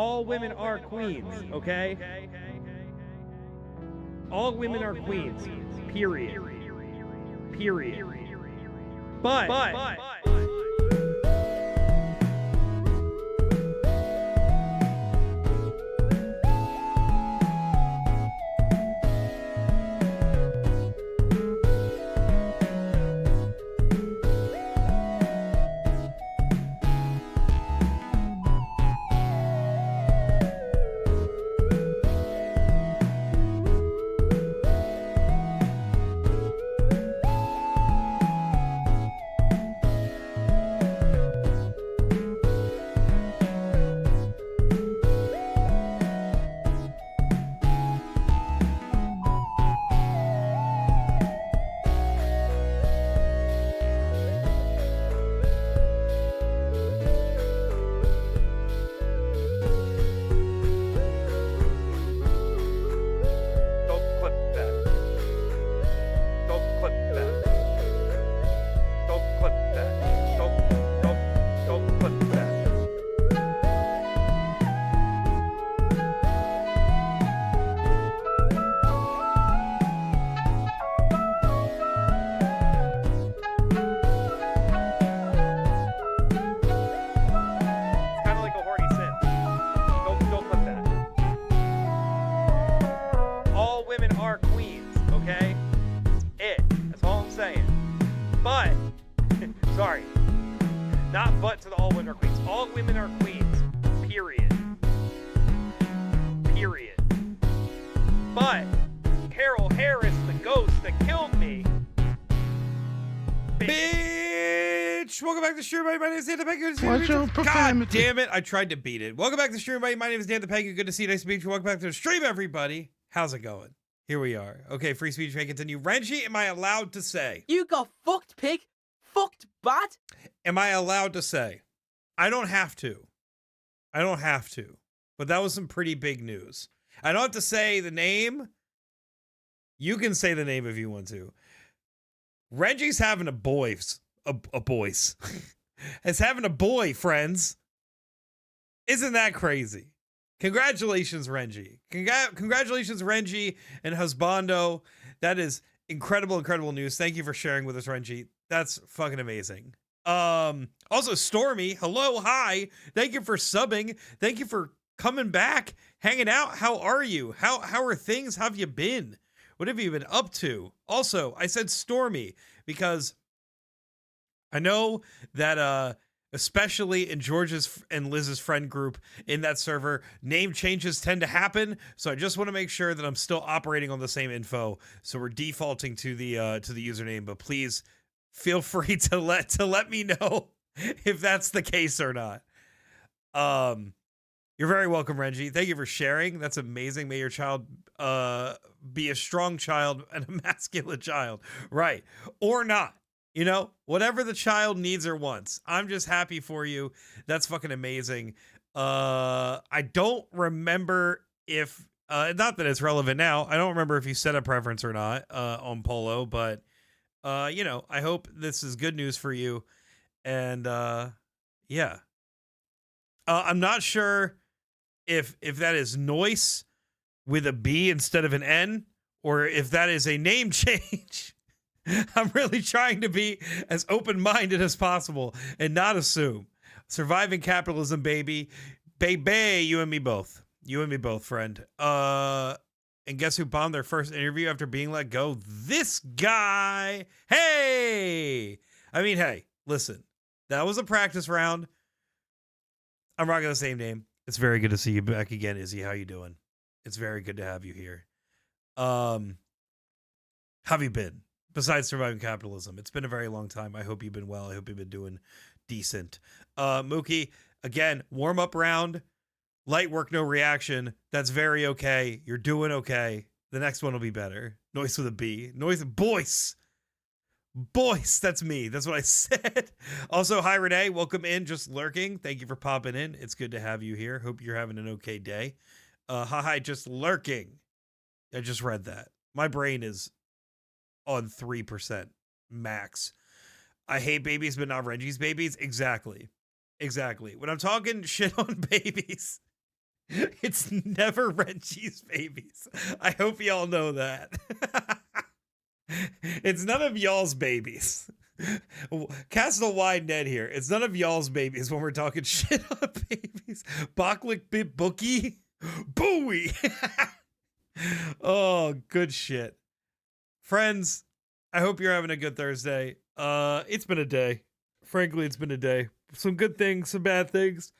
all women are queens, okay? All women are queens. Period. Period. But don't clip that. Don't clip that. Don't clip that. Don't clip that. It's kind of like a horny sin. Don't clip that. All women are queens, okay? That's it. That's all I'm saying. But, sorry. Not but to the all women are queens. All women are queens. Period. Period. But, Carol Harris, the ghost that killed me. Bitch! Welcome back to the stream, everybody. My name is Dan the Penguin. Watch your God profanity. damn it! I tried to beat it. Welcome back to the stream, everybody. My name is Dan the Penguin. Good to see you. Nice to meet you. Welcome back to the stream, everybody. How's it going? Here we are. Okay, free speech may continue. Renji, am I allowed to say? You got fucked, pig. Fucked bat. Am I allowed to say? I don't have to. I don't have to. But that was some pretty big news. I don't have to say the name. You can say the name if you want to. Renji's having a boys. A boys. It's having a boy, friends. Isn't that crazy? Congratulations, Renji. Congratulations, Renji and Husbando. That is incredible, incredible news. Thank you for sharing with us, Renji. That's fucking amazing. Also, Stormy, hello, hi. Thank you for subbing. Thank you for coming back, hanging out. How are you? How are things? How have you been? What have you been up to? Also, I said Stormy because I know that especially in George's and Liz's friend group in that server, name changes tend to happen. So I just want to make sure that I'm still operating on the same info. So we're defaulting to the username, but please feel free to let me know if that's the case or not. You're very welcome, Renji. Thank you for sharing. That's amazing. May your child be a strong child and a masculine child. Right. Or not. You know, whatever the child needs or wants. I'm just happy for you. That's fucking amazing. I don't remember if, not that it's relevant now. I don't remember if you set a preference or not on Polo, but, you know, I hope this is good news for you. And, yeah. I'm not sure if that is Noise with a B instead of an N, or if that is a name change. I'm really trying to be as open-minded as possible and not assume. Surviving capitalism, baby. Baby, you and me both. You and me both, friend. And guess who bombed their first interview after being let go? This guy. Hey! I mean, hey, listen. That was a practice round. I'm rocking the same name. It's very good to see you back again, Izzy. How you doing? It's very good to have you here. How have you been? Besides surviving capitalism, it's been a very long time. I hope you've been well. I hope you've been doing decent. Mookie, again, warm up round, light work, no reaction. That's very okay. You're doing okay. The next one will be better. Noise with a B. Noise, Boyce. Boyce, that's me. That's what I said. Also, hi, Renee. Welcome in, just lurking. Thank you for popping in. It's good to have you here. Hope you're having an okay day. Hi, just lurking. I just read that. My brain is on 3% max. I hate babies, but not Reggie's babies. Exactly. When I'm talking shit on babies, It's never Reggie's babies. I hope y'all know that. It's none of y'all's babies. Cast a wide net here. It's none of y'all's babies when we're talking shit on babies. Bachlik bit bookie. Bowie. Oh, good shit. Friends, I hope you're having a good Thursday. It's been a day. Frankly, it's been a day. Some good things, some bad things.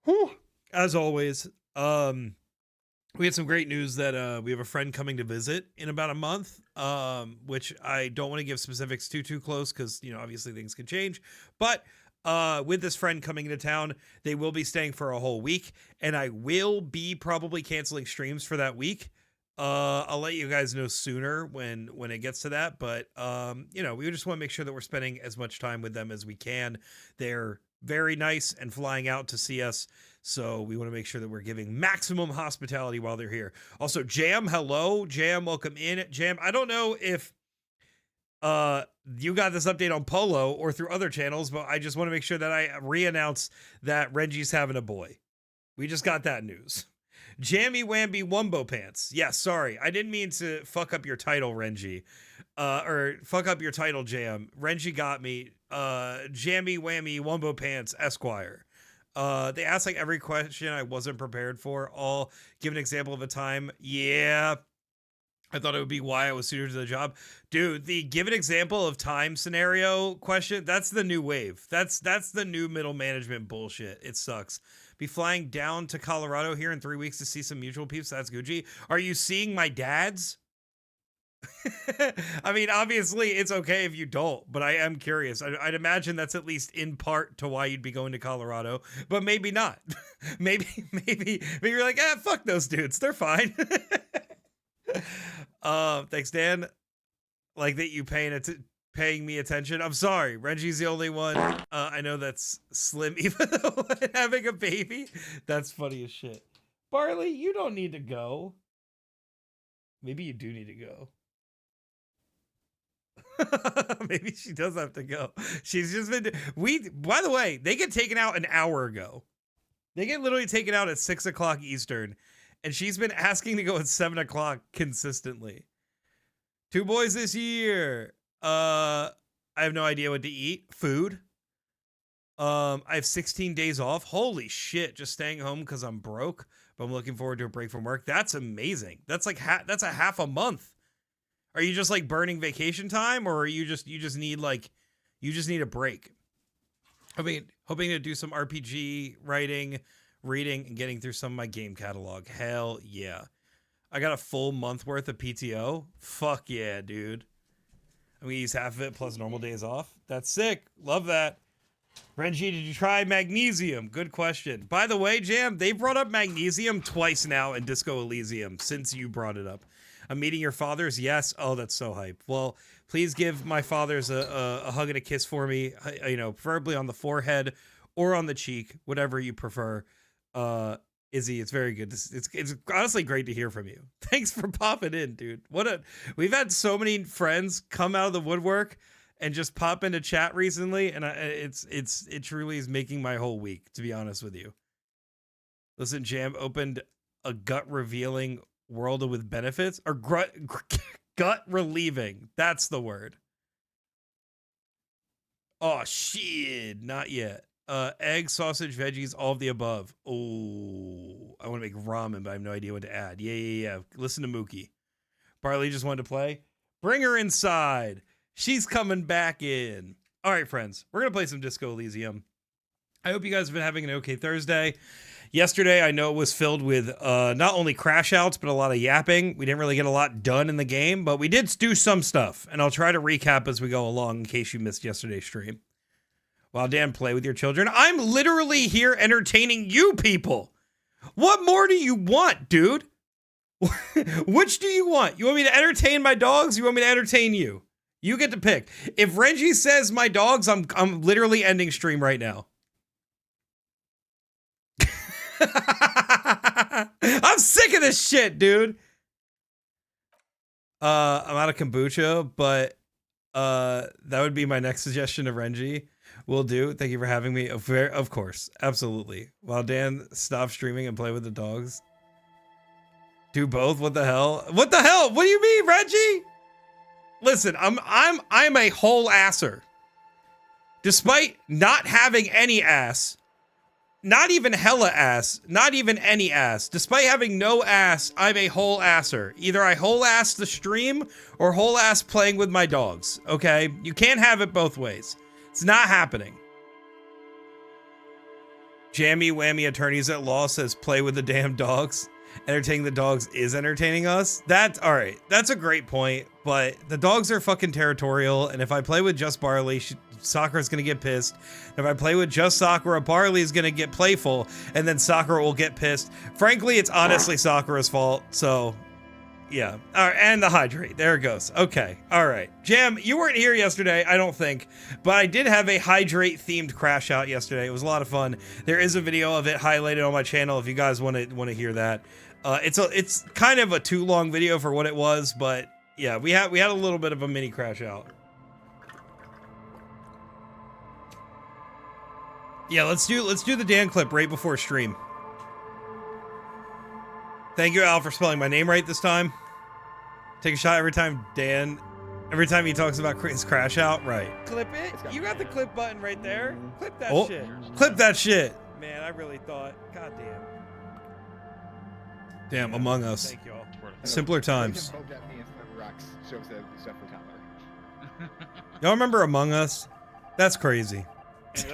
Whew. As always, we had some great news that we have a friend coming to visit in about a month, which I don't want to give specifics too close because, you know, obviously things can change. But with this friend coming into town, they will be staying for a whole week, and I will be probably canceling streams for that week. I'll let you guys know sooner when it gets to that, but you know, we just want to make sure that we're spending as much time with them as we can. They're very nice and flying out to see us, so we want to make sure that we're giving maximum hospitality while they're here. Also, Jam, hello. Jam, welcome in. Jam, I don't know if you got this update on Polo or through other channels, but I just want to make sure that I re-announce that Reggie's having a boy. We just got that news. Jammy Wamby Wumbo Pants. Yeah, sorry. I didn't mean to fuck up your title, Renji. Or fuck up your title, Jam. Renji got me. Jammy Whammy Wumbo Pants Esquire. They asked like every question I wasn't prepared for. I'll give an example of a time. Yeah. I thought it would be why I was suited to the job. Dude, the give an example of time scenario question, that's the new wave. That's the new middle management bullshit. It sucks. Be flying down to Colorado here in 3 weeks to see some mutual peeps. That's Gucci. Are you seeing my dads? I mean, obviously it's okay if you don't, but I am curious. I'd imagine that's at least in part to why you'd be going to Colorado, but maybe not. maybe you're like, fuck those dudes. They're fine. Thanks, Dan. Like that you paying me attention. I'm sorry. Reggie's the only one. I know that's slim, even though having a baby. That's funny as shit. Barley, you don't need to go. Maybe you do need to go. Maybe she does have to go. She's just been. By the way, they get taken out an hour ago. They get literally taken out at 6 o'clock Eastern, and she's been asking to go at 7 o'clock consistently. 2 boys this year. I have no idea what to eat. Food. I have 16 days off. Holy shit! Just staying home because I'm broke. But I'm looking forward to a break from work. That's amazing. That's like that's a half a month. Are you just like burning vacation time, or are you just need a break? I mean, hoping to do some RPG writing, reading, and getting through some of my game catalog. Hell yeah. I got a full month worth of PTO. Fuck yeah, dude. I'm gonna use half of it plus normal days off. That's sick. Love that. Renji, did you try magnesium? Good question. By the way, Jam, they brought up magnesium twice now in Disco Elysium since you brought it up. I'm meeting your fathers. Yes. Oh, that's so hype. Well, please give my fathers a hug and a kiss for me. You know, preferably on the forehead or on the cheek, whatever you prefer. Izzy, it's very good. It's honestly great to hear from you. Thanks for popping in, dude. We've had so many friends come out of the woodwork and just pop into chat recently, and it truly is making my whole week, to be honest with you. Listen, Jam opened a gut revealing world with benefits, or gut relieving. That's the word. Oh shit, not yet. Egg, sausage, veggies, all of the above. Oh, I want to make ramen, but I have no idea what to add. Yeah. Listen to Mookie. Barley just wanted to play. Bring her inside. She's coming back in. All right, friends. We're going to play some Disco Elysium. I hope you guys have been having an okay Thursday. Yesterday, I know it was filled with not only crash outs, but a lot of yapping. We didn't really get a lot done in the game, but we did do some stuff. And I'll try to recap as we go along in case you missed yesterday's stream. While Dan, play with your children. I'm literally here entertaining you people. What more do you want, dude? Which do you want? You want me to entertain my dogs? You want me to entertain you? You get to pick. If Renji says my dogs, I'm literally ending stream right now. I'm sick of this shit, dude. I'm out of kombucha, but that would be my next suggestion to Renji. Will do. Thank you for having me. Of course. Absolutely. While Dan stops streaming and play with the dogs. Do both? What the hell? What the hell? What do you mean, Reggie? Listen, I'm a whole asser. Despite not having any ass, not even hella ass, not even any ass. Despite having no ass, I'm a whole asser. Either I whole ass the stream or whole ass playing with my dogs, okay? You can't have it both ways. It's not happening. Jammy Whammy Attorneys at Law says play with the damn dogs. Entertaining the dogs is entertaining us. That's all right. That's a great point, but the dogs are fucking territorial. And if I play with just Barley, Sakura's gonna get pissed. If I play with just Sakura, Barley is gonna get playful, and then Sakura will get pissed. Frankly, it's honestly Sakura's fault. So, yeah. All right, and the hydrate. There it goes. Okay. All right. Jam, you weren't here yesterday, I don't think, but I did have a hydrate themed crash out yesterday. It was a lot of fun. There is a video of it highlighted on my channel if you guys want to hear that. It's kind of a too long video for what it was, but yeah, we had a little bit of a mini crash out. Yeah, let's do the Dan clip right before stream. Thank you, Al, for spelling my name right this time. Take a shot every time he talks about his crash out. Right. Clip it. You got the clip button right there. Clip that shit. Clip that shit. Man, I really thought. God damn. Damn, Among Us. Thank you all. Simpler times. Y'all remember Among Us? That's crazy. Is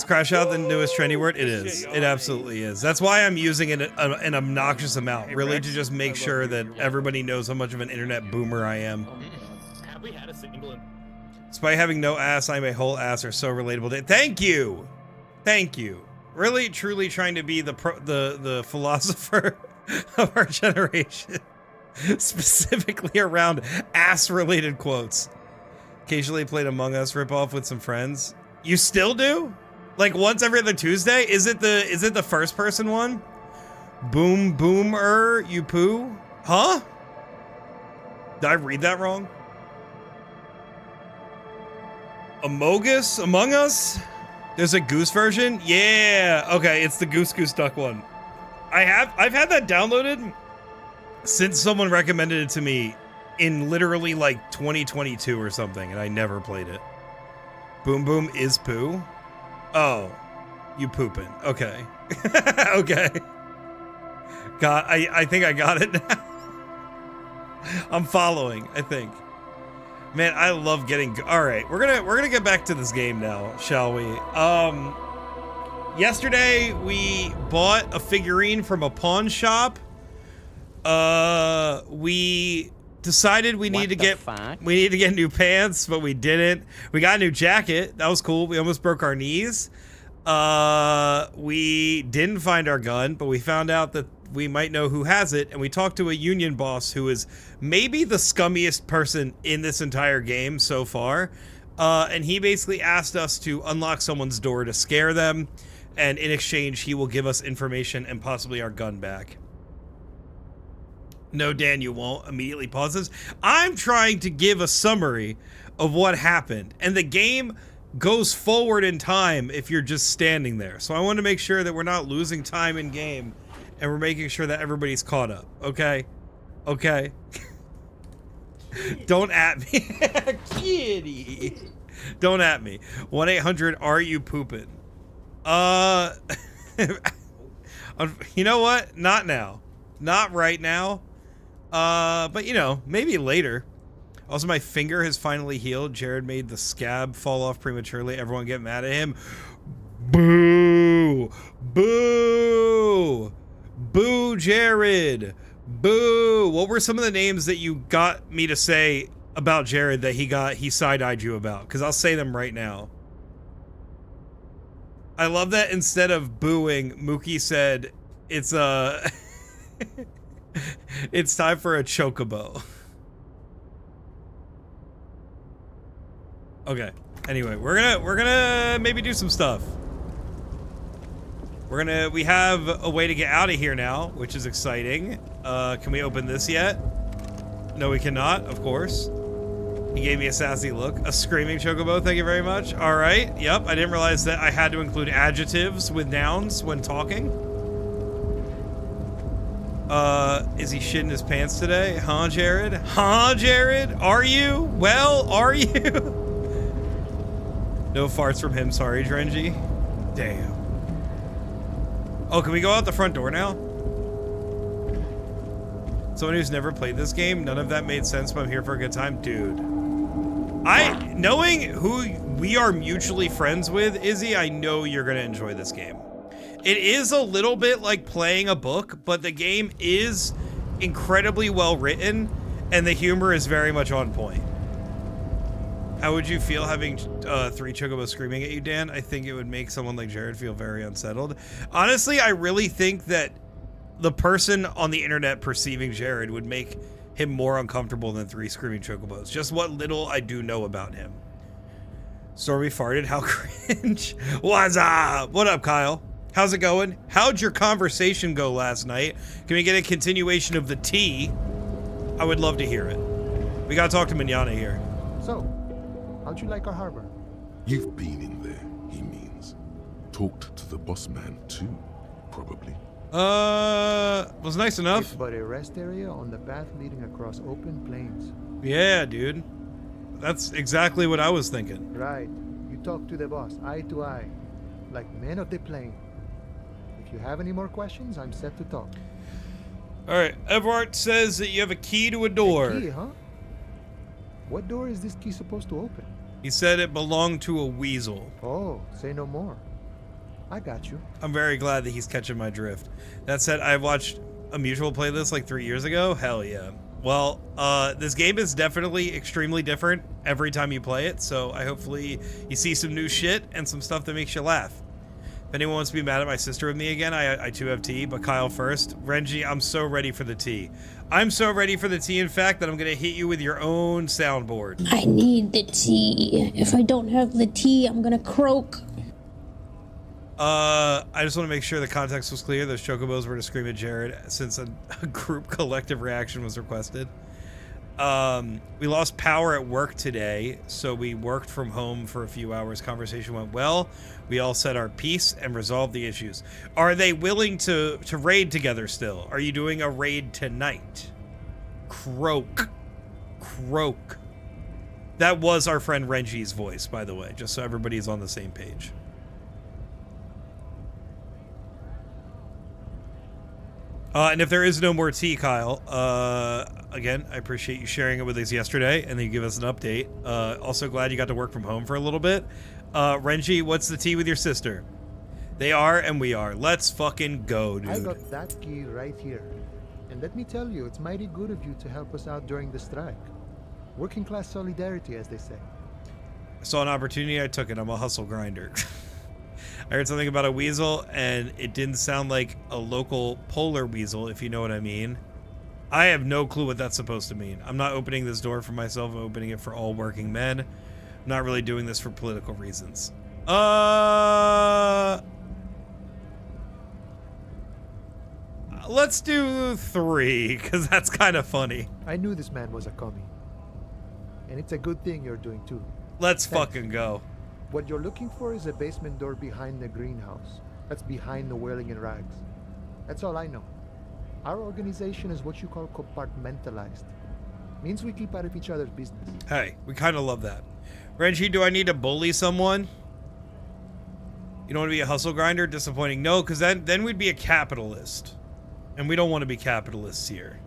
crash out the newest trendy word? It is. It absolutely is. That's why I'm using it an obnoxious amount, really, to just make sure that everybody knows how much of an internet boomer I am. Have we had a single? Despite having no ass, I'm a whole ass are so relatable. Thank you. Thank you. Really, truly trying to be the philosopher of our generation, specifically around ass-related quotes. Occasionally played Among Us ripoff with some friends. You still do? Like once every other Tuesday? Is it the first person one? Boom boomer you poo? Huh? Did I read that wrong? Among Us? There's a goose version? Yeah. Okay, it's the Goose Duck one. I've had that downloaded since someone recommended it to me in literally like 2022 or something, and I never played it. Boom boom is poo? Oh, you pooping. Okay. Okay. I think I got it now. I'm following, I think. Man, I love getting... All right, we're gonna get back to this game now, shall we? Yesterday we bought a figurine from a pawn shop. We decided we need to get new pants, but we didn't. We got a new jacket. That was cool. We almost broke our knees. We didn't find our gun, but we found out that we might know who has it, and we talked to a union boss who is maybe the scummiest person in this entire game so far. And he basically asked us to unlock someone's door to scare them, and in exchange he will give us information and possibly our gun back. No, Dan, you won't. Immediately pauses. I'm trying to give a summary of what happened, and the game goes forward in time if you're just standing there. So I want to make sure that we're not losing time in game, and we're making sure that everybody's caught up. Okay? Okay? Don't at me. Kitty. Don't at me. 1-800 are you pooping? You know what? Not now. Not right now. But you know, maybe later. Also, my finger has finally healed. Jared made the scab fall off prematurely. Everyone get mad at him. Boo! Boo! Boo, Jared! Boo! What were some of the names that you got me to say about Jared that he side-eyed you about? Because I'll say them right now. I love that instead of booing, Mookie said, it's it's time for a chocobo. Okay. Anyway, we're gonna maybe do some stuff. We have a way to get out of here now, which is exciting. Can we open this yet? No, we cannot, of course. He gave me a sassy look. A screaming chocobo, thank you very much. All right, yep, I didn't realize that I had to include adjectives with nouns when talking. Is he shitting his pants today? Huh, Jared? Huh, Jared? Are you? Well, are you? No farts from him, sorry, Drengy. Damn. Oh, can we go out the front door now? Someone who's never played this game, none of that made sense, but I'm here for a good time. Dude. Knowing who we are mutually friends with, Izzy, I know you're gonna enjoy this game. It is a little bit like playing a book, but the game is incredibly well written, and the humor is very much on point. How would you feel having 3 chocobos screaming at you, Dan? I think it would make someone like Jared feel very unsettled. Honestly, I really think that the person on the internet perceiving Jared would make him more uncomfortable than 3 screaming chocobos. Just what little I do know about him. Stormy farted, how cringe. What's up? What up, Kyle? How's it going? How'd your conversation go last night? Can we get a continuation of the tea? I would love to hear it. We gotta talk to Mignana here. So, how'd you like our harbor? You've been in there, he means. Talked to the boss man too, probably. Was nice enough. It's but a rest area on the path leading across open plains. Yeah, dude. That's exactly what I was thinking. Right. You talk to the boss, eye to eye. Like men of the plain. If you have any more questions, I'm set to talk. Alright, Everart says that you have a key to a door. A key, huh? What door is this key supposed to open? He said it belonged to a weasel. Oh, say no more. I got you. I'm very glad that he's catching my drift. That said, I watched a mutual play this like 3 years ago. Hell yeah. Well, this game is definitely extremely different every time you play it, so hopefully you see some new shit and some stuff that makes you laugh. If anyone wants to be mad at my sister with me again, I too have tea, but Kyle first. Renji, I'm so ready for the tea. I'm so ready for the tea, in fact, that I'm going to hit you with your own soundboard. I need the tea. If I don't have the tea, I'm gonna croak. I just want to make sure the context was clear. Those chocobos were to scream at Jared since a group collective reaction was requested. We lost power at work today, so we worked from home for a few hours. Conversation went well. We all said our piece and resolved the issues. Are they willing to raid together still? Are you doing a raid tonight? Croak. Croak. That was our friend Renji's voice, by the way, just so everybody's on the same page. And if there is no more tea, Kyle, again, I appreciate you sharing it with us yesterday, and then you give us an update. Also glad you got to work from home for a little bit. Renji, what's the tea with your sister? They are, and we are. Let's fucking go, dude. I got that key right here. And let me tell you, it's mighty good of you to help us out during the strike. Working class solidarity, as they say. I saw an opportunity, I took it. I'm a hustle grinder. I heard something about a weasel, and it didn't sound like a local polar weasel, if you know what I mean. I have no clue what that's supposed to mean. I'm not opening this door for myself. I'm opening it for all working men. I'm not really doing this for political reasons. Let's do 3, because that's kind of funny. I knew this man was a commie. And it's a good thing you're doing too. Let's Thanks. fucking go. What you're looking for is a basement door behind the greenhouse. That's behind the Whirling in Rags. That's all I know. Our organization is what you call compartmentalized. Means we keep out of each other's business. Hey, we kind of love that. Renji, do I need to bully someone? You don't want to be a hustle grinder? Disappointing. No, because then we'd be a capitalist. And we don't want to be capitalists here.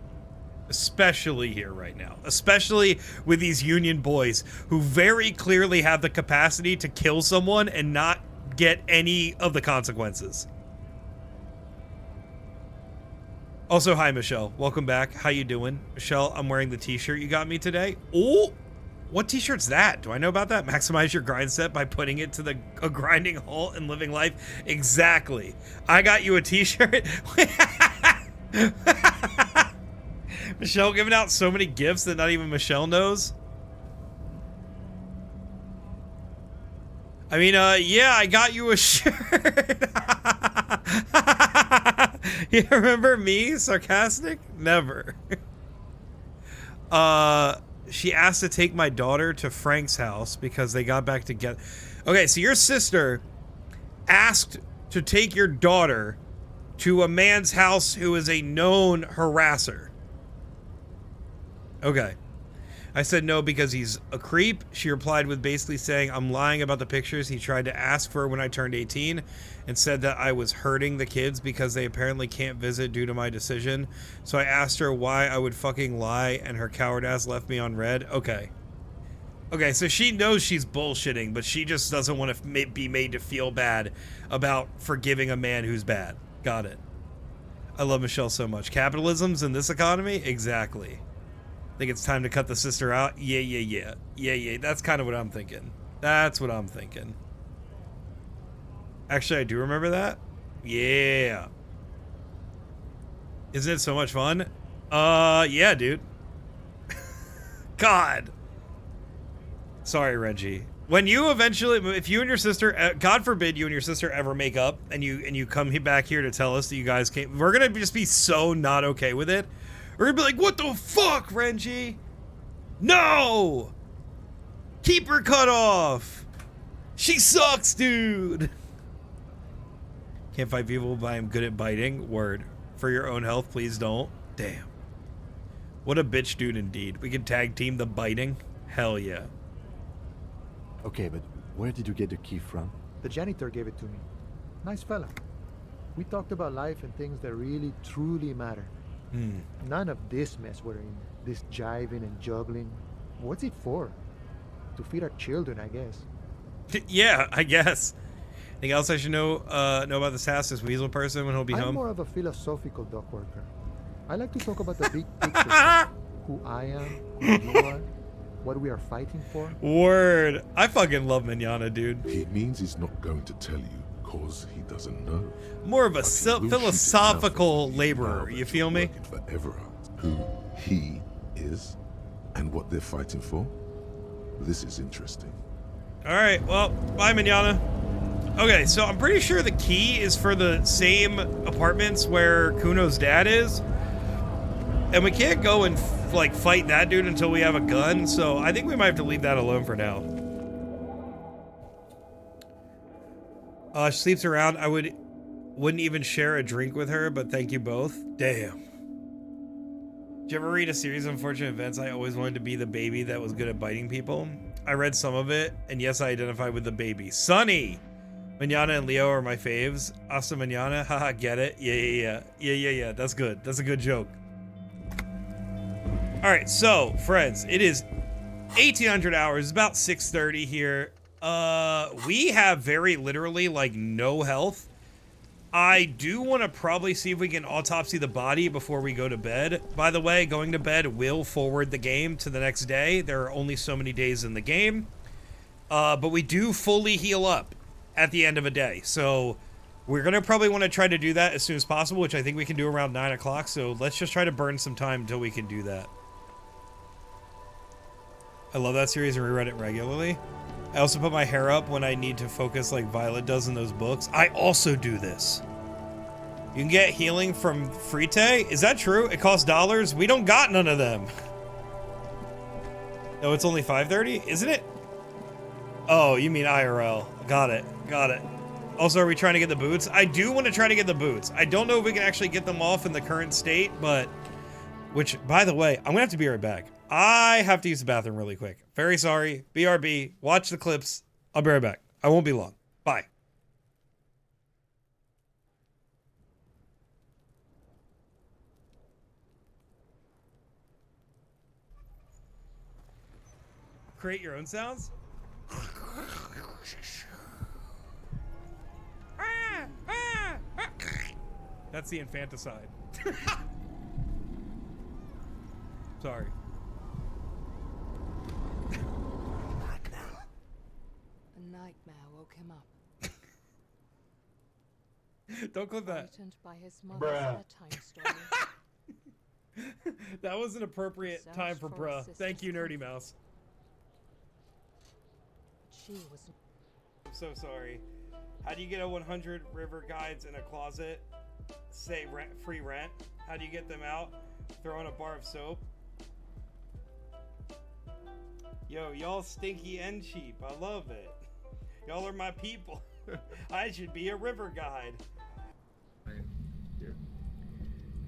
Especially here right now. Especially with these union boys who very clearly have the capacity to kill someone and not get any of the consequences. Also, hi, Michelle. Welcome back. How you doing? Michelle, I'm wearing the t-shirt you got me today. Oh, what t-shirt's that? Do I know about that? Maximize your grind set by putting it to a grinding halt and living life. Exactly. I got you a t-shirt. Michelle giving out so many gifts that not even Michelle knows. I mean, yeah, I got you a shirt. You remember me? Sarcastic? Never. she asked to take my daughter to Frank's house because they got back together. Okay, so your sister asked to take your daughter to a man's house who is a known harasser. Okay. I said no because he's a creep. She replied with basically saying I'm lying about the pictures he tried to ask for when I turned 18 and said that I was hurting the kids because they apparently can't visit due to my decision. So I asked her why I would fucking lie and her coward ass left me on red. Okay. Okay, so she knows she's bullshitting, but she just doesn't want to be made to feel bad about forgiving a man who's bad. Got it. I love Michelle so much. Capitalism's in this economy? Exactly. Think it's time to cut the sister out? Yeah. That's kind of what I'm thinking. That's what I'm thinking. Actually, I do remember that. Yeah. Isn't it so much fun? Yeah, dude. God. Sorry, Reggie. When you eventually, if you and your sister, God forbid you and your sister ever make up and you come back here to tell us that you guys came, we're gonna just be so not okay with it. We're gonna be like, what the fuck, Renji? No! Keep her cut off! She sucks, dude! Can't fight people, but I am good at biting. Word. For your own health, please don't. Damn. What a bitch dude indeed. We can tag team the biting? Hell yeah. Okay, but where did you get the key from? The janitor gave it to me. Nice fella. We talked about life and things that really, truly matter. None of this mess we're in. This jiving and juggling. What's it for? To feed our children, I guess. Yeah, I guess. Anything else I should know about this task, this weasel person, when he'll be I'm home? more of a philosophical dock worker. I like to talk about the big picture stuff. Who I am, who you are, what we are fighting for. Word. I fucking love Manana, dude. He means he's not going to tell you because he doesn't know. More of a But he will shoot philosophical himself laborer, now you that feel you're me? working for Everard. Who he is and what they're fighting for. This is interesting. Alright, well, bye, Manana. Okay, so I'm pretty sure the key is for the same apartments where Kuno's dad is. And we can't go and, like, fight that dude until we have a gun, so I think we might have to leave that alone for now. She sleeps around. I wouldn't even share a drink with her, but thank you both. Damn. Did you ever read a series of unfortunate events? I always wanted to be the baby that was good at biting people. I read some of it, and yes, I identify with the baby. Sunny! Manana and Leo are my faves. Hasta Manana, haha, get it? Yeah. That's good. That's a good joke. Alright, so, friends, it is 1800 hours, about 6:30 here. We have very literally, like, no health. I do want to probably see if we can autopsy the body before we go to bed. By the way, going to bed will forward the game to the next day. There are only so many days in the game. But we do fully heal up at the end of a day. So we're going to probably want to try to do that as soon as possible, which I think we can do around 9 o'clock. So let's just try to burn some time until we can do that. I love that series and reread it regularly. I also put my hair up when I need to focus like Violet does in those books. I also do this. You can get healing from Frite? Is that true? It costs dollars? We don't got none of them. No, it's only 5:30? Isn't it? Oh, you mean IRL. Got it. Also, are we trying to get the boots? I do want to try to get the boots. I don't know if we can actually get them off in the current state, but... Which, by the way, I'm going to have to be right back. I have to use the bathroom really quick. Very sorry. BRB. Watch the clips. I'll be right back. I won't be long. Bye. Create your own sounds? That's the infanticide. Sorry. A nightmare woke him up. Don't clip that. Frightened by his mother's bedtime story. That was an appropriate time for bruh. Thank you, Nerdy Mouse. She was I'm so sorry. How do you get a 100 river guides in a closet? Say free rent. How do you get them out? Throw in a bar of soap. Yo, y'all stinky and cheap. I love it. Y'all are my people. I should be a river guide. I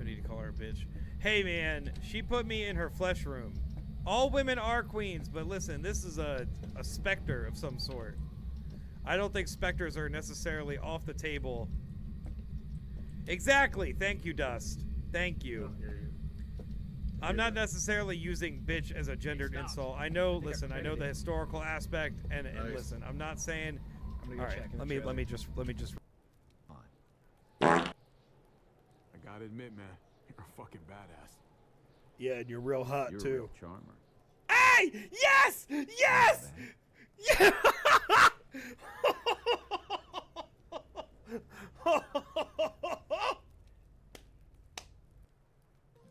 need to call her a bitch. Hey man, she put me in her flesh room. All women are queens, but listen, this is a specter of some sort. I don't think specters are necessarily off the table. Exactly. Thank you, Dust. Thank you. I'm not necessarily using bitch as a gendered insult. I know, listen, I know the historical aspect, and listen, I'm not saying. All right, let me just. I gotta admit, man, you're a fucking badass. Yeah, and you're real hot You're a too. real charmer. Hey! Yes! Yes! Yeah!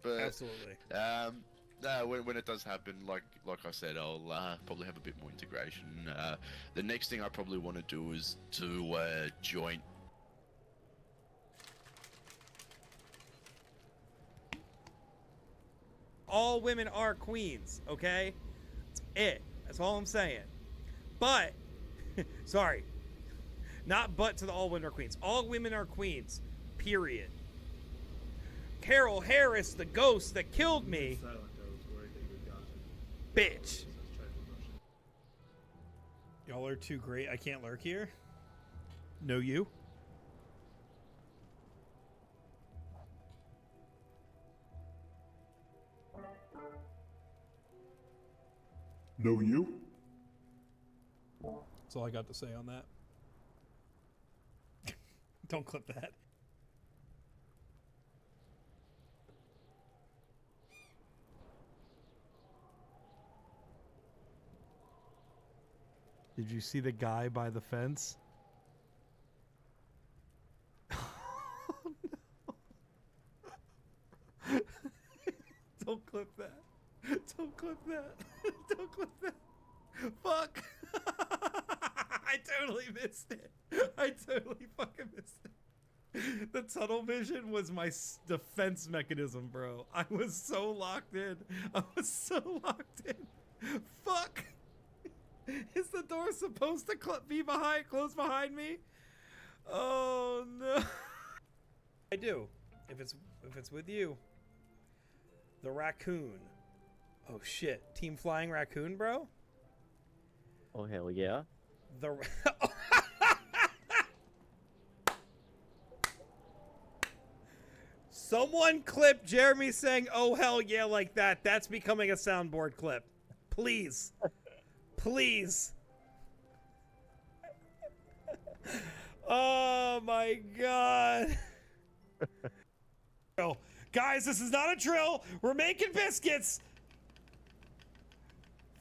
But, Absolutely. No, when it does happen, like I said, I'll probably have a bit more integration. The next thing I probably want to do is to join. All women are queens, okay? That's it. That's all I'm saying. But, sorry. Not but to the all women are queens. All women are queens. Period. Carol Harris, the ghost that killed me. Bitch. Y'all are too great. I can't lurk here. No, you. No, you? That's all I got to say on that. Don't clip that. Did you see the guy by the fence? Oh, no. Don't clip that. Don't clip that. Don't clip that. Fuck. I totally missed it. I totally fucking missed it. The tunnel vision was my defense mechanism, bro. I was so locked in. I was so locked in. Fuck. Is the door supposed to close behind me? Oh no. I do. If it's with you. The raccoon. Oh shit. Team Flying Raccoon, bro? Oh hell yeah. The Someone clip Jeremy saying oh hell yeah like that. That's becoming a soundboard clip. Please. Please. Oh my god. Guys, this is not a drill. We're making biscuits.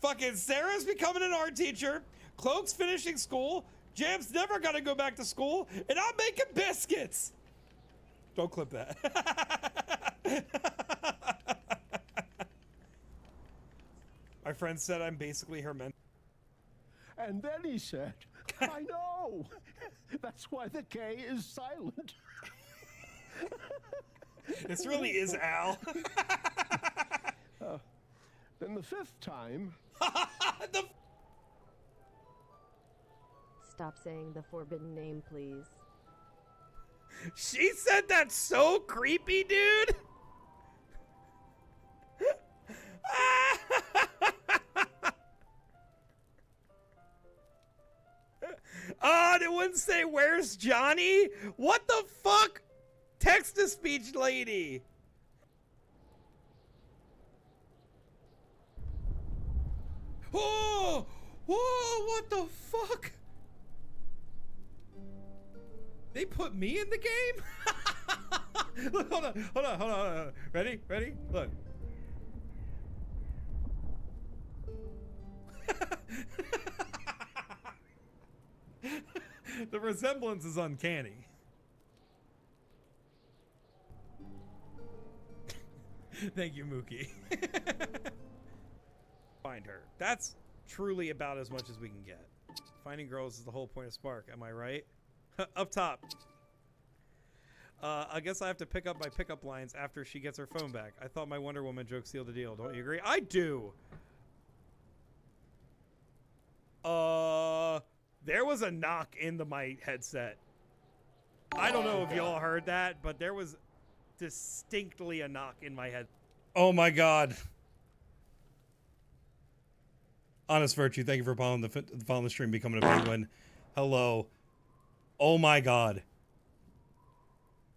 Fucking Sarah's becoming an art teacher. Cloak's finishing school. Jam's never gonna go back to school. And I'm making biscuits. Don't clip that. My friend said I'm basically her mentor. And then he said, I know. That's why the K is silent. This really is Al. Then the fifth time. Stop saying the forbidden name, please. She said that so creepy, dude. Oh, it wouldn't say where's Johnny? What the fuck? Text-to-speech lady. Oh, whoa, what the fuck? They put me in the game? Look, hold on. Ready? Look. The resemblance is uncanny. Thank you, Mookie. Find her. That's truly about as much as we can get. Finding girls is the whole point of Spark, am I right? Up top. I guess I have to pick up my pickup lines after she gets her phone back. I thought my Wonder Woman joke sealed the deal. Don't you agree? I do. There was a knock into my headset. I don't know if y'all heard that, but there was distinctly a knock in my head. Oh my God. Honest Virtue, thank you for following the stream, becoming a penguin. Hello. Oh my God.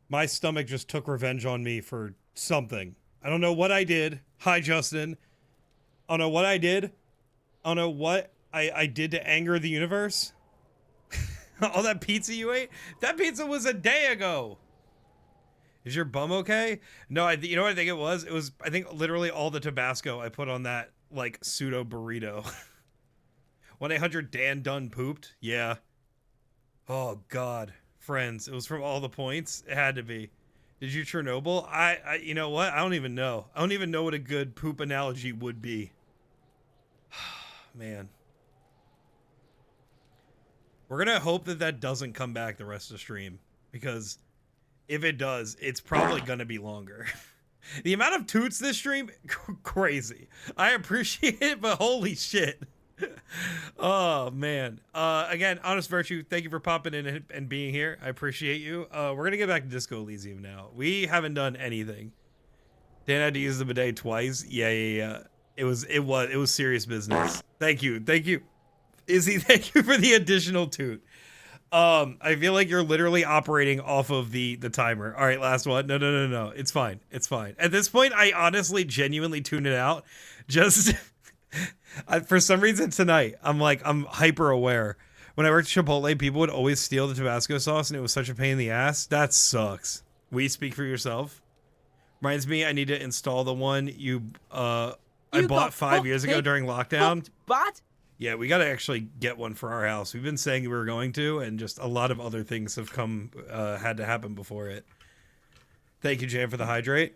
My stomach just took revenge on me for something. I don't know what I did. Hi, Justin. I don't know what I did. I don't know what I did to anger the universe. All that pizza you ate? That pizza was a day ago. Is your bum okay? No, you know what I think it was? It was, I think, literally all the Tabasco I put on that, like, pseudo burrito. 1-800-DAN done pooped? Yeah. Oh, God. Friends, it was from all the points. It had to be. Did you Chernobyl? I you know what? I don't even know. I don't even know what a good poop analogy would be. Man. We're going to hope that that doesn't come back the rest of the stream. Because if it does, it's probably going to be longer. The amount of toots this stream, crazy. I appreciate it, but holy shit. Oh, man. Again, Honest Virtue, thank you for popping in and being here. I appreciate you. We're going to get back to Disco Elysium now. We haven't done anything. Dan had to use the bidet twice. Yeah. It was serious business. Thank you. Izzy, thank you for the additional toot. I feel like you're literally operating off of the timer. All right, last one. No. It's fine. At this point, I honestly, genuinely tune it out. Just for some reason tonight, I'm hyper aware. When I worked at Chipotle, people would always steal the Tabasco sauce, and it was such a pain in the ass. That sucks. Will you speak for yourself? Reminds me, I need to install the one I bought 5 years ago during lockdown. Bot? Yeah, we got to actually get one for our house. We've been saying we were going to, and just a lot of other things have had to happen before it. Thank you, Jan, for the hydrate.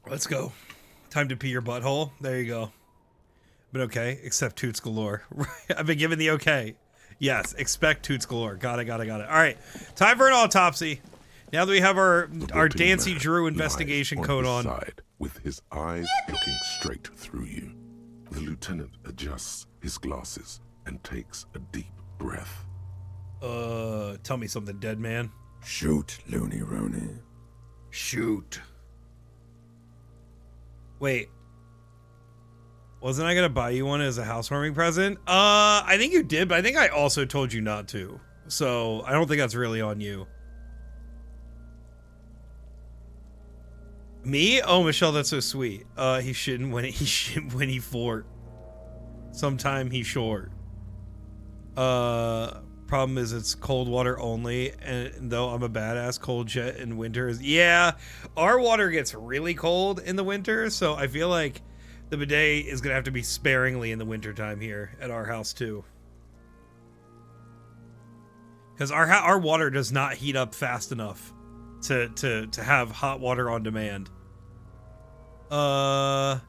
Let's go. Time to pee your butthole. There you go. But okay, except toots galore. I've been given the okay. Yes, expect toots galore. Got it. All right, time for an autopsy. Now that we have our Dancy Drew investigation coat on. Side, with his eyes looking straight through you. The lieutenant adjusts his glasses and takes a deep breath. Tell me something, dead man. Shoot, Looney Rooney. Shoot. Wait. Wasn't I gonna buy you one as a housewarming present? I think you did, but I think I also told you not to. So I don't think that's really on you. Me? Oh, Michelle, that's so sweet. He shouldn't when he fort. Sometime he short. Problem is it's cold water only, and though I'm a badass, cold jet in winter is, yeah, our water gets really cold in the winter, so I feel like the bidet is gonna have to be sparingly in the wintertime here at our house too. Because our water does not heat up fast enough to have hot water on demand. What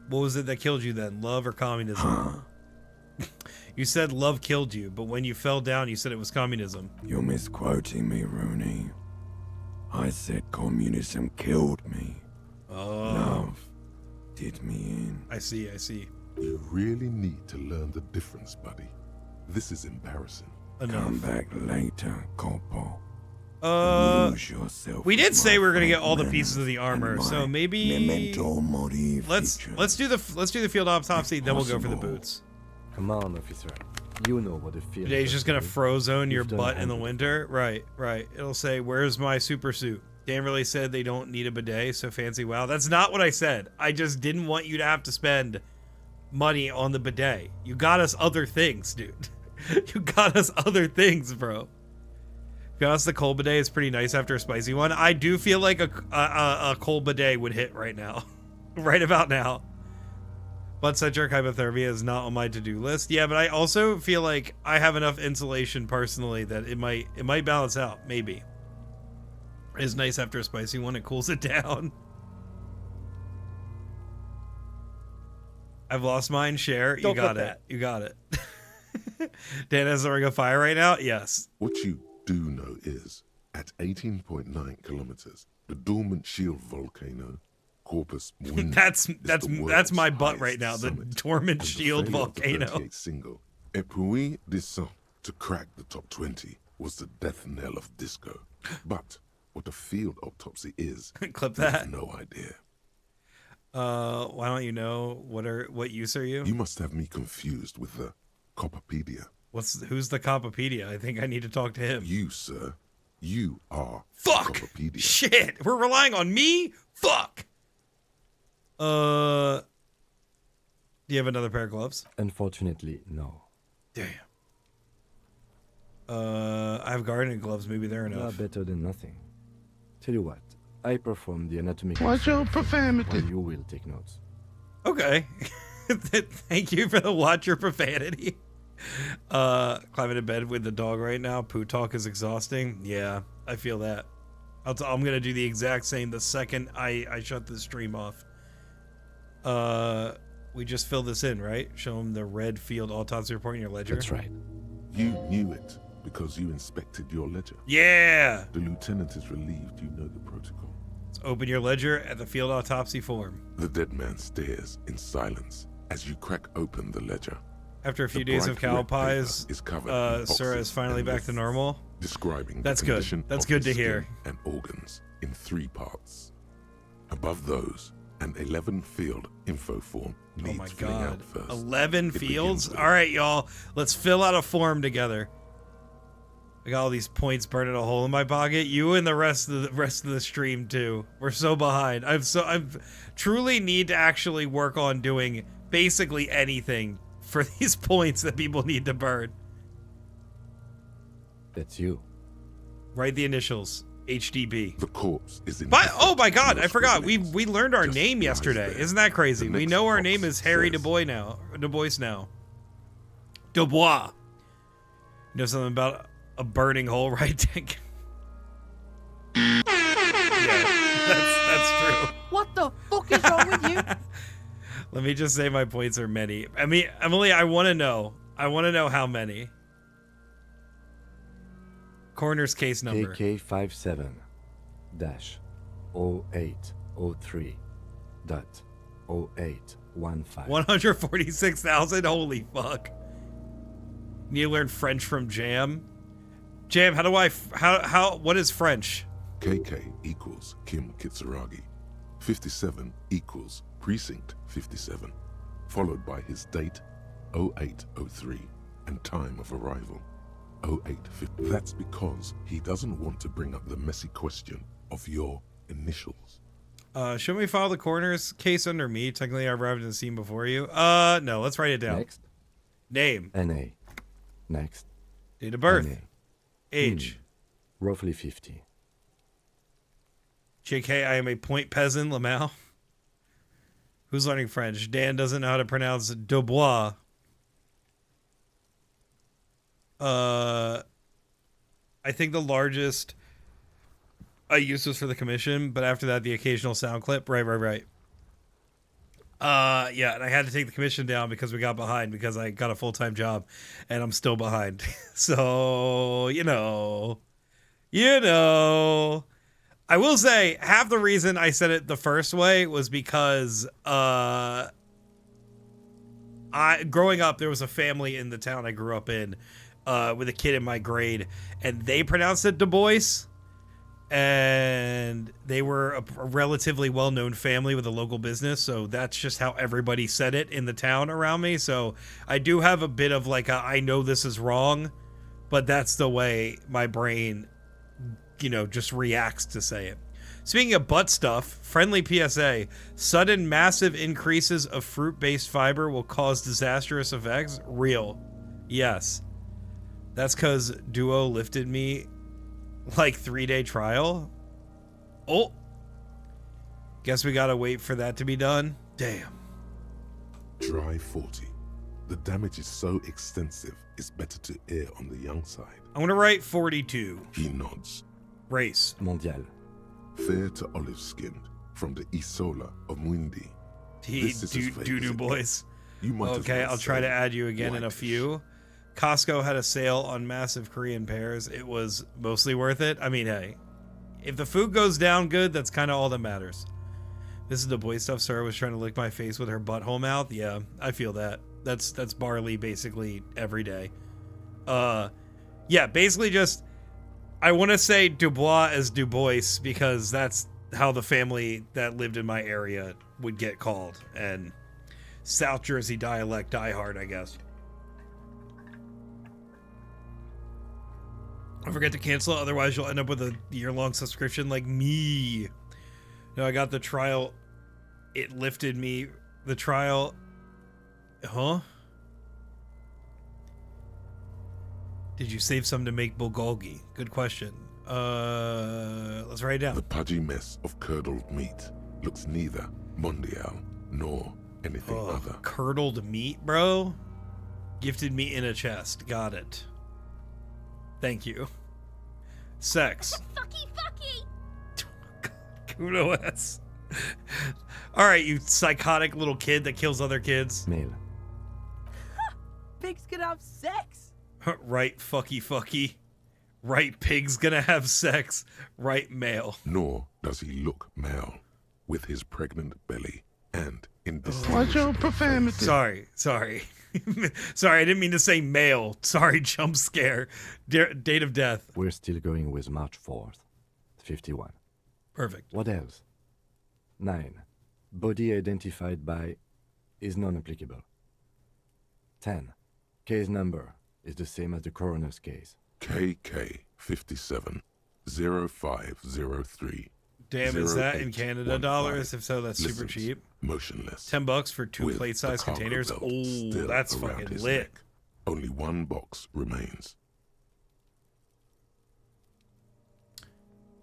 was it that killed you then? Love or communism? You said love killed you, but when you fell down, you said it was communism. You're misquoting me, Rooney. I said communism killed me. Oh. Love did me in. I see. You really need to learn the difference, buddy. This is embarrassing. Enough. Come back later, Corpo. We did say we were gonna get all the pieces of the armor, so maybe let's do the field autopsy, then we'll go for the boots. Come on, officer. You know what it feels. Today's just gonna frozone your butt in the winter, right? It'll say, "Where's my super suit?" Dan really said they don't need a bidet, so fancy. Wow, that's not what I said. I just didn't want you to have to spend money on the bidet. You got us other things, dude. You got us other things, bro. To be honest, the cold bidet is pretty nice after a spicy one. I do feel like a cold bidet would hit right now. Right about now. But centric hypothermia is not on my to-do list. Yeah, but I also feel like I have enough insulation personally that it might balance out. Maybe. It's nice after a spicy one. It cools it down. I've lost mine. Share. You got it. You got it. Dan has the ring of fire right now? Yes. What you do know is, at 18.9 kilometers, the dormant shield volcano Corpus Mundi That's is the my world's butt right highest now. The summit, dormant and the shield failure of the volcano. 38 single Et puis descend to crack the top 20 was the death knell of disco. But what a field autopsy is, Clip you have that. no idea. Why don't you know what use are you? You must have me confused with the Copperpedia. Who's the Compopedia? I think I need to talk to him. You, sir. You are Fuck! Copperpedia. Shit! We're relying on me? Fuck! Do you have another pair of gloves? Unfortunately, no. Damn. I have gardening gloves. Maybe they're They are enough. better than nothing. Tell you what, I perform the anatomic. Watch your profanity. While you will take notes. Okay. Thank you for the watch your profanity. Climbing in bed with the dog right now. Poo talk is exhausting. Yeah, I feel that. I'm gonna do the exact same the second I shut the stream off. We just fill this in, right? Show him the red field autopsy report in your ledger. That's right. You knew it because you inspected your ledger. Yeah. The lieutenant is relieved you know the protocol. Let's open your ledger at the field autopsy form. The dead man stares in silence as you crack open the ledger. After a few The days of bright cow red pies, paper is covered in Sarah is boxes finally and back to lists normal. Describing That's the good. condition That's of good his to hear. skin and organs in 3 parts. Above those, an 11 field info form Oh needs my filling god. out first. 11 It fields? begins with- All right, y'all. Let's fill out a form together. I got all these points burning a hole in my pocket. You and the rest of the stream too. We're so behind. I've truly need to actually work on doing basically anything for these points that people need to burn. That's you. Write the initials. HDB. The corpse is in. But oh my god, I Most forgot. We remains learned our just name lies yesterday. there. Isn't that crazy? The We next know our box name is Harry says- Dubois now. Dubois. You know something about a burning hole, right, Dick? Yeah, that's true. What the fuck is wrong with you? Let me just say my points are many. I mean, Emily, I want to know. I want to know how many. Coroner's case number. KK57 0803 .0815. 146,000. Holy fuck. Need to learn French from Jam. Jam, what is French? KK equals Kim Kitsuragi. 57 equals Precinct 57, followed by his date 0803 and time of arrival 0850. That's because he doesn't want to bring up the messy question of your initials. Should we file the coroner's case under me? Technically, I arrived in the scene before you. No, let's write it down. Next. Name. NA. Next. Date of birth. NA. Age. Roughly 50. JK, I am a point peasant, Lamau. Who's learning French? Dan doesn't know how to pronounce Dubois. I think the largest I used was for the commission, but after that, the occasional sound clip. Right. Yeah, and I had to take the commission down because we got behind because I got a full-time job and I'm still behind. So, you know, I will say half the reason I said it the first way was because, growing up, there was a family in the town I grew up in, with a kid in my grade, and they pronounced it Du Bois. And they were a relatively well-known family with a local business, so that's just how everybody said it in the town around me. So I do have a bit of like I know this is wrong, but that's the way my brain, just reacts to say it. Speaking of butt stuff, friendly PSA, sudden massive increases of fruit-based fiber will cause disastrous effects. Real. Yes. That's because Duo lifted me like 3-day trial. Oh, guess we gotta wait for that to be done. Damn. Dry 40. The damage is so extensive, it's better to err on the young side. I'm gonna write 42. He nods. Race. Mondial. Fair to olive-skinned, from the Isola of Mundi. This is as fake Doo-doo as it boys. gets. You might as Okay, well I'll try to say add you again in a whitish. few. Costco had a sale on massive Korean pears. It was mostly worth it. I mean, hey, if the food goes down good, that's kind of all that matters. This is the boy stuff. Sarah was trying to lick my face with her butthole mouth. Yeah, I feel that. That's Barley basically every day. Yeah, basically just, I want to say Dubois as Du Bois because that's how the family that lived in my area would get called. And South Jersey dialect diehard, I guess. Don't forget to cancel, otherwise you'll end up with a year-long subscription like me. No, I got the trial. It lifted me. The trial. Huh? Did you save some to make bulgogi? Good question. Let's write it down. The pudgy mess of curdled meat looks neither mondial nor anything other. Curdled meat, bro? Gifted me in a chest. Got it. Thank you. Sex. Fucky, fucky! Kudos. All right, you psychotic little kid that kills other kids. Male. Pigs can have sex. Right, fucky. Right, pig's gonna have sex. Right, male. Nor does he look male, with his pregnant belly and indistinct. What's your profanity? Sorry. Sorry, I didn't mean to say male. Sorry, jump scare. Date of death. We're still going with March 4th. 51. Perfect. What else? 9. Body identified by is non-applicable. 10. Case number is the same as the coroner's case. KK 57 0503. Damn, is that in Canada dollars? If so, that's super Listens, cheap. Motionless. $10 for 2 with plate-sized the cargo containers. belt Oh, still that's around fucking his lit. neck. Only one box remains.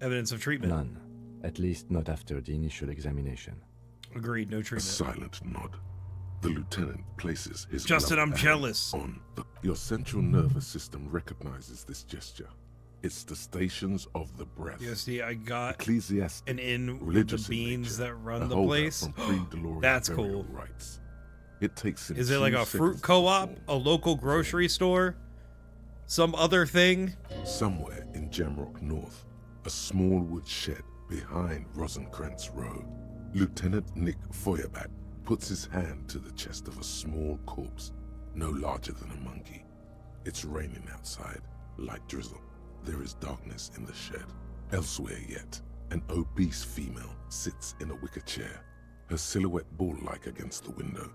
Evidence of treatment. None. At least not after the initial examination. Agreed, no A treatment. silent nod. The lieutenant places his Justin, gloved I'm hand jealous. on your central nervous system recognizes this gesture. It's the stations of the breath. Yeah, see, I got Ecclesiastic, an in with religious the in beans nature, that run a the holdout place. from pre-DeLorean That's burial cool. rites. It takes him Is it like 2 a fruit seconds to co-op, perform. a local grocery store, some other thing? Somewhere in Jamrock North, a small wood shed behind Rosencrantz Road, Lieutenant Nick Feuerbat puts his hand to the chest of a small corpse, no larger than a monkey. It's raining outside, light drizzle. There is darkness in the shed. Elsewhere yet, an obese female sits in a wicker chair, her silhouette bull-like against the window.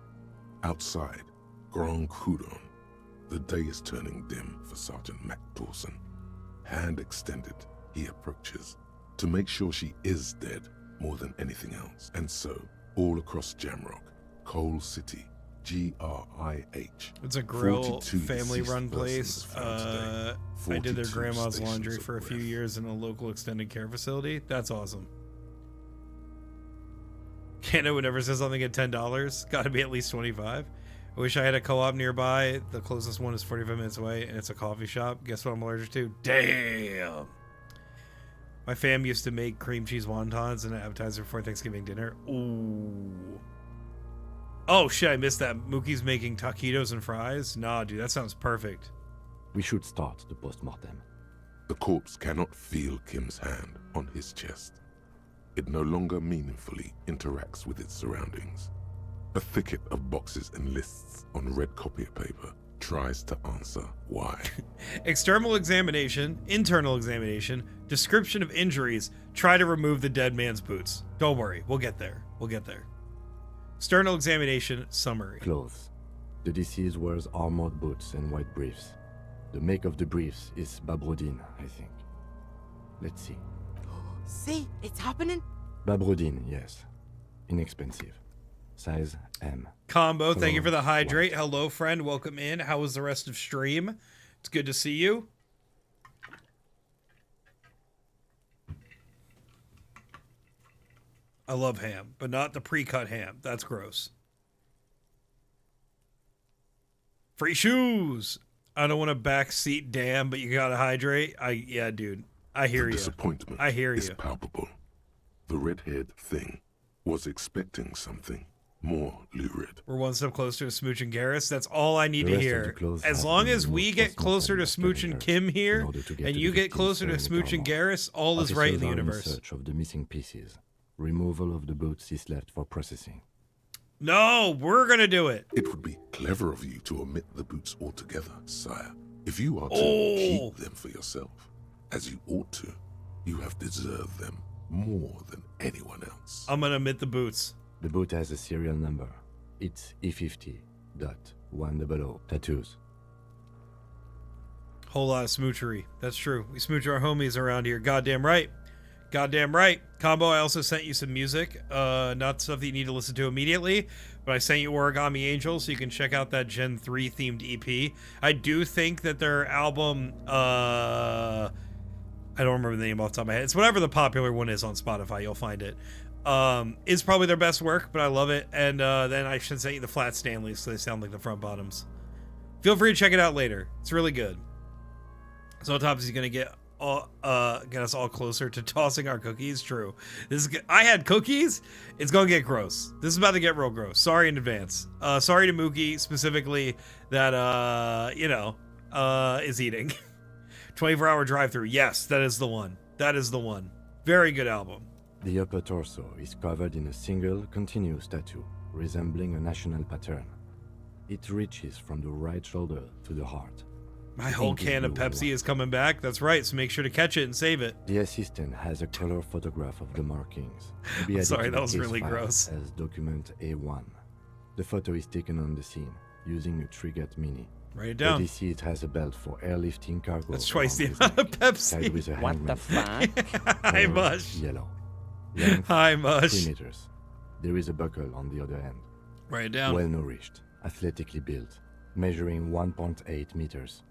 Outside, Grand Coudon. The day is turning dim for Sergeant Mac Dawson. Hand extended, he approaches to make sure she is dead more than anything else. And so, all across Jamrock, Coal City, GRIH. It's a grill 42 family-run deceased place. persons found today. I did their 42 grandma's stations laundry of for a few breath. years in a local extended care facility. That's awesome. Canada would never say something at $10. Got to be at least 25. I wish I had a co-op nearby. The closest one is 45 minutes away, and it's a coffee shop. Guess what I'm allergic to? Damn. My fam used to make cream cheese wontons and an appetizer before Thanksgiving dinner. Ooh. Oh, shit, I missed that. Mookie's making taquitos and fries? Nah, dude, that sounds perfect. We should start the post-mortem. The corpse cannot feel Kim's hand on his chest. It no longer meaningfully interacts with its surroundings. A thicket of boxes and lists on red copy paper tries to answer why. External examination, internal examination, description of injuries, try to remove the dead man's boots. Don't worry, we'll get there. We'll get there. External examination, summary. Clothes. The deceased wears armored boots and white briefs. The make of the briefs is Babrodine, I think. Let's see. See, it's happening. Babrodine, yes. Inexpensive. Size M. Combo, thank you Hello, for the hydrate. white. Hello, friend. Welcome in. How was the rest of stream? It's good to see you. I love ham, but not the pre-cut ham. That's gross. Free shoes. I don't want a backseat damn, but you gotta hydrate. Yeah, dude. I hear The you. disappointment I hear is you. palpable. The red-haired thing was expecting something more lurid. We're one step closer to Smooch and Garrus. That's all I need The to rest of hear. the clothes As have long been as we removed get post-mortem closer to by Smooch and carriers Kim here, in order to get and to you the get victims closer to burial Smooch and armor. Garrus, all is right in the Officers are in universe. search of the missing pieces. Removal of the boots is left for processing. No, we're gonna do it. It would be clever of you to omit the boots altogether, sire. If you are to Oh. keep them for yourself, as you ought to, you have deserved them more than anyone else. I'm gonna omit the boots. The boot has a serial number. It's E50.100 tattoos. Whole lot of smoochery. That's true. We smooch our homies around here. Goddamn right. Goddamn right. Combo, I also sent you some music. Not stuff that you need to listen to immediately, but I sent you Origami Angel, so you can check out that Gen 3 themed EP. I do think that their album, I don't remember the name off the top of my head. It's whatever the popular one is on Spotify. You'll find it. Is probably their best work, but I love it. And then I should send you the Flat Stanleys, so they sound like the front bottoms. Feel free to check it out later. It's really good. So Autopsy's gonna get us all closer to tossing our cookies. True. I had cookies. It's gonna get gross. This is about to get real gross. Sorry in advance. Sorry to Mookie specifically that is eating. 24-hour drive-through. Yes, that is the one. That is the one. Very good album. The upper torso is covered in a single continuous tattoo, resembling a national pattern. It reaches from the right shoulder to the heart. My whole can of Pepsi is coming back. That's right, so make sure to catch it and save it. The assistant has a color photograph of the markings. To be I'm added sorry, to that the was case really file gross. As document A1. The photo is taken on the scene using a Trigat Mini. Write it down. The deceased has a belt for airlifting cargo. That's twice the around his amount of neck, Pepsi. tied with a What the hangman. fuck? Hi, Color, Mush. Yellow. Length, Hi, Mush. 3 meters. There is a buckle on the other end. Write it down. Well nourished, athletically built, measuring 1.8 meters.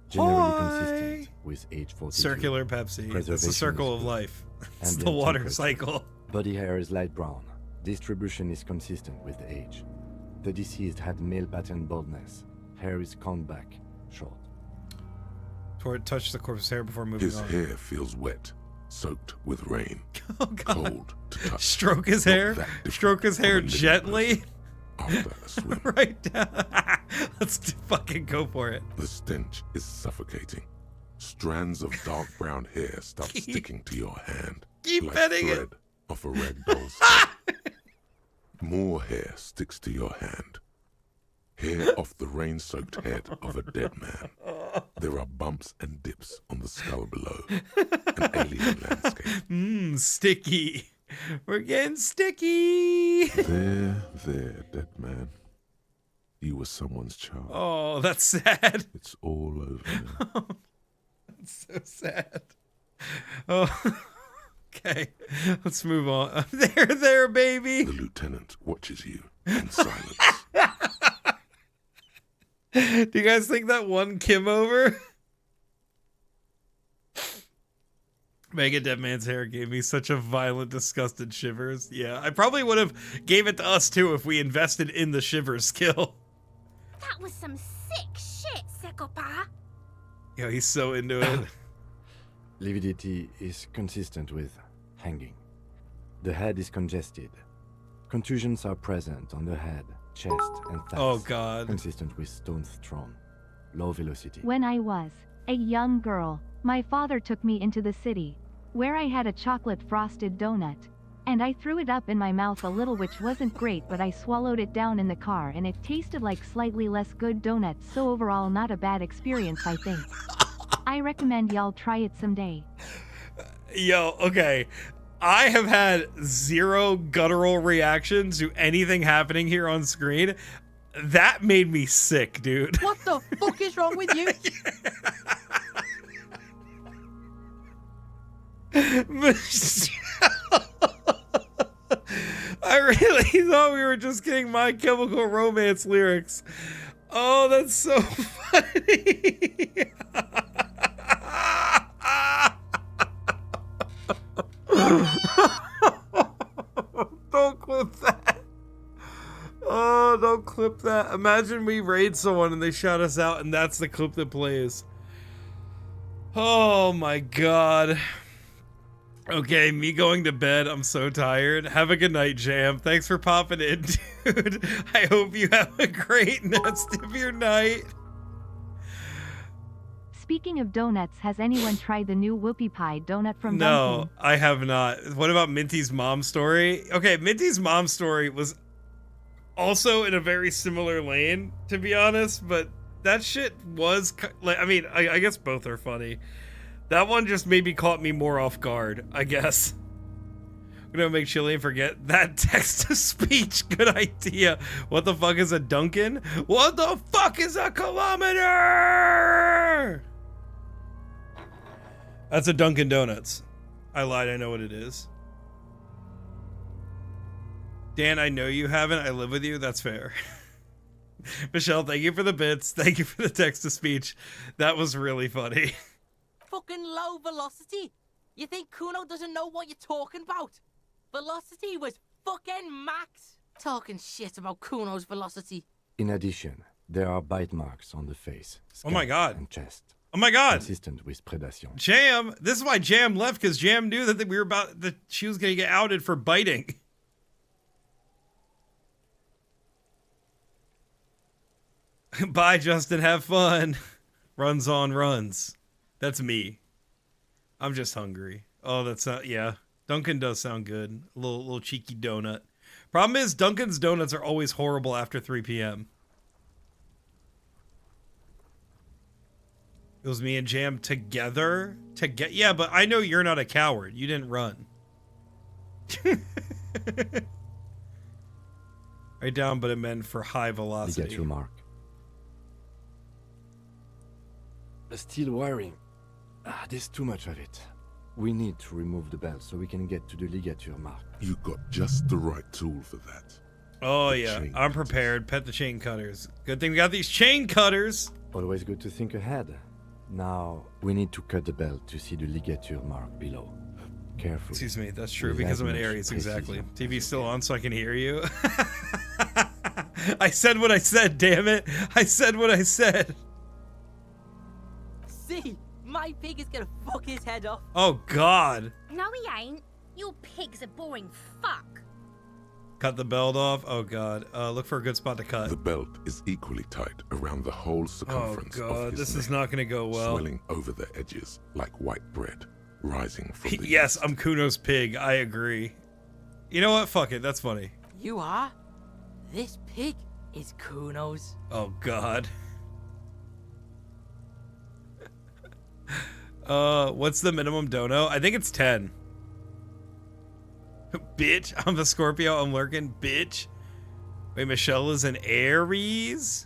Generally consistent with age 42. Circular Pepsi. It's the circle of life. It's the Ambient water temperature. cycle. Body hair is light brown. Distribution is consistent with the age. The deceased had male pattern baldness. Hair is combed back, short. Touch the corpse's hair before moving His on. hair feels wet, soaked with rain, Oh, God. cold to touch. Stroke his Not hair. that different Stroke his from hair a living gently. person After a swim. Right down. Let's fucking go for it. The stench is suffocating. Strands of dark brown hair start sticking to your hand. Keep like petting it. thread off a rag doll's skin. More hair sticks to your hand. Hair off the rain-soaked head of a dead man. There are bumps and dips on the skull below. An alien landscape. Sticky. We're getting sticky. There, dead man. You were someone's child. Oh, that's sad. It's all over now. That's so sad. Oh, okay. Let's move on. There, baby. The lieutenant watches you in silence. Do you guys think that won Kim over? Mega Dead Man's hair gave me such a violent, disgusted shivers. Yeah, I probably would have gave it to us too if we invested in the shivers skill. That was some sick shit, Sekopa. Yo, he's so into it. Lividity is consistent with hanging. The head is congested. Contusions are present on the head, chest, and thighs. Oh, God. Consistent with stones thrown. Low velocity. When I was a young girl, my father took me into the city, where I had a chocolate frosted donut. And I threw it up in my mouth a little, which wasn't great, but I swallowed it down in the car and it tasted like slightly less good donuts, so overall not a bad experience, I think. I recommend y'all try it someday. Yo, okay. I have had zero guttural reactions to anything happening here on screen. That made me sick, dude. What the fuck is wrong with you? I really thought we were just getting My Chemical Romance lyrics. Oh, that's so funny. Don't clip that. Oh, don't clip that. Imagine we raid someone and they shout us out and that's the clip that plays. Oh my God. Okay, me going to bed. I'm so tired. Have a good night, Jam. Thanks for popping in, dude. I hope you have a great rest of your night. Speaking of donuts, has anyone tried the new whoopie pie donut from No, Dunkin'? I have not. What about Minty's mom story? Okay, Minty's mom story was also in a very similar lane, to be honest, but that shit was like, I mean, I guess both are funny. That one just maybe caught me more off guard, I guess. I'm gonna make Chilean forget that text-to-speech. Good idea. What the fuck is a Dunkin'? What the fuck is a kilometer? That's a Dunkin' Donuts. I lied, I know what it is. Dan, I know you haven't. I live with you. That's fair. Michelle, thank you for the bits. Thank you for the text-to-speech. That was really funny. Fucking low velocity. You think Kuno doesn't know what you're talking about? Velocity was fucking max. Talking shit about Kuno's velocity. In addition, there are bite marks on the face, Oh my scalp, god. and chest. Oh my god. Consistent with predation. Jam. This is why Jam left, because Jam knew that we were about that she was gonna get outed for biting. Bye, Justin. Have fun. Runs on runs. That's me. I'm just hungry. Oh, that's not. Yeah, Dunkin' does sound good. A little cheeky donut. Problem is, Dunkin's donuts are always horrible after 3 p.m. It was me and Jam together. Yeah, but I know you're not a coward. You didn't run. Right down, but it meant for high velocity. Ligature mark. Still wiring. There's too much of it. We need to remove the belt so we can get to the ligature mark. You got just the right tool for that. Oh The yeah, chain I'm prepared. Pet the chain cutters. Good thing we got these chain cutters. Always good to think ahead. Now, we need to cut the belt to see the ligature mark below. Carefully. Excuse me, that's true With because as I'm in much Aries, exactly. precision TV's still on so I can hear you. I said what I said, damn it. I said what I said. See, my pig is gonna fuck his head off. Oh god. No, he ain't. Your pig's a boring fuck. Cut the belt off. Oh god. Look for a good spot to cut. The belt is equally tight around the whole circumference Oh of god, his this neck, is not gonna go well. swelling over the edges like white bread, rising from the Yes, I'm Kuno's pig. I agree. You know what? Fuck it. That's funny. You are? This pig is Kuno's. Oh god. What's the minimum dono? I think it's 10. Bitch, I'm a Scorpio. I'm lurking. Bitch. Wait, Michelle is an Aries?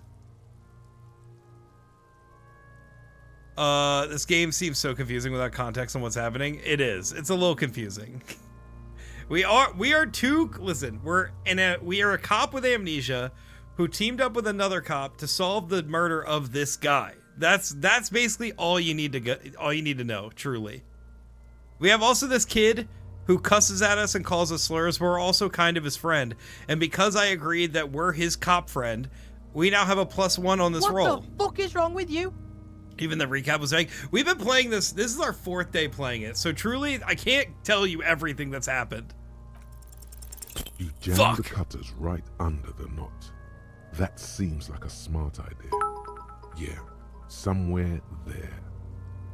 This game seems so confusing without context on what's happening. It is. It's a little confusing. We are two. Listen, we are a cop with amnesia who teamed up with another cop to solve the murder of this guy. That's basically all you need to know, truly. We have also this kid who cusses at us and calls us slurs. We're also kind of his friend. And because I agreed that we're his cop friend, we now have a +1 on this roll. What the fuck is wrong with you? Even the recap was vague. We've been playing this. This is our 4th day playing it. So truly, I can't tell you everything that's happened. You jam the cutters right under the knot. That seems like a smart idea. Yeah, somewhere there.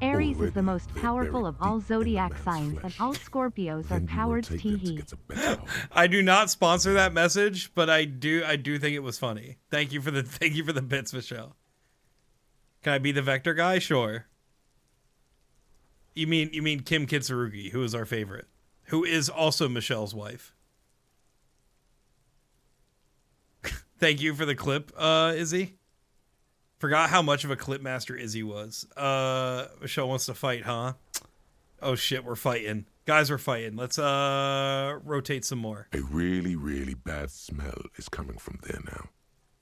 Aries is Already the most they're powerful buried of all deep in the zodiac man's signs, and flesh. all Scorpios are Then you cowards. rotate them to Tee get a better hold. I do not sponsor that message, but I do think it was funny. Thank you for the bits, Michelle. Can I be the vector guy? Sure. You mean Kim Kitsurugi, who is our favorite, who is also Michelle's wife. Thank you for the clip, Izzy. Forgot how much of a clip master Izzy was. Michelle wants to fight, huh? Oh shit, we're fighting. Guys, we're fighting. Let's rotate some more. A really, really bad smell is coming from there now.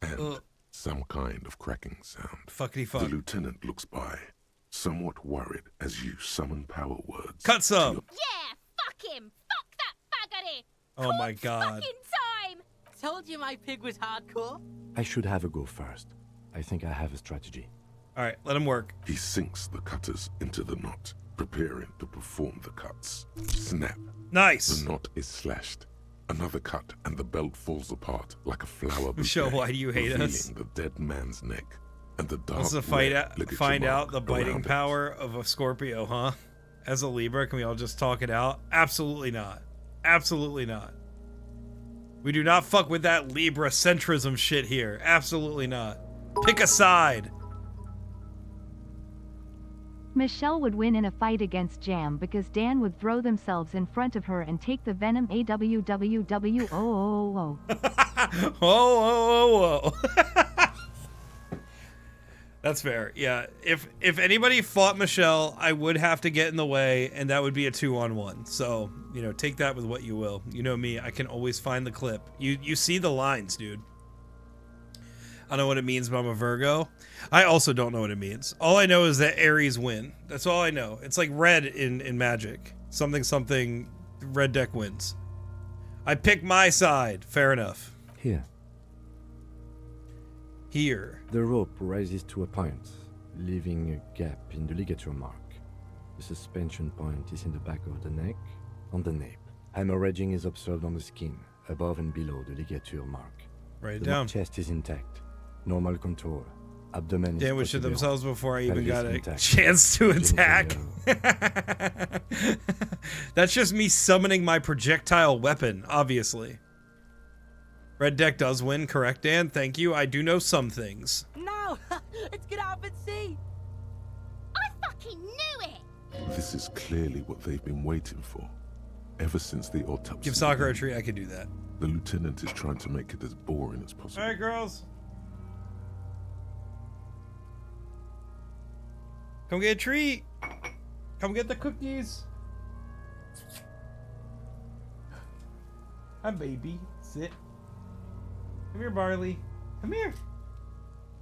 And some kind of cracking sound. Fuckity fuck. The lieutenant looks by, somewhat worried as you summon power words. Cut some. Yeah, fuck him. Fuck that faggoty. Oh my god. Fucking time. Told you my pig was hardcore. I should have a go first. I think I have a strategy. All right, let him work. He sinks the cutters into the knot, preparing to perform the cuts. Snap. Nice. The knot is slashed. Another cut, and the belt falls apart like a flower bouquet, Michelle, why do you hate revealing us? the dead man's neck. and the dark Wants to find out the biting power of a Scorpio, huh? As a Libra, can we all just talk it out? Absolutely not. Absolutely not. We do not fuck with that Libra centrism shit here. Absolutely not. Pick a side. Michelle would win in a fight against Jam because Dan would throw themselves in front of her and take the venom AWWW. Oh. Whoa. That's fair. Yeah. If anybody fought Michelle, I would have to get in the way, and that would be a 2-on-1. So, take that with what you will. You know me, I can always find the clip. You see the lines, dude. I don't know what it means, but I'm a Virgo. I also don't know what it means. All I know is that Aries win. That's all I know. It's like red in Magic. Something, red deck wins. I pick my side. Fair enough. Here. The rope rises to a point, leaving a gap in the ligature mark. The suspension point is in the back of the neck, on the nape. Hemorrhaging is observed on the skin, above and below the ligature mark. Write it The down. chest is intact, normal contour. Abdomen Dan is would shit possible. themselves before I even Pelvis got a intact. chance to attack. Genitalia. That's just me summoning my projectile weapon, obviously. Red deck does win, correct, Dan? Thank you. I do know some things. No, let's get out and see. I fucking knew it! This is clearly what they've been waiting for. Ever since the autopsy. Give Sakura a treat. I could do that. The lieutenant is trying to make it as boring as possible. All right, girls. Come get a treat. Come get the cookies. Hi, baby. Sit. Come here, Barley. Come here.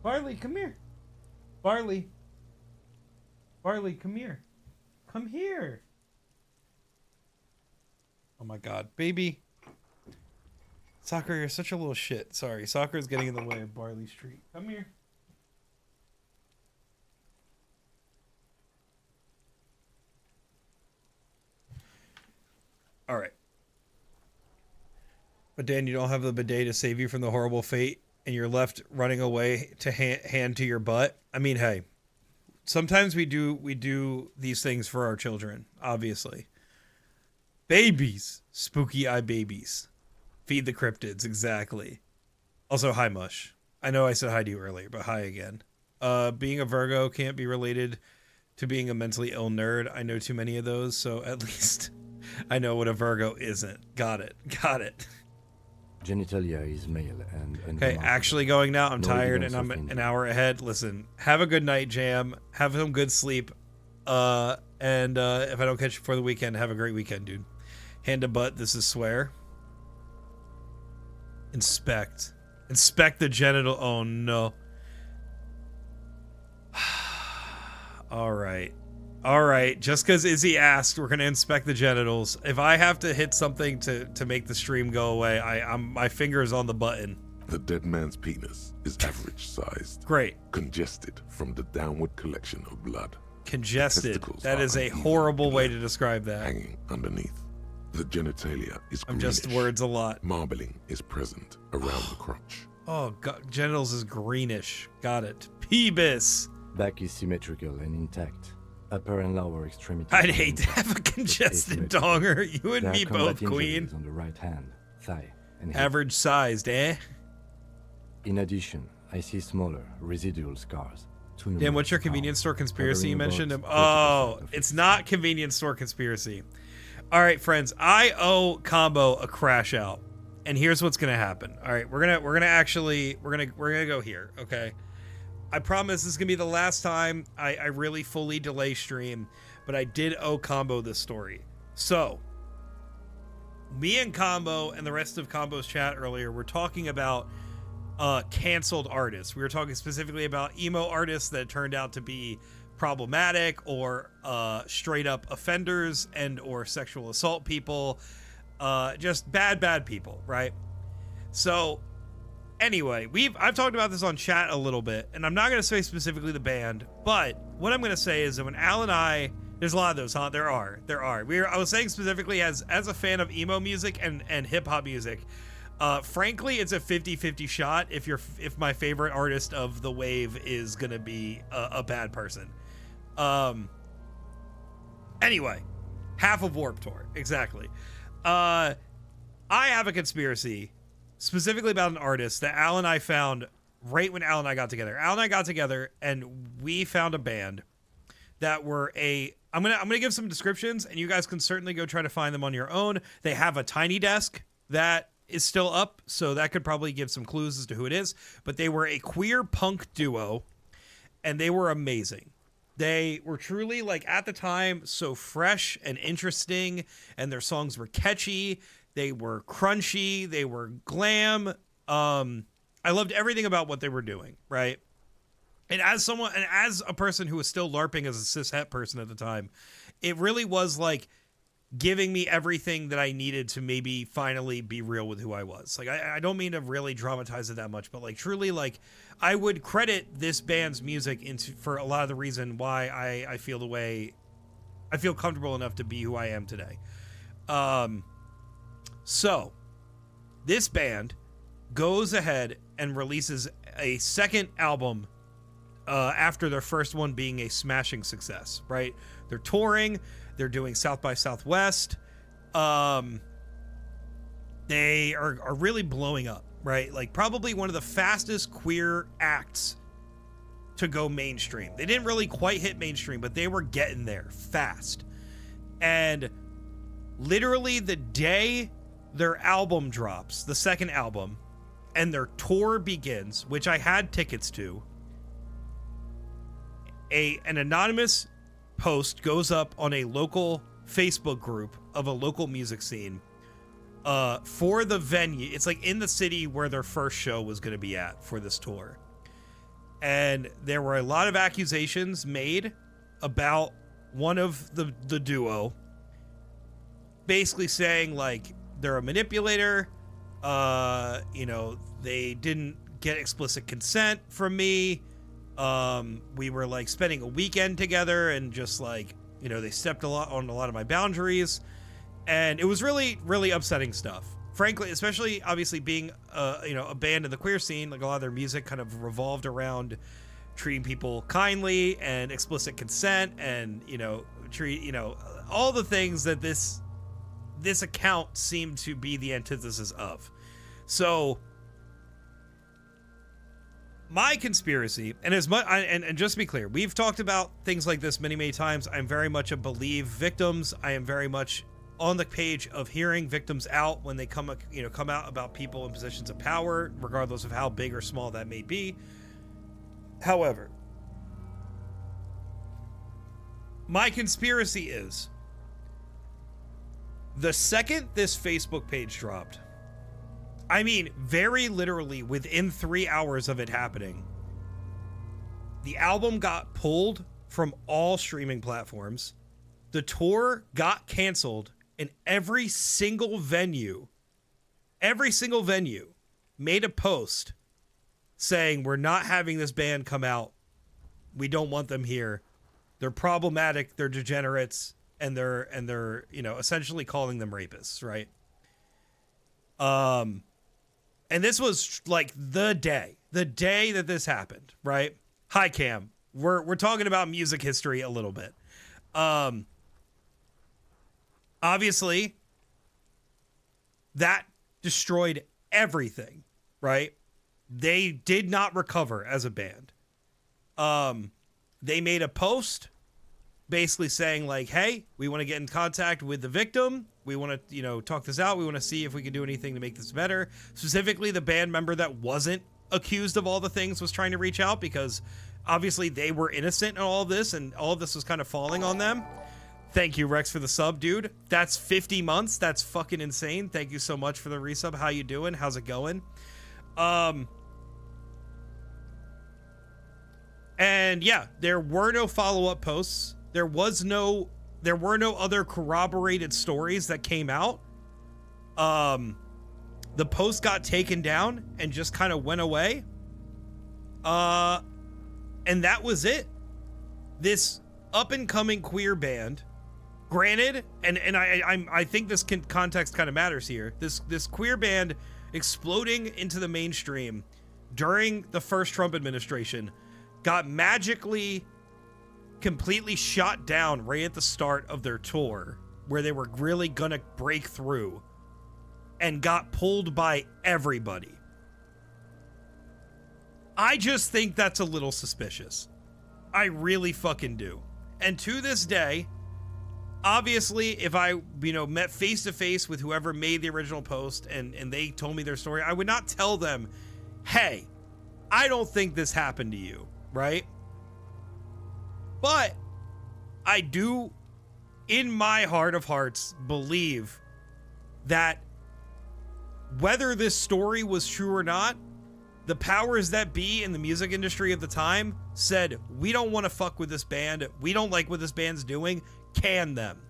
Barley, come here. Barley. Barley, come here. Come here. Oh my god. Baby. Sakura, you're such a little shit. Sorry. Sakura's getting in the way of Barley's treat. Come here. All right. But Dan, you don't have the bidet to save you from the horrible fate, and you're left running away to hand to your butt. I mean, hey, sometimes we do these things for our children, obviously. Babies, spooky eye babies, feed the cryptids, exactly. Also, hi Mush. I know I said hi to you earlier, but hi again. Being a Virgo can't be related to being a mentally ill nerd. I know too many of those, so at least I know what a Virgo isn't. Got it. Genitalia is male and Okay, actually going now. I'm No tired and evidence I'm of an injury. hour ahead. Listen, have a good night, Jam. Have some good sleep. And if I don't catch you for the weekend, have a great weekend, dude. Hand to butt. This is swear. Inspect the genital. Oh no. All right. Just because Izzy asked, we're gonna inspect the genitals. If I have to hit something to make the stream go away, my finger is on the button. The dead man's penis is average sized. Great. Congested from the downward collection of blood. Congested. Testicles That are is a uneven horrible way to blood describe that. hanging underneath. The genitalia is I'm greenish. just words a lot. Marbling is present around the crotch. Oh, God, genitals is greenish. Got it. Peebus. Back is symmetrical and intact. Upper and lower extremities. I'd are hate to intact, have a but congested asymmetrical. donger. You and There me are combat both, queen. injuries on the right hand, thigh, and hip. Average sized, eh? In addition, I see smaller residual scars. Dan, what's your convenience store conspiracy you covering mentioned? about 40% Oh, of it's not convenience store conspiracy. All right, friends, I owe Combo a crash out, and here's what's gonna happen. All right, we're gonna go here. Okay, I promise this is gonna be the last time I really fully delay stream, but I did owe Combo this story. So, me and Combo and the rest of Combo's chat earlier were talking about canceled artists. We were talking specifically about emo artists that turned out to be problematic or straight up offenders and or sexual assault people, just bad people, right? So anyway, I've talked about this on chat a little bit, and I'm not going to say specifically the band, but what I'm going to say is that when Al and I, there's a lot of those, huh? There are. I was saying specifically as a fan of emo music and hip hop music, Frankly, it's a 50-50 shot if my favorite artist of the wave is gonna be a bad person. Anyway, half of Warped Tour, exactly. I have a conspiracy specifically about an artist that Al and I found right when Al and I got together. Al and I got together and we found a band that were I'm gonna give some descriptions and you guys can certainly go try to find them on your own. They have a Tiny Desk that is still up, so that could probably give some clues as to who it is. But they were a queer punk duo, and they were amazing. They were truly, like, at the time, so fresh and interesting, and their songs were catchy. They were crunchy. They were glam. I loved everything about what they were doing, right? And as a person who was still LARPing as a cishet person at the time, it really was like giving me everything that I needed to maybe finally be real with who I was. Like, I don't mean to really dramatize it that much, but like truly, like, I would credit this band's music for a lot of the reason why I feel the way I feel comfortable enough to be who I am today. So this band goes ahead and releases a second album after their first one being a smashing success, right? They're touring, they're doing South by Southwest. They are really blowing up, right? Like probably one of the fastest queer acts to go mainstream. They didn't really quite hit mainstream, but they were getting there fast. And literally the day their album drops, the second album, and their tour begins, which I had tickets to, an anonymous post goes up on a local Facebook group of a local music scene for the venue. It's like in the city where their first show was going to be at for this tour. And there were a lot of accusations made about one of the duo, basically saying like they're a manipulator. They didn't get explicit consent from me. We were like spending a weekend together and just like, they stepped on a lot of my boundaries, and it was really, really upsetting stuff. Frankly, especially obviously being a band in the queer scene, like a lot of their music kind of revolved around treating people kindly and explicit consent and, all the things that this account seemed to be the antithesis of. So my conspiracy, and and just to be clear, we've talked about things like this many, many times. I'm very much a believe victims. I am very much on the page of hearing victims out when they come out about people in positions of power, regardless of how big or small that may be. However, my conspiracy is the second this Facebook page dropped, I mean, very literally within 3 hours of it happening, the album got pulled from all streaming platforms. The tour got canceled, and every single venue made a post saying, we're not having this band come out. We don't want them here. They're problematic. They're degenerates. And they're essentially calling them rapists, right? And this was like the day that this happened, right? Hi, Cam. We're talking about music history a little bit. Obviously, that destroyed everything, right? They did not recover as a band. They made a post basically saying like, hey, we want to get in contact with the victim. We want to, talk this out. We want to see if we can do anything to make this better. Specifically, the band member that wasn't accused of all the things was trying to reach out because obviously they were innocent in all of this and all of this was kind of falling on them. Thank you, Rex, for the sub, dude. That's 50 months. That's fucking insane. Thank you so much for the resub. How you doing? How's it going? And yeah, there were no follow-up posts. There were no other corroborated stories that came out. The post got taken down and just kind of went away. And that was it. This up-and-coming queer band, granted, and I think this context kind of matters here. This queer band exploding into the mainstream during the first Trump administration got magically completely shot down right at the start of their tour, where they were really gonna break through, and got pulled by everybody. I just think that's a little suspicious. I really fucking do. And to this day, obviously, if I, met face to face with whoever made the original post and they told me their story, I would not tell them, hey, I don't think this happened to you, right? But I do, in my heart of hearts, believe that whether this story was true or not, the powers that be in the music industry at the time said, we don't want to fuck with this band. We don't like what this band's doing. Can them.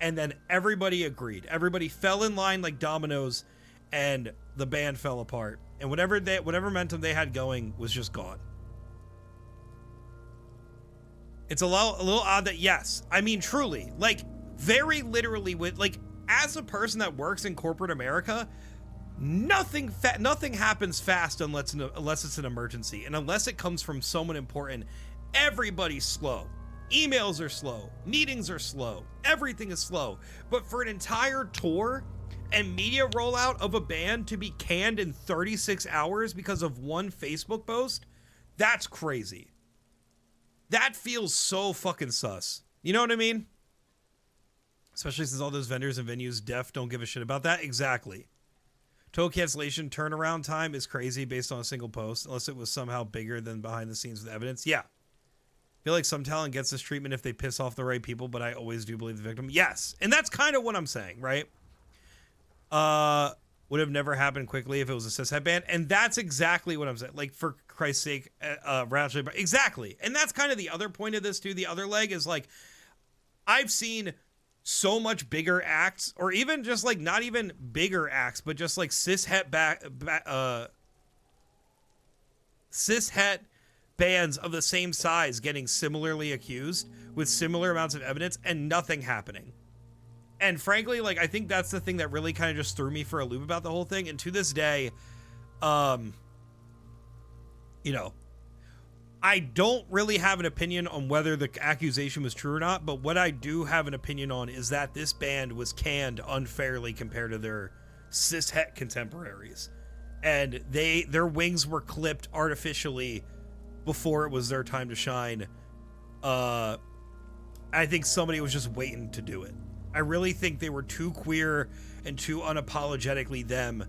And then everybody agreed. Everybody fell in line like dominoes, and the band fell apart. And whatever momentum they had going was just gone. It's a little odd that, yes, I mean, truly, like, very literally, as a person that works in corporate America, nothing happens fast unless it's an emergency, and unless it comes from someone important. Everybody's slow. Emails are slow. Meetings are slow. Everything is slow. But for an entire tour and media rollout of a band to be canned in 36 hours because of one Facebook post, that's crazy. That feels so fucking sus. You know what I mean? Especially since all those vendors and venues don't give a shit about that. Exactly. Total cancellation turnaround time is crazy based on a single post, unless it was somehow bigger than behind the scenes with evidence. Yeah. I feel like some talent gets this treatment if they piss off the right people, but I always do believe the victim. Yes. And that's kind of what I'm saying, right? Would have never happened quickly if it was a cishet band. And that's exactly what I'm saying. Like, for Christ's sake, exactly. And that's kind of the other point of this too. The other leg is like, I've seen so much bigger acts, or even just like not even bigger acts, but just like cishet bands of the same size getting similarly accused with similar amounts of evidence and nothing happening. And frankly, like, I think that's the thing that really kind of just threw me for a loop about the whole thing. And to this day, I don't really have an opinion on whether the accusation was true or not, but what I do have an opinion on is that this band was canned unfairly compared to their cishet contemporaries. And their wings were clipped artificially before it was their time to shine. I think somebody was just waiting to do it. I really think they were too queer and too unapologetically them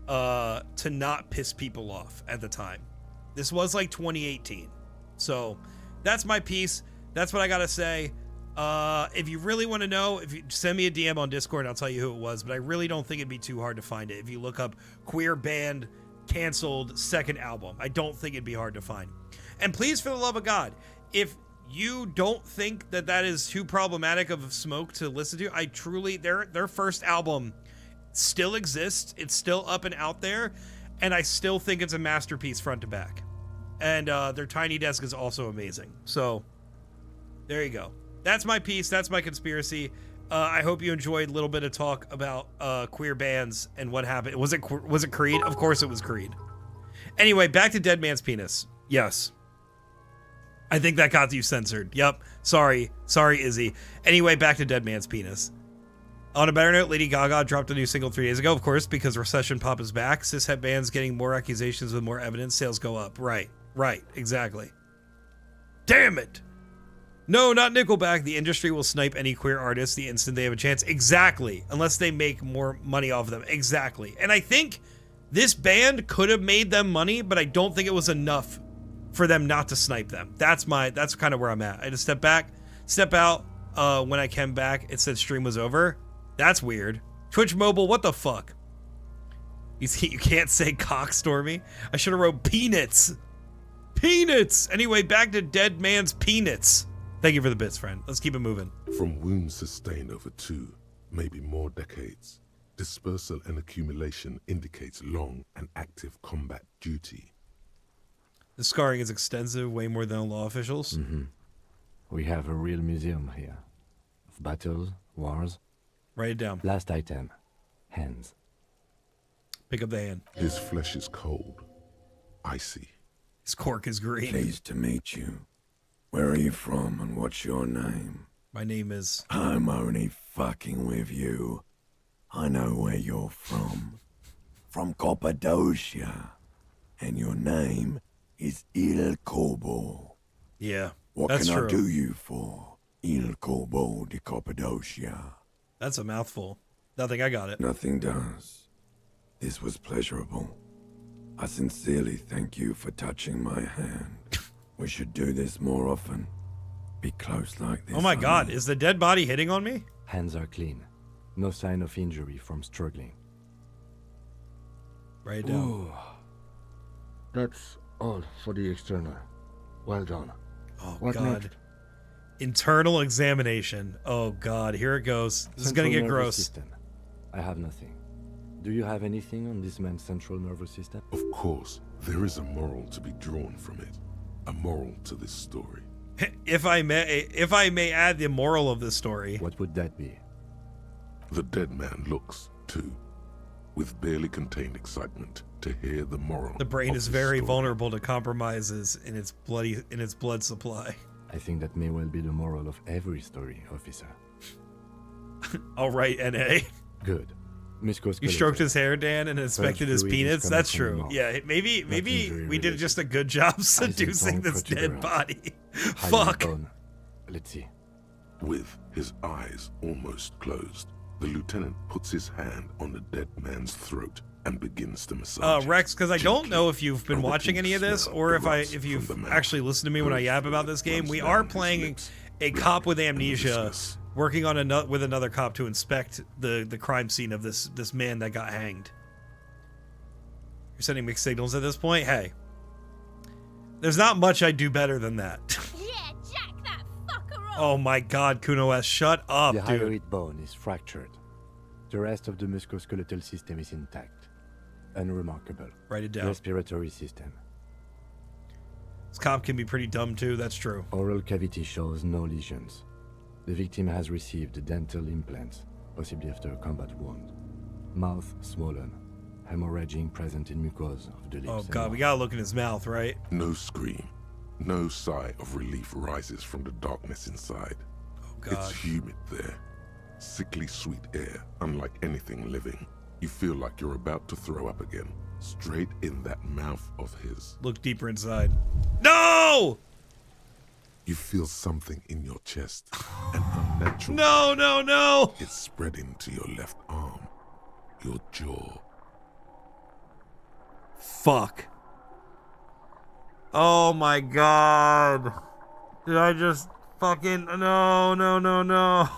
to not piss people off at the time. This was like 2018. So that's my piece. That's what I got to say. If you really want to know, if you send me a DM on Discord, I'll tell you who it was, but I really don't think it'd be too hard to find it. If you look up queer band canceled second album, I don't think it'd be hard to find. And please, for the love of God, if you don't think that that is too problematic of smoke to listen to, I truly, their first album still exists. It's still up and out there. And I still think it's a masterpiece front to back. And their Tiny Desk is also amazing. So there you go. That's my piece. That's my conspiracy. I hope you enjoyed a little bit of talk about queer bands and what happened. Was it Creed? Of course it was Creed. Anyway, back to Dead Man's Penis. Yes. I think that got you censored. Yep. Sorry, Izzy. Anyway, back to Dead Man's Penis. On a better note, Lady Gaga dropped a new single 3 days ago, of course, because recession pop is back. Cishet bands getting more accusations with more evidence, sales go up. Right, exactly. Damn it! No, not Nickelback. The industry will snipe any queer artist the instant they have a chance. Exactly. Unless they make more money off of them. Exactly. And I think this band could have made them money, but I don't think it was enough for them not to snipe them. That's kind of where I'm at. I had to step out. When I came back, it said stream was over. That's weird. Twitch mobile, what the fuck? You can't say cock, Stormy. I should have wrote peanuts. Peanuts! Anyway, back to Dead Man's Peanuts. Thank you for the bits, friend. Let's keep it moving. From wounds sustained over 2, maybe more decades, dispersal and accumulation indicates long and active combat duty. The scarring is extensive, way more than law officials. Mm-hmm. We have a real museum here. Of battles, wars. Write it down. Last item. Hands. Pick up the hand. His flesh is cold, icy. His cork is green. Pleased to meet you. Where are you from and what's your name? My name is... I'm only fucking with you. I know where you're from. From Cappadocia. And your name is Il Corbo. Yeah, What that's can true. I do you for, Il Corbo de Cappadocia? That's a mouthful. Nothing, I got it. Nothing does. This was pleasurable. I sincerely thank you for touching my hand. We should do this more often. Be close like this. Oh my I god, mean. is the dead body hitting on me? Hands are clean. No sign of injury from struggling. Write it down. Ooh. That's all for the external. Well done. Oh What god. next? Internal examination. Oh god, here it goes. This is gonna Central get nervous gross. System. I have nothing. Do you have anything on this man's central nervous system? Of course, there is a moral to be drawn from it. A moral to this story. If I may add the moral of this story. What would that be? The dead man looks, too, with barely contained excitement to hear the moral. The brain of is this very story. vulnerable to compromises in its blood supply. I think that may well be the moral of every story, officer. All right, NA. Good. You stroked his hair, Dan, and inspected his fluid is penis. coming That's from the true. mouth. Yeah, maybe injury we did related. just a good job seducing bone this dead protuberance. body. High Fuck. bone. Let's see. With his eyes almost closed, the lieutenant puts his hand on the dead man's throat and begins to massage. Rex, because I don't know if you've been From the watching any of pink this smell or erupts if you've from the mouth. actually listened to me when I yab about this game. We are playing a cop with amnesia working on with another cop to inspect the crime scene of this man that got hanged. You're sending mixed signals at this point? Hey. There's not much I do better than that. Yeah, jack that fucker up. Oh my god, Kuno S, shut up, The dude. hyoid bone is fractured. The rest of the musculoskeletal system is intact. Unremarkable. Write it down. Respiratory system. This cop can be pretty dumb too, that's true. Oral cavity shows no lesions. The victim has received dental implants, possibly after a combat wound. Mouth swollen. Hemorrhaging present in mucosa of the lips. Oh and god, we mouth. gotta look in his mouth, right? No scream, no sigh of relief rises from the darkness inside. Oh god. It's humid there. Sickly sweet air, unlike anything living. You feel like you're about to throw up again, straight in that mouth of his. Look deeper inside. No! You feel something in your chest, an unnatural. No, no, no! It's spreading to your left arm, your jaw. Fuck. Oh my god. Did I just fucking... No, no, no, no.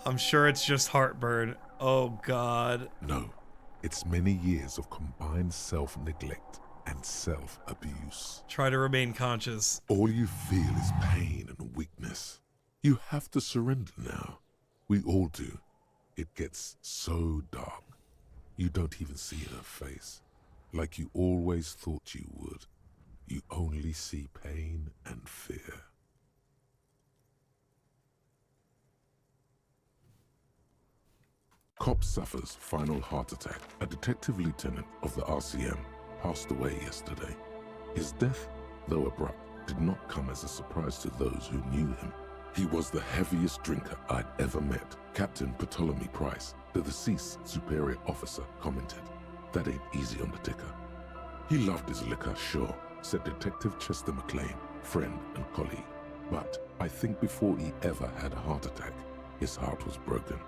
I'm sure it's just heartburn. Oh god. No, it's many years of combined self-neglect and self-abuse. Try to remain conscious. All you feel is pain and weakness. You have to surrender now. We all do. It gets so dark. You don't even see her face. Like you always thought you would. You only see pain and fear. Cop suffers final heart attack. A detective lieutenant of the RCM passed away yesterday. His death, though abrupt, did not come as a surprise to those who knew him. He was the heaviest drinker I'd ever met. Captain Ptolemy Price, the deceased superior officer, commented, "That ain't easy on the ticker." He loved his liquor, sure, said Detective Chester McLean, friend and colleague. But I think before he ever had a heart attack, his heart was broken.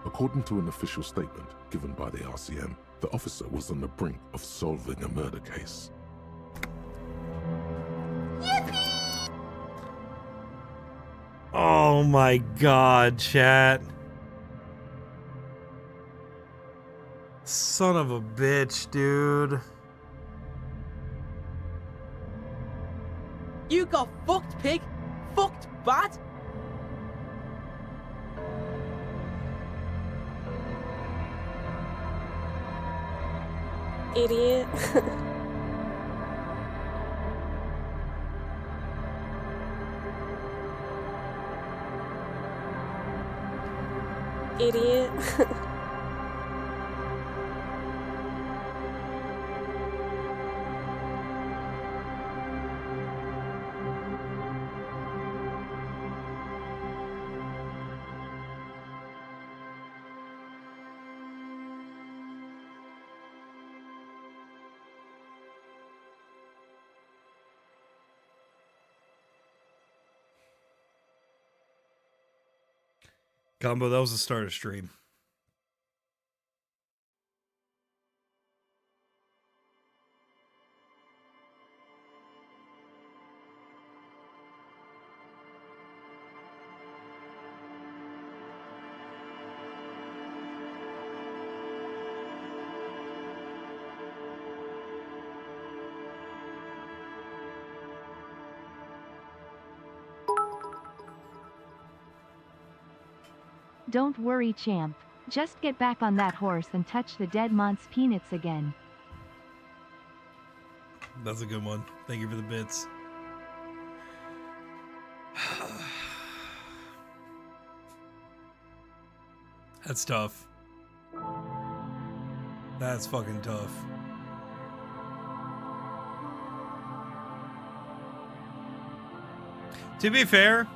According to an official statement given by the RCM, the officer was on the brink of solving a murder case. Oh my god, chat. Son of a bitch, dude. You got fucked, pig. Fucked bad. Idiot. idiot. Gumbo, that was the start of stream. Don't worry, champ. Just get back on that horse and touch the dead mont's peanuts again. That's a good one. Thank you for the bits. That's tough. That's fucking tough. To be fair,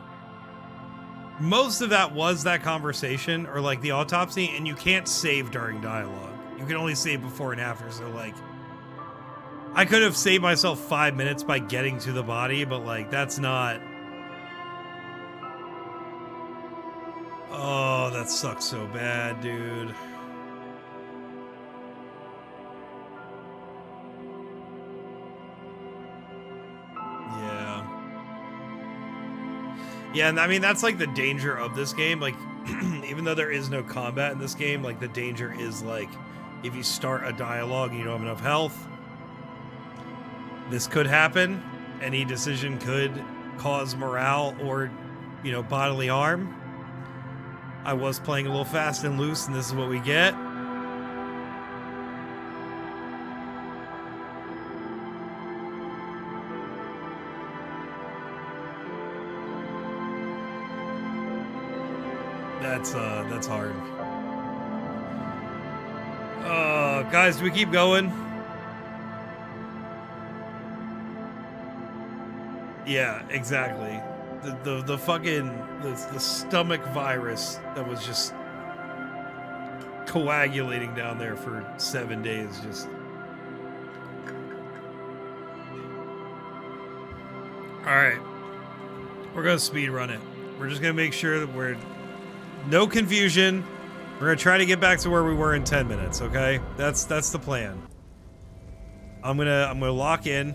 most of that was that conversation or like the autopsy, and you can't save during dialogue. You can only save before and after. So like, I could have saved myself 5 minutes by getting to the body, but like, that's not. Oh, that sucks so bad, dude. Yeah, and I mean, that's like the danger of this game. Like, even though there is no combat in this game, like the danger is like, if you start a dialogue and you don't have enough health, this could happen. Any decision could cause morale or, you know, bodily harm. I was playing a little fast and loose, and this is what we get. That's hard. Guys, do we keep going? Yeah, exactly. The fucking the stomach virus that was just coagulating down there for 7 days. Just all right. We're gonna speed run it. We're just gonna make sure that we're no confusion. We're gonna try to get back to where we were in 10 minutes. Okay, that's the plan. I'm gonna lock in.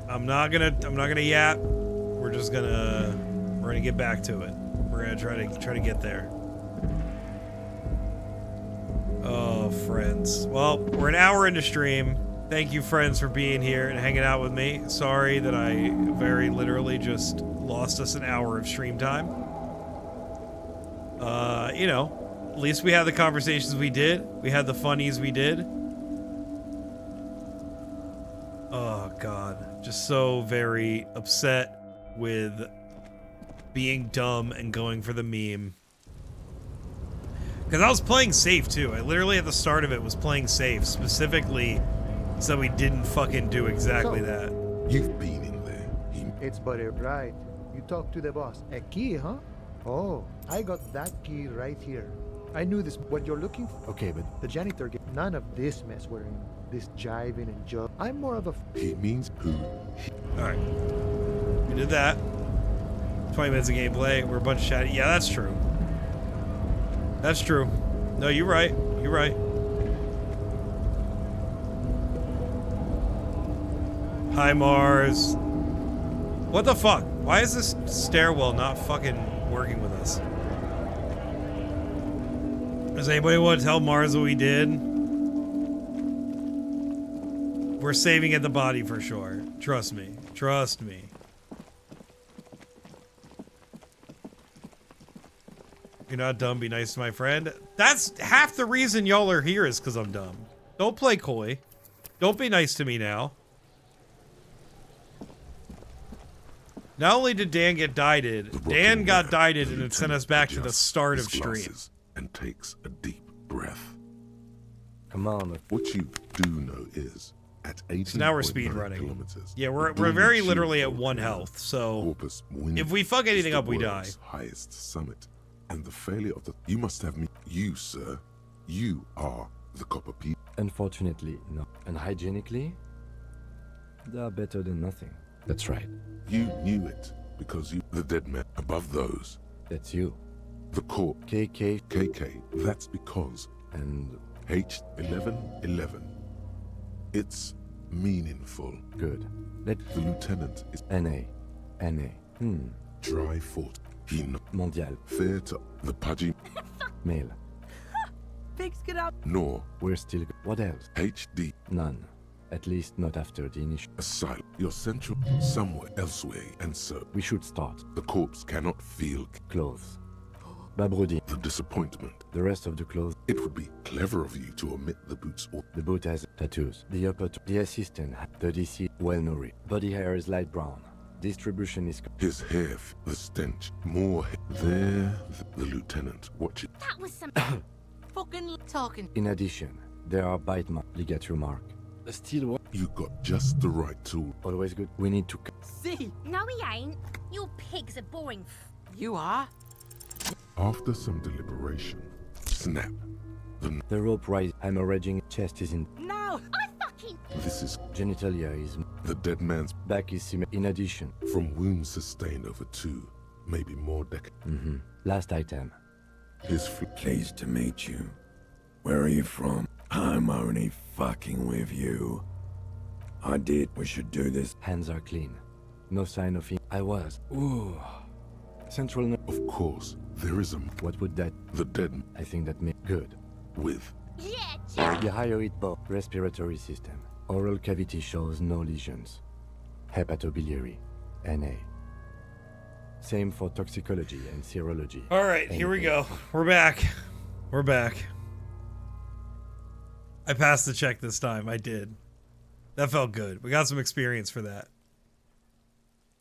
I'm not gonna yap. We're gonna get back to it. We're gonna try to get there. Oh, friends. Well, we're an hour into stream. Thank you, friends, for being here and hanging out with me. Sorry that I very literally just lost us an hour of stream time. You know, at least we had the conversations we did. We had the funnies we did. Oh, God. Just so very upset with being dumb and going for the meme. Because I was playing safe, too. I literally, at the start of it, was playing safe, specifically so we didn't fucking do exactly that. You've been in there. It's Butter, right? You talked to the boss. A key, huh? Oh, I got that key right here. I knew this. What you're looking for. Okay, but The janitor gave none of this mess we're in. This jiving and joke. I'm more of a. He means who? Alright. We did that. 20 minutes of gameplay. We're a bunch of chatty. Yeah, that's true. That's true. No, you're right. You're right. Hi, Mars. What the fuck? Why is this stairwell not fucking working with us? Does anybody want to tell Mars what we did? We're saving at the body for sure. Trust me. Trust me. You're not dumb, be nice to my friend. That's half the reason y'all are here is because I'm dumb. Don't play coy. Don't be nice to me now. Not only did Dan get dieted, Dan got dieted and it sent us back to the start of stream. And takes a deep breath. Come on. What you do know is, at 18 So now we're speed running. kilometers, Yeah, we're the very Dormant literally Shield at 1 volcano, health. So Corpus Wind if we fuck is anything the up, we die. world's highest summit, and the failure of the you must have me. You, sir, you are the copper people. Unfortunately, no. And hygienically, they are better than nothing. That's right. You knew it because you, the dead man above those. That's you. The corp. KK. That's because. And H1111. It's meaningful. Good. The lieutenant is NA. Dry fort. He Mondial. Fair to the pudgy. Male. Pigs get up. Nor. We're still. What else? HD. None. At least not after the initial. Asylum. You're central somewhere elsewhere, and so. We should start. The corpse cannot feel. Clothes. Babrodi. The disappointment. The rest of the clothes. It would be clever of you to omit the boots or. The boot has tattoos. The the assistant. The DC. Well nourished. Body hair is light brown. Distribution is. His hair. The stench. More. There. The lieutenant. Watch it. That was some fucking talking. In addition, there are bite mark, ligature mark. Still what? You got just the right tool. Always good. We need to. See? No, he ain't. Your pigs are boring. You are? After some deliberation, snap. The rope rise, hemorrhaging, chest is in. No! I fucking. This is. Genitalia is. The dead man's back is in addition. From wounds sustained over 2, maybe more decades. Last item. His Pleased to meet you. Where are you from? I'm only fucking with you. I did. We should do this. Hands are clean. No sign of. I was. Ooh. Central. Of course, there is a. What would that? The dead. I think that may. Good. With. Yeah, The higher it both. Respiratory system. Oral cavity shows no lesions. Hepatobiliary. NA. Same for toxicology and serology. All right, here we go. We're back. We're back. I passed the check this time. I did. That felt good. We got some experience for that.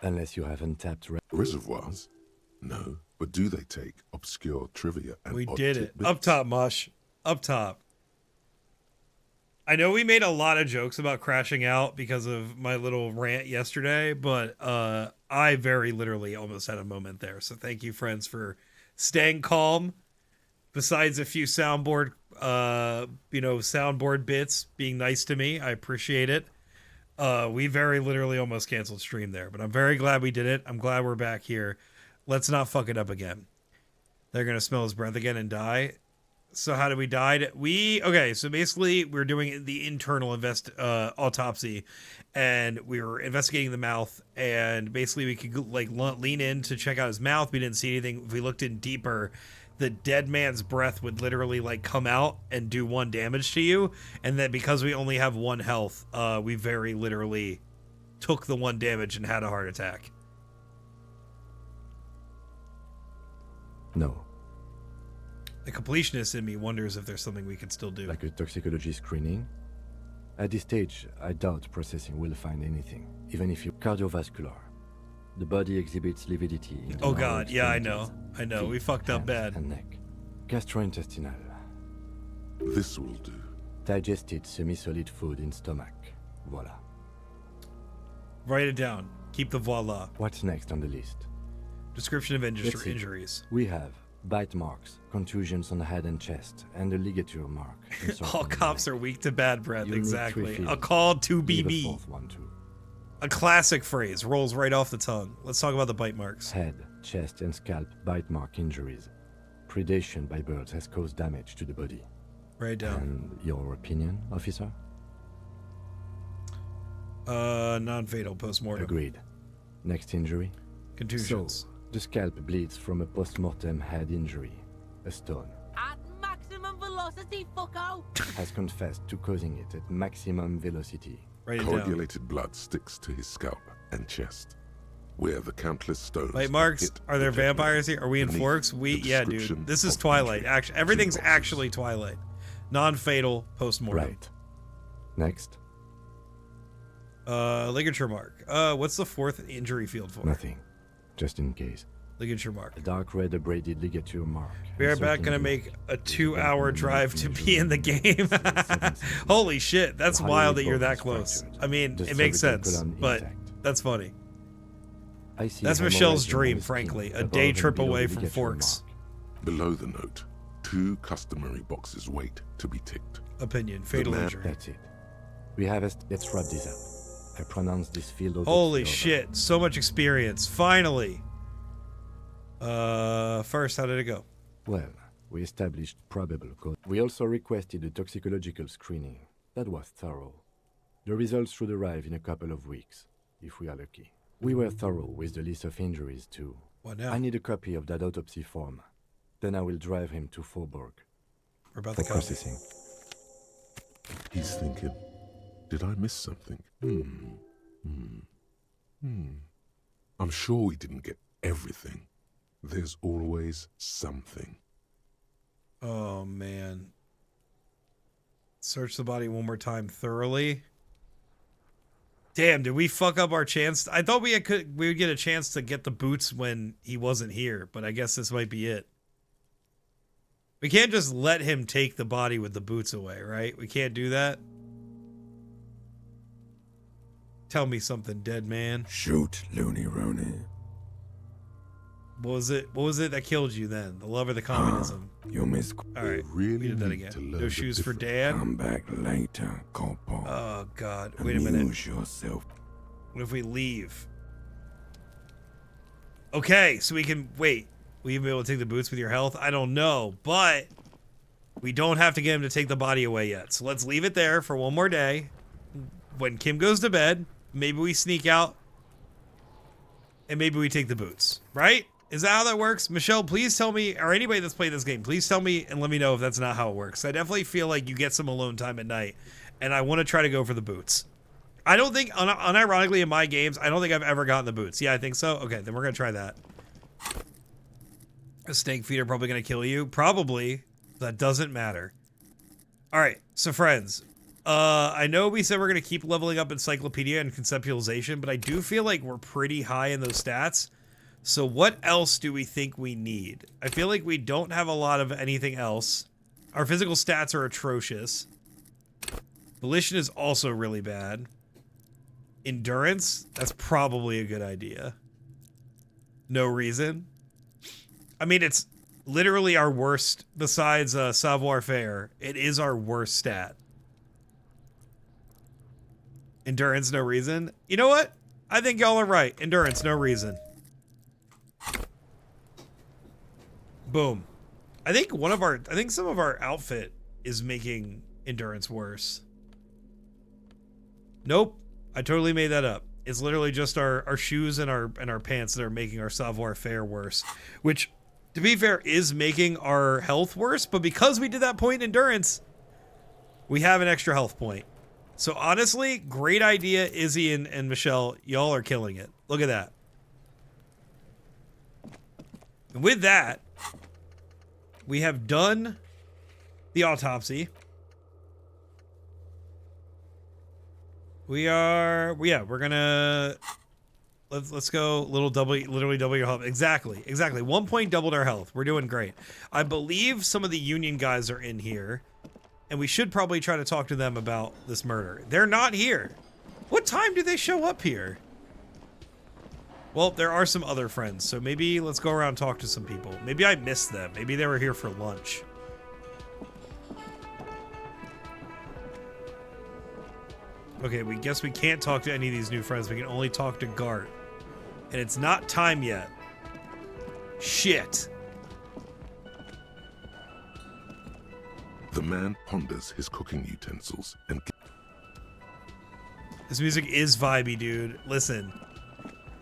Unless you haven't tapped reservoirs. No, but do they take obscure trivia and we odd did it. tidbits? Up top, Mush. Up top. I know we made a lot of jokes about crashing out because of my little rant yesterday, but I very literally almost had a moment there. So thank you, friends, for staying calm. Besides a few soundboard bits being nice to me, I appreciate it. We very literally almost canceled stream there, but I'm very glad we did it. I'm glad we're back here. Let's not fuck it up again. They're gonna smell his breath again and die. So how did we die? So basically we're doing the internal autopsy, and we were investigating the mouth, and basically we could like lean in to check out his mouth. We didn't see anything. If we looked in deeper, the dead man's breath would literally like come out and do 1 damage to you, and then because we only have 1 health, we very literally took the 1 damage and had a heart attack. No. The completionist in me wonders if there's something we can still do. Like a toxicology screening? At this stage, I doubt processing will find anything, even if you cardiovascular. The body exhibits lividity. In the Oh lower god, yeah, I extremities, know. I know. feet, We fucked up hands, bad. And neck. Gastrointestinal. This will do. Digested semi-solid food in stomach. Voila. Write it down. Keep the voila. What's next on the list? Description of Let's see. injuries. We have bite marks, contusions on the head and chest, and a ligature mark. All cops are weak to bad breath. You'll need Exactly. 3 A feelings. call to Leave a BB. 4th one too. A classic phrase. Rolls right off the tongue. Let's talk about the bite marks. Head, chest, and scalp bite mark injuries. Predation by birds has caused damage to the body. Write down. And your opinion, officer? Non-fatal postmortem. Agreed. Next injury? Contusions. So, the scalp bleeds from a postmortem head injury. A stone. At maximum velocity, fucko! Has confessed to causing it at maximum velocity. Write it down. Coagulated blood sticks to his scalp and chest, where the countless stones. Bite marks. hit Are there the dead man. vampires here? Are we in Beneath Forks? the Yeah, dude. description This is of Twilight. injury, Actually, everything's 2 boxes. actually Twilight. Non-fatal postmortem. Right. Next. Ligature mark. What's the 4th injury field for? Nothing. Just in case. Ligature mark. A dark red abraded ligature mark. We are back gonna make a 2-hour drive to be in the game. Holy shit, that's wild that you're that close. I mean, it makes sense, but that's funny. That's Michelle's dream, frankly. A day trip away from Forks. Below the note, 2 customary boxes wait to be ticked. Opinion, fatal injury. That's it. We have let's wrap this up. I pronounce this field. Holy shit, so much experience. Finally. First, how did it go? Well, we established probable cause. We also requested a toxicological screening. That was thorough. The results should arrive in a couple of weeks, if we are lucky. We were thorough with the list of injuries, too. What now? I need a copy of that autopsy form. Then I will drive him to Faubourg. We're about for to go. processing. He's thinking, did I miss something? I'm sure we didn't get everything. There's always something. Oh, man. Search the body one more time thoroughly. Damn, did we fuck up our chance? I thought we would get a chance to get the boots when he wasn't here, but I guess this might be it. We can't just let him take the body with the boots away, right? We can't do that. Tell me something, dead man. Shoot, Looney Rooney. What was it? What was it that killed you then? The love or the communism? You miss. All right, really we did that again. No shoes for Dad. Come back later, Corporal. Oh God! Wait a minute. Amuse yourself. What if we leave? Okay, so we can wait. Will you be able to take the boots with your health? I don't know, but we don't have to get him to take the body away yet. So let's leave it there for one more day. When Kim goes to bed, maybe we sneak out and maybe we take the boots, right? Is that how that works? Michelle, please tell me, or anybody that's played this game, please tell me and let me know if that's not how it works. I definitely feel like you get some alone time at night, and I want to try to go for the boots. I don't think, unironically in my games, I don't think I've ever gotten the boots. Yeah, I think so. Okay, then we're going to try that. The snake feet are probably going to kill you. Probably. That doesn't matter. All right, so friends, I know we said we're going to keep leveling up encyclopedia and conceptualization, but I do feel like we're pretty high in those stats. So what else do we think we need? I feel like we don't have a lot of anything else. Our physical stats are atrocious. Volition is also really bad. Endurance, that's probably a good idea. No reason. I mean, it's literally our worst, besides savoir-faire, it is our worst stat. Endurance, no reason. You know what? I think y'all are right. Endurance, no reason. Boom. I think some of our outfit is making endurance worse. Nope. I totally made that up. It's literally just our shoes and our pants that are making our savoir-faire worse. Which, to be fair, is making our health worse, but because we did that point in endurance, we have an extra health point. So honestly, great idea, Izzy and Michelle. Y'all are killing it. Look at that. And with that, we have done the autopsy. We're gonna let's go literally double your health. Exactly. 1 point doubled our health. We're doing great. I believe some of the Union guys are in here, and we should probably try to talk to them about this murder. They're not here. What time do they show up here? Well, there are some other friends, so maybe let's go around and talk to some people. Maybe I missed them. Maybe they were here for lunch. Okay, we guess we can't talk to any of these new friends. We can only talk to Gart. And it's not time yet. Shit. The man ponders his cooking utensils and... This music is vibey, dude. Listen.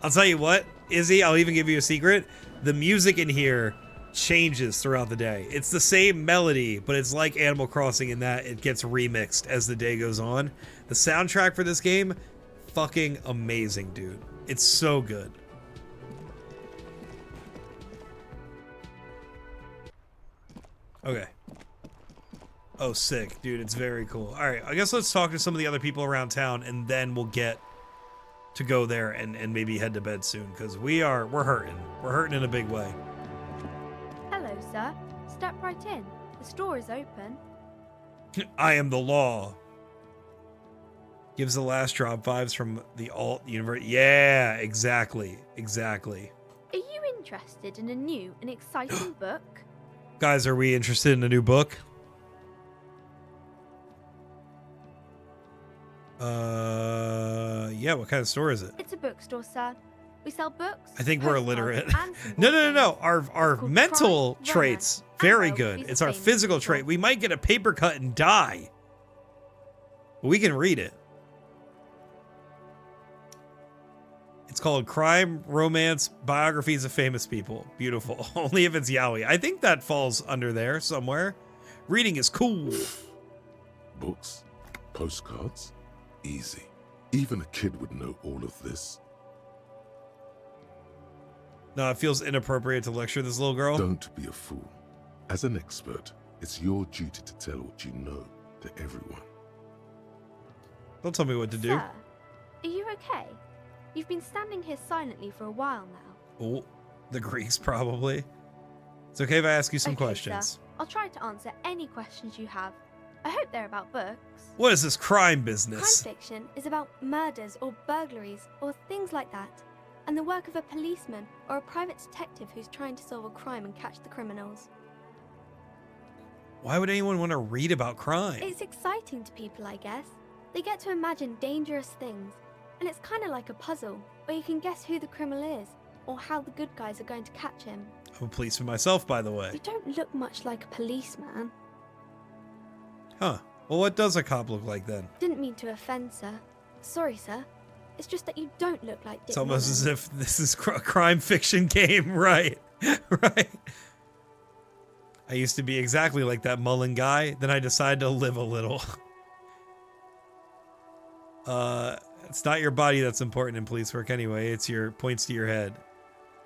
I'll tell you what, Izzy, I'll even give you a secret. The music in here changes throughout the day. It's the same melody, but it's like Animal Crossing in that it gets remixed as the day goes on. The soundtrack for this game, fucking amazing, dude. It's so good. Okay. Oh, sick, dude. It's very cool. All right, I guess let's talk to some of the other people around town, and then we'll get to go there and maybe head to bed soon, because we're hurting. We're hurting in a big way. Hello, sir. Step right in. The store is open. I am the law. Gives the last drop vibes from the alt universe. Yeah, exactly. Exactly. Are you interested in a new and exciting book? Guys, are we interested in a new book? Yeah, what kind of store is it? It's a bookstore, sir. We sell books. I think we're postcards, illiterate. and some No. board games. Our called mental Crime, traits, Runner, very and good. Biographies It's of our Famous physical People. trait. We might get a paper cut and die. But we can read it. It's called Crime, Romance, Biographies of Famous People. Beautiful. Only if it's yaoi. I think that falls under there somewhere. Reading is cool. Books, postcards, easy. Even a kid would know all of this. No, it feels inappropriate to lecture this little girl. Don't be a fool. As an expert, it's your duty to tell what you know to everyone. Don't tell me what to do. Sir, are you okay? You've been standing here silently for a while now. Oh, the Greeks probably. It's okay if I ask you some Okay, questions. sir. I'll try to answer any questions you have. I hope they're about books. What is this crime Crime business? fiction is about murders or burglaries or things like that, and the work of a policeman or a private detective who's trying to solve a crime and catch the criminals. Why would anyone want to read about crime? It's exciting to people, I guess. They get to imagine dangerous things, and it's kind of like a puzzle, where you can guess who the criminal is, or how the good guys are going to catch him. I'm a policeman myself, by the way. You don't look much like a policeman. Huh. Well, what does a cop look like then? Didn't mean to offend, sir. Sorry, sir. It's just that you don't look like Dick It's almost as Mullen. if this is a crime fiction game, right? Right. I used to be exactly like that Mullen guy. Then I decided to live a little. It's not your body that's important in police work anyway. It's your points to your head.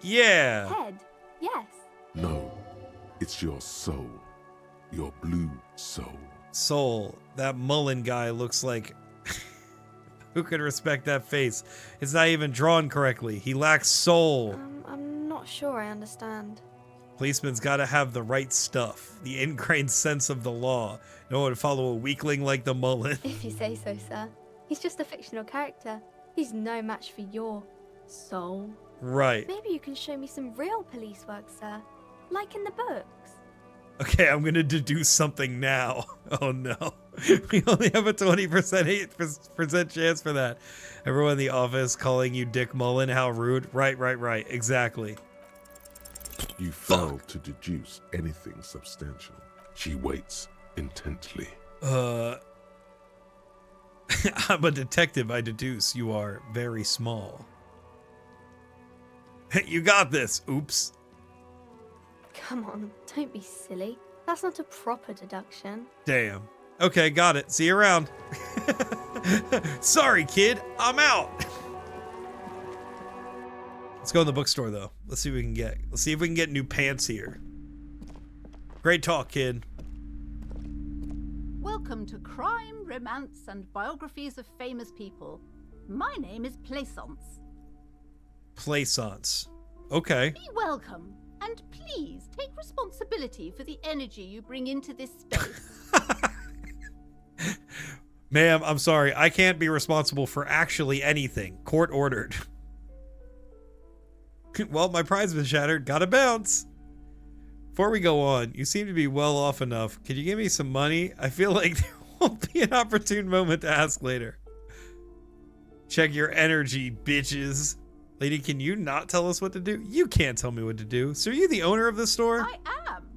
Yeah. Head? Yes. No, it's your soul. Your blue soul. Soul. That Mullen guy looks like... Who could respect that face? It's not even drawn correctly. He lacks soul. I'm not sure I understand. Policeman's gotta have the right stuff. The ingrained sense of the law. No one would follow a weakling like the Mullen. If you say so, sir. He's just a fictional character. He's no match for your soul. Right. Maybe you can show me some real police work, sir. Like in the books. Okay, I'm gonna deduce something now. Oh no. We only have a 20% chance for that. Everyone in the office calling you Dick Mullen, how rude. Right. Exactly. You fail to deduce anything substantial. She waits intently. I'm a detective, I deduce. You are very small. You got this. Oops. Come on, don't be silly. That's not a proper deduction. Damn. Okay, got it. See you around. Sorry, kid. I'm out. Let's go in the bookstore, though. Let's see what we can get. Let's see if we can get new pants here. Great talk, kid. Welcome to Crime, Romance, and Biographies of Famous People. My name is Plaisance. Plaisance. Okay. Be welcome, and please take responsibility for the energy you bring into this space. Ma'am, I'm sorry. I can't be responsible for actually anything. Court ordered. Well, my pride's been shattered. Gotta bounce. Before we go on, you seem to be well off enough. Could you give me some money? I feel like there won't be an opportune moment to ask later. Check your energy, bitches. Lady, can you not tell us what to do? You can't tell me what to do. So are you the owner of this store? I am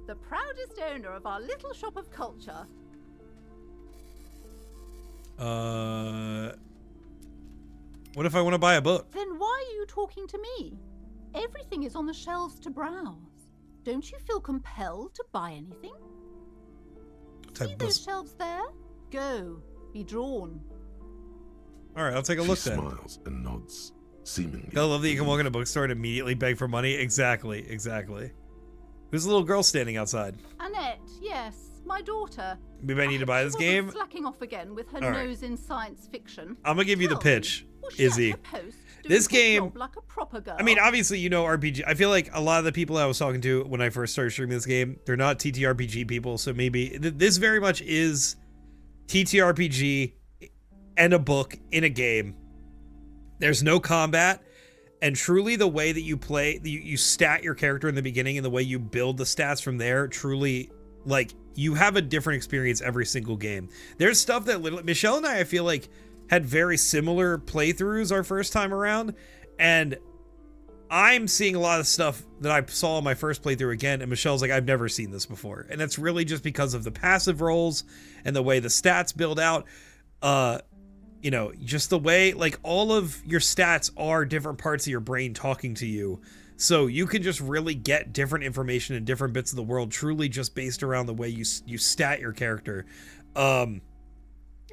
the proudest owner of our little shop of culture. What if I want to buy a book? Then why are you talking to me? Everything is on the shelves to browse. Don't you feel compelled to buy anything? See those shelves there? Go. Be drawn. All right, I'll take a look She then. smiles and nods, seemingly. I love that you can walk in a bookstore and immediately beg for money. Exactly. Who's the little girl standing outside? Annette, yes. my daughter. We might need to buy this She wasn't game. slacking off again with her All right. nose in science fiction. I'm gonna give you the Tell me, pitch, was she at Izzy. her post doing This her game. job like a proper girl? I mean, obviously, you know RPG. I feel like a lot of the people I was talking to when I first started streaming this game, they're not TTRPG people. So maybe this very much is TTRPG and a book in a game. There's no combat. And truly the way that you play, you stat your character in the beginning and the way you build the stats from there, truly, like, you have a different experience every single game. There's stuff that Michelle and I feel like, had very similar playthroughs our first time around. And I'm seeing a lot of stuff that I saw in my first playthrough again. And Michelle's like, I've never seen this before. And that's really just because of the passive rolls and the way the stats build out. You know, just the way, like, all of your stats are different parts of your brain talking to you. So you can just really get different information in different bits of the world, truly just based around the way you stat your character.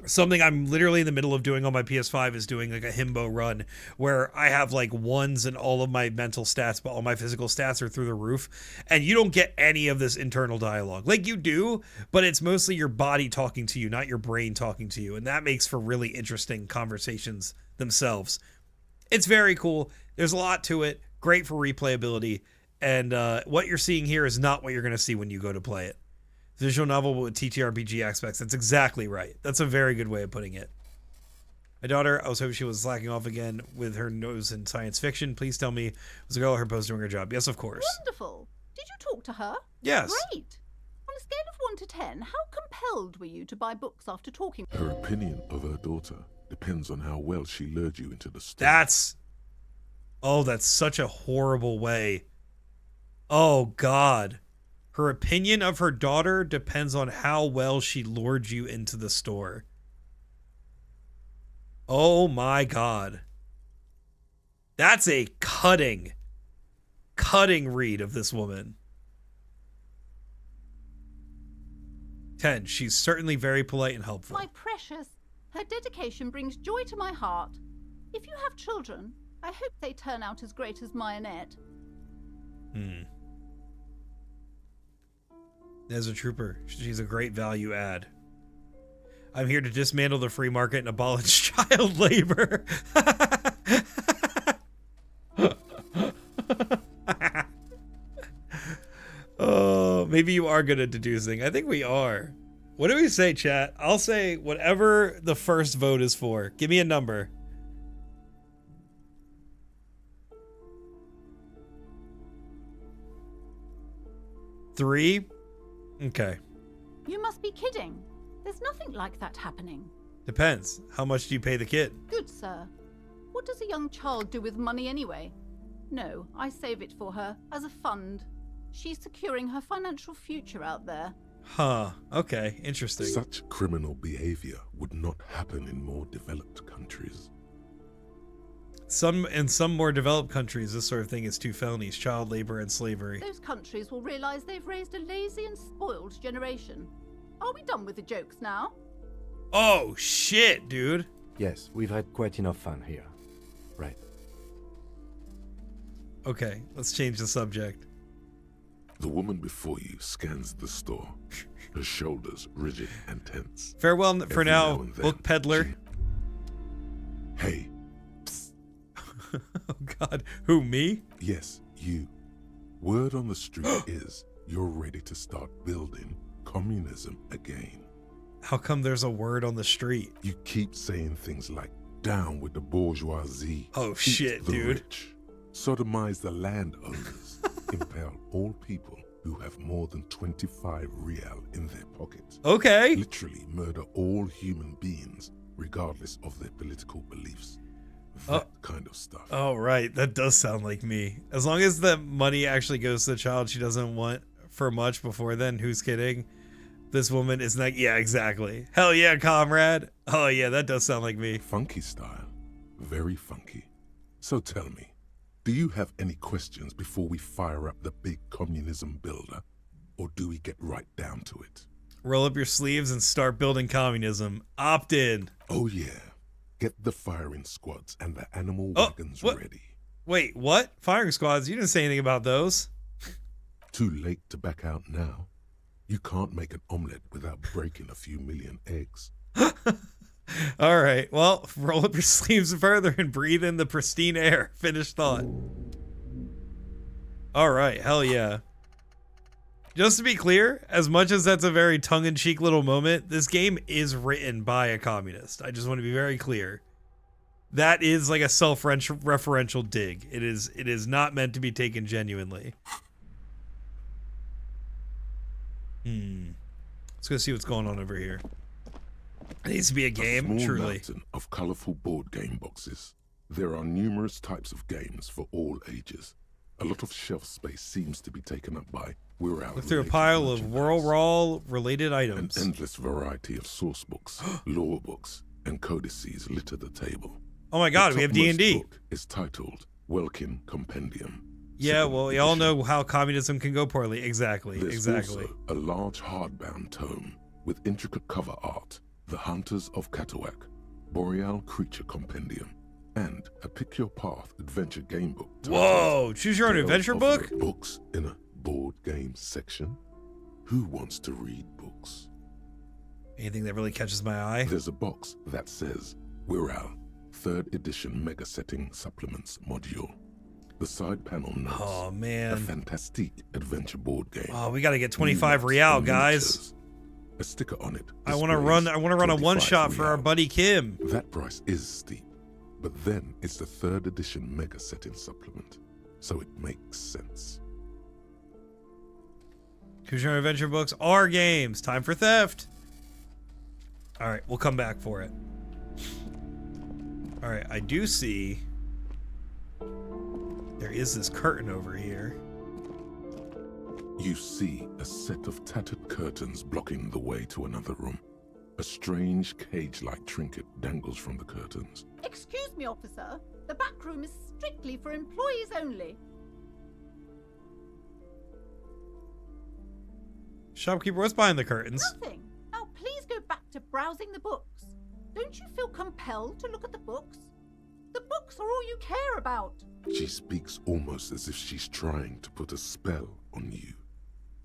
Something I'm literally in the middle of doing on my PS5 is doing like a himbo run where I have like ones in all of my mental stats, but all my physical stats are through the roof. And you don't get any of this internal dialogue. Like you do, but it's mostly your body talking to you, not your brain talking to you. And that makes for really interesting conversations themselves. It's very cool. There's a lot to it. Great for replayability. And what you're seeing here is not what you're going to see when you go to play it. Visual novel with TTRPG aspects. That's exactly right. That's a very good way of putting it. My daughter, I was hoping she was slacking off again with her nose in science fiction. Please tell me, was a girl at her post doing her job? Yes, of course. Wonderful. Did you talk to her? Yes. Great. On a scale of 1 to 10, how compelled were you to buy books after talking? Her opinion of her daughter depends on how well she lured you into the story. That's such a horrible way. Oh, God. Her opinion of her daughter depends on how well she lured you into the store. Oh my God. That's a cutting read of this woman. 10. She's certainly very polite and helpful. My precious, her dedication brings joy to my heart. If you have children, I hope they turn out as great as my Annette. As a trooper, she's a great value add. I'm here to dismantle the free market and abolish child labor. Oh, maybe you are good at deducing. I think we are. What do we say, chat? I'll say whatever the first vote is for. Give me a number. Three? Okay. You must be kidding. There's nothing like that happening. Depends. How much do you pay the kid? Good sir. What does a young child do with money anyway? No, I save it for her as a fund. She's securing her financial future out there. Huh. Okay. Interesting. Such criminal behavior would not happen in more developed countries. In some more developed countries, this sort of thing is 2 felonies: child labor and slavery. Those countries will realize they've raised a lazy and spoiled generation. Are we done with the jokes now? Oh, shit, dude. Yes, we've had quite enough fun here. Right. Okay, let's change the subject. The woman before you scans the store, her shoulders rigid and tense. Farewell for Every now, and then, book peddler. Hey. Oh, God. Who, me? Yes, you. Word on the street is you're ready to start building communism again. How come there's a word on the street? You keep saying things like, down with the bourgeoisie. Oh, eat shit, the dude. Rich, sodomize the landowners, impale all people who have more than 25 real in their pocket. Okay. Literally murder all human beings, regardless of their political beliefs. That kind of stuff. Oh, right. That does sound like me. As long as the money actually goes to the child she doesn't want for much before then, who's kidding? This woman is like, yeah, exactly. Hell yeah, comrade. Oh, yeah, that does sound like me. Funky style. Very funky. So tell me, do you have any questions before we fire up the big communism builder? Or do we get right down to it? Roll up your sleeves and start building communism. Opt in. Oh, yeah. Get the firing squads and the animal wagons ready. Wait, what? Firing squads? You didn't say anything about those. Too late to back out now. You can't make an omelette without breaking a few million eggs. All right. Well, roll up your sleeves further and breathe in the pristine air. Finished thought. All right. Hell yeah. Just to be clear, as much as that's a very tongue-in-cheek little moment, this game is written by a communist. I just want to be very clear. That is like a self-referential dig. It is not meant to be taken genuinely. Let's go see what's going on over here. It needs to be a game, A small truly. mountain of colorful board game boxes. There are numerous types of games for all ages. A lot of shelf space seems to be taken up by Look through a pile of World Raw related items. An endless variety of source books, lore books, and codices litter the table. Oh my god, we have D&D. Book is titled Welkin Compendium. Yeah, well, we all know how communism can go poorly. Exactly, There's exactly. also a large hardbound tome with intricate cover art, The Hunters of Katawak, Boreal Creature Compendium, and a Pick Your Path adventure game book. Whoa, choose your own Tales adventure of book? the Books in a board game section. Who wants to read books? Anything that really catches my eye? There's a box that says Wirral 3rd edition mega setting supplements module. The side panel notes. Oh man. A fantastic adventure board game. Oh, we got to get 25 real, guys. A sticker on it. I want to run a one shot for our buddy Kim. That price is steep, but then it's the 3rd edition mega setting supplement, so it makes sense. Choose your own adventure books are games. Time for theft. All right, we'll come back for it. All right, I do see there is this curtain over here. You see a set of tattered curtains blocking the way to another room. A strange cage-like trinket dangles from the curtains. Excuse me, officer. The back room is strictly for employees only. Shopkeeper, what's behind the curtains? Nothing. Now please go back to browsing the books. Don't you feel compelled to look at the books? The books are all you care about. She speaks almost as if she's trying to put a spell on you,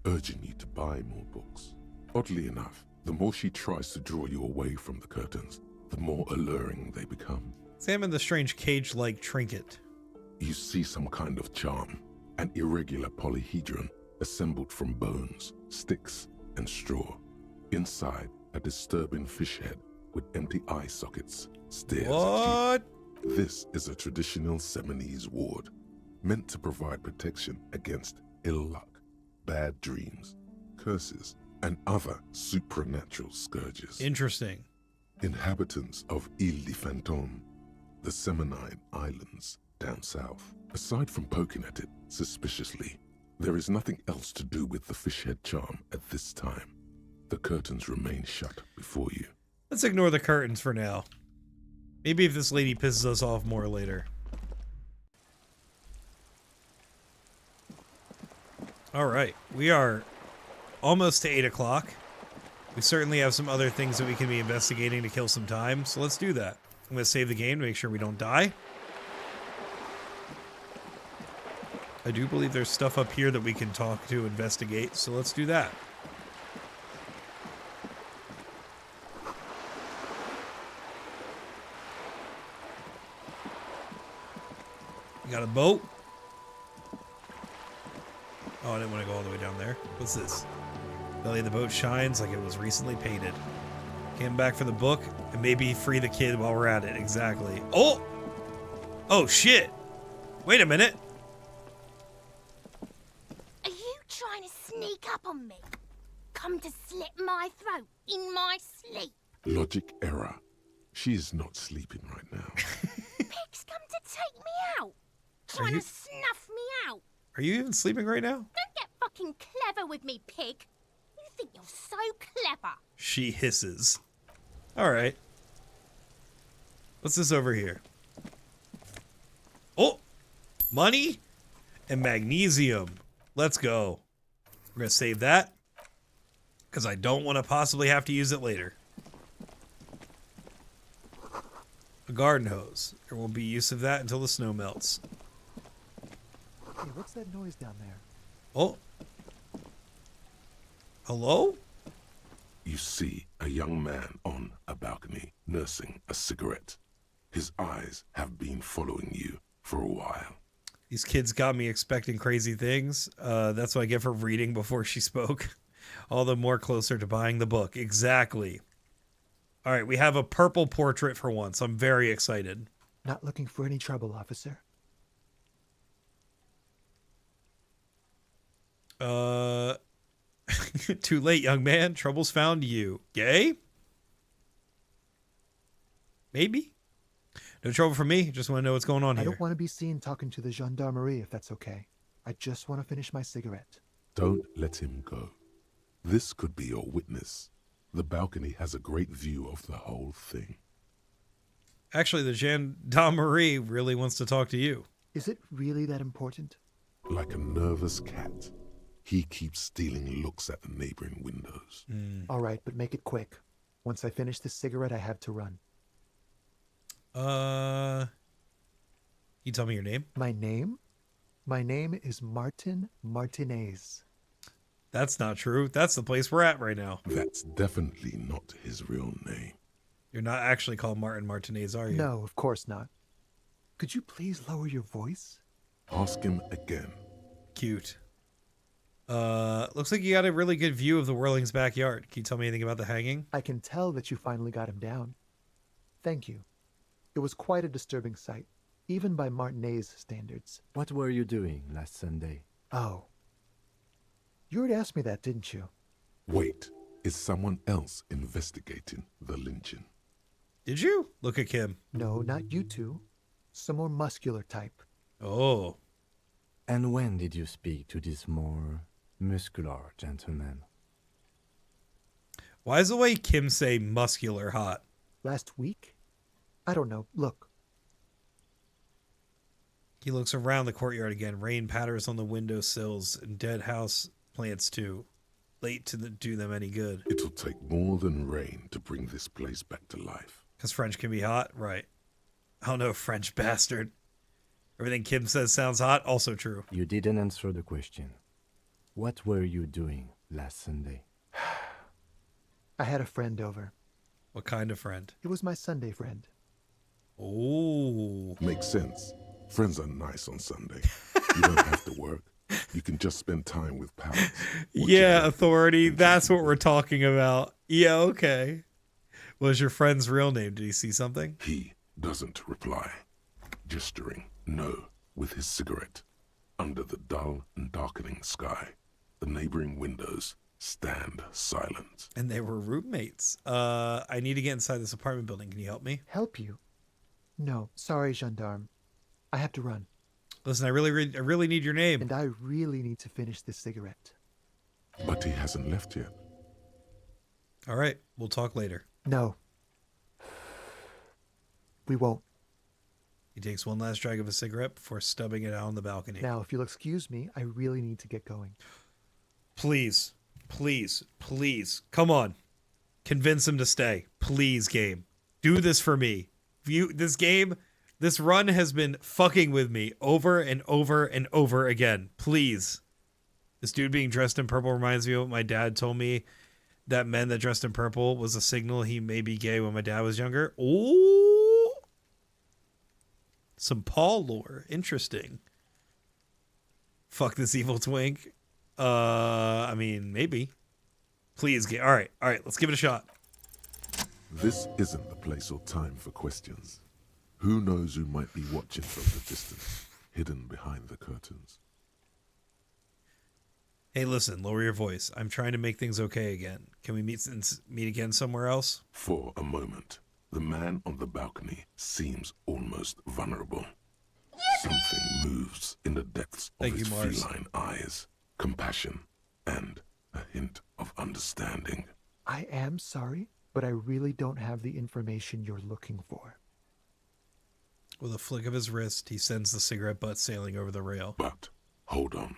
urging you to buy more books. Oddly enough, the more she tries to draw you away from the curtains, the more alluring they become. Examine the strange cage-like trinket. You see some kind of charm, an irregular polyhedron assembled from bones, sticks, and straw. Inside, a disturbing fish head with empty eye sockets stares at you. This is a traditional Seminese ward, meant to provide protection against ill luck, bad dreams, curses, and other supernatural scourges. Interesting. Inhabitants of Ile de Fantôme, the Seminine Islands down south. Aside from poking at it suspiciously, there is nothing else to do with the fish head charm at this time. The curtains remain shut before you. Let's ignore the curtains for now. Maybe if this lady pisses us off more later. All right, we are almost to 8 o'clock. We certainly have some other things that we can be investigating to kill some time, so let's do that. I'm going to save the game to make sure we don't die. I do believe there's stuff up here that we can talk to, investigate, so let's do that. You got a boat? Oh, I didn't want to go all the way down there. What's this? Belly of the boat shines like it was recently painted. Came back for the book and maybe free the kid while we're at it. Exactly. Oh! Oh, shit! Wait a minute. Are you trying to sneak up on me? Come to slit my throat in my sleep? Logic error. She is not sleeping right now. Pig's come to take me out. Trying to snuff me out. Are you even sleeping right now? Don't get fucking clever with me, pig. You think you're so clever. She hisses. Alright. What's this over here? Oh! Money and magnesium. Let's go. We're going to save that, because I don't want to possibly have to use it later. A garden hose. There won't be use of that until the snow melts. Hey, what's that noise down there? Oh. Hello? You see a young man on a balcony nursing a cigarette. His eyes have been following you for a while. These kids got me expecting crazy things. That's what I get for reading before she spoke. All the more closer to buying the book. Exactly. All right, we have a purple portrait for once. I'm very excited. Not looking for any trouble, officer. Too late, young man. Trouble's found you. Gay? Maybe? No trouble for me. Just want to know what's going on I here. don't want to be seen talking to the gendarmerie, if that's okay. I just want to finish my cigarette. Don't let him go. This could be your witness. The balcony has a great view of the whole thing. Actually, the gendarmerie really wants to talk to you. Is it really that important? Like a nervous cat, he keeps stealing looks at the neighboring windows. All right, but make it quick. Once I finish this cigarette, I have to run. You tell me your name? My name? My name is Martin Martinez. That's not true. That's the place we're at right now. That's definitely not his real name. You're not actually called Martin Martinez, are you? No, of course not. Could you please lower your voice? Ask him again. Cute. Looks like you got a really good view of the Whirling's backyard. Can you tell me anything about the hanging? I can tell that you finally got him down. Thank you. It was quite a disturbing sight, even by Martinez standards. What were you doing last Sunday? Oh. You already asked me that, didn't you? Wait, is someone else investigating the lynching? Did you? Look at Kim. No, not you two. Some more muscular type. Oh. And when did you speak to this more muscular gentleman? Why is the way Kim say muscular hot? Last week? I don't know. Look. He looks around the courtyard again. Rain patters on the windowsills and dead house plants too. Late to do them any good. It'll take more than rain to bring this place back to life. Because French can be hot? Right. Oh no, French bastard. Everything Kim says sounds hot. Also true. You didn't answer the question. What were you doing last Sunday? I had a friend over. What kind of friend? It was my Sunday friend. Oh. Makes sense. Friends are nice on Sunday. You don't have to work. You can just spend time with pals. Yeah, authority. That's what we're talking about. Yeah, okay. What was your friend's real name? Did he see something? He doesn't reply. Gesturing no with his cigarette. Under the dull and darkening sky, the neighboring windows stand silent. And they were roommates. I need to get inside this apartment building. Can you help me? Help you? No, sorry, gendarme. I have to run. Listen, I really need your name. And I really need to finish this cigarette. But he hasn't left yet. All right, we'll talk later. No. We won't. He takes one last drag of a cigarette before stubbing it out on the balcony. Now, if you'll excuse me, I really need to get going. Please, please, please. Come on. Convince him to stay. Please, game. Do this for me. This run has been fucking with me over and over and over again. Please. This dude being dressed in purple reminds me of what my dad told me, that men that dressed in purple was a signal he may be gay when my dad was younger. Ooh. Some Paul lore. Interesting. Fuck this evil twink. I mean, maybe. Please get. All right, let's give it a shot. This isn't the place or time for questions. Who knows who might be watching from the distance, hidden behind the curtains. Hey, listen, lower your voice. I'm trying to make things okay again. Can we meet again somewhere else? For a moment, the man on the balcony seems almost vulnerable. Something moves in the depths of his feline eyes. Compassion and a hint of understanding. I am sorry, but I really don't have the information you're looking for. With a flick of his wrist, he sends the cigarette butt sailing over the rail. But, hold on.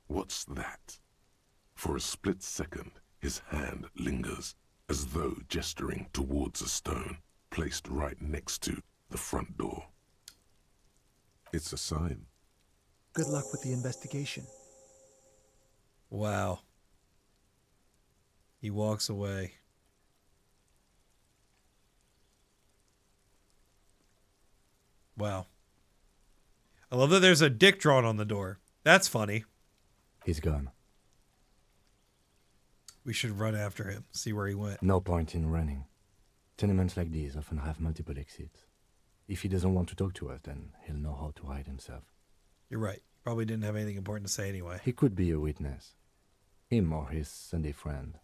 What's that? For a split second, his hand lingers, as though gesturing towards a stone placed right next to the front door. It's a sign. Good luck with the investigation. Wow. He walks away. Wow. I love that there's a dick drawn on the door. That's funny. He's gone. We should run after him, see where he went. No point in running. Tenements like these often have multiple exits. If he doesn't want to talk to us, then he'll know how to hide himself. You're right. Probably didn't have anything important to say anyway. He could be a witness. Him or his Sunday friend.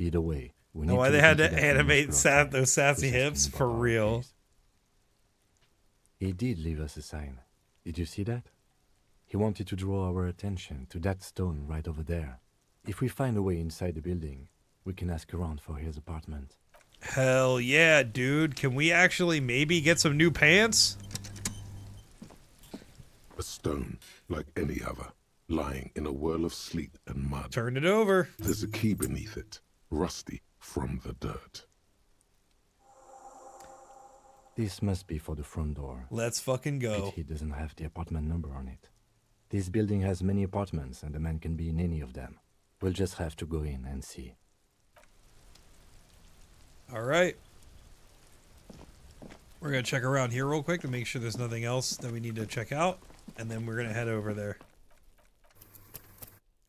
Either way, we need why to they look had into to that animate famous plot those sassy to hips suspend for our real. case. He did leave us a sign. Did you see that? He wanted to draw our attention to that stone right over there. If we find a way inside the building, we can ask around for his apartment. Hell yeah, dude. Can we actually maybe get some new pants? A stone, like any other, lying in a whirl of sleet and mud. Turn it over. There's a key beneath it, rusty from the dirt. This must be for the front door. Let's fucking go. But he doesn't have the apartment number on it. This building has many apartments, and the man can be in any of them. We'll just have to go in and see. All right. We're going to check around here real quick to make sure there's nothing else that we need to check out. And then we're going to head over there.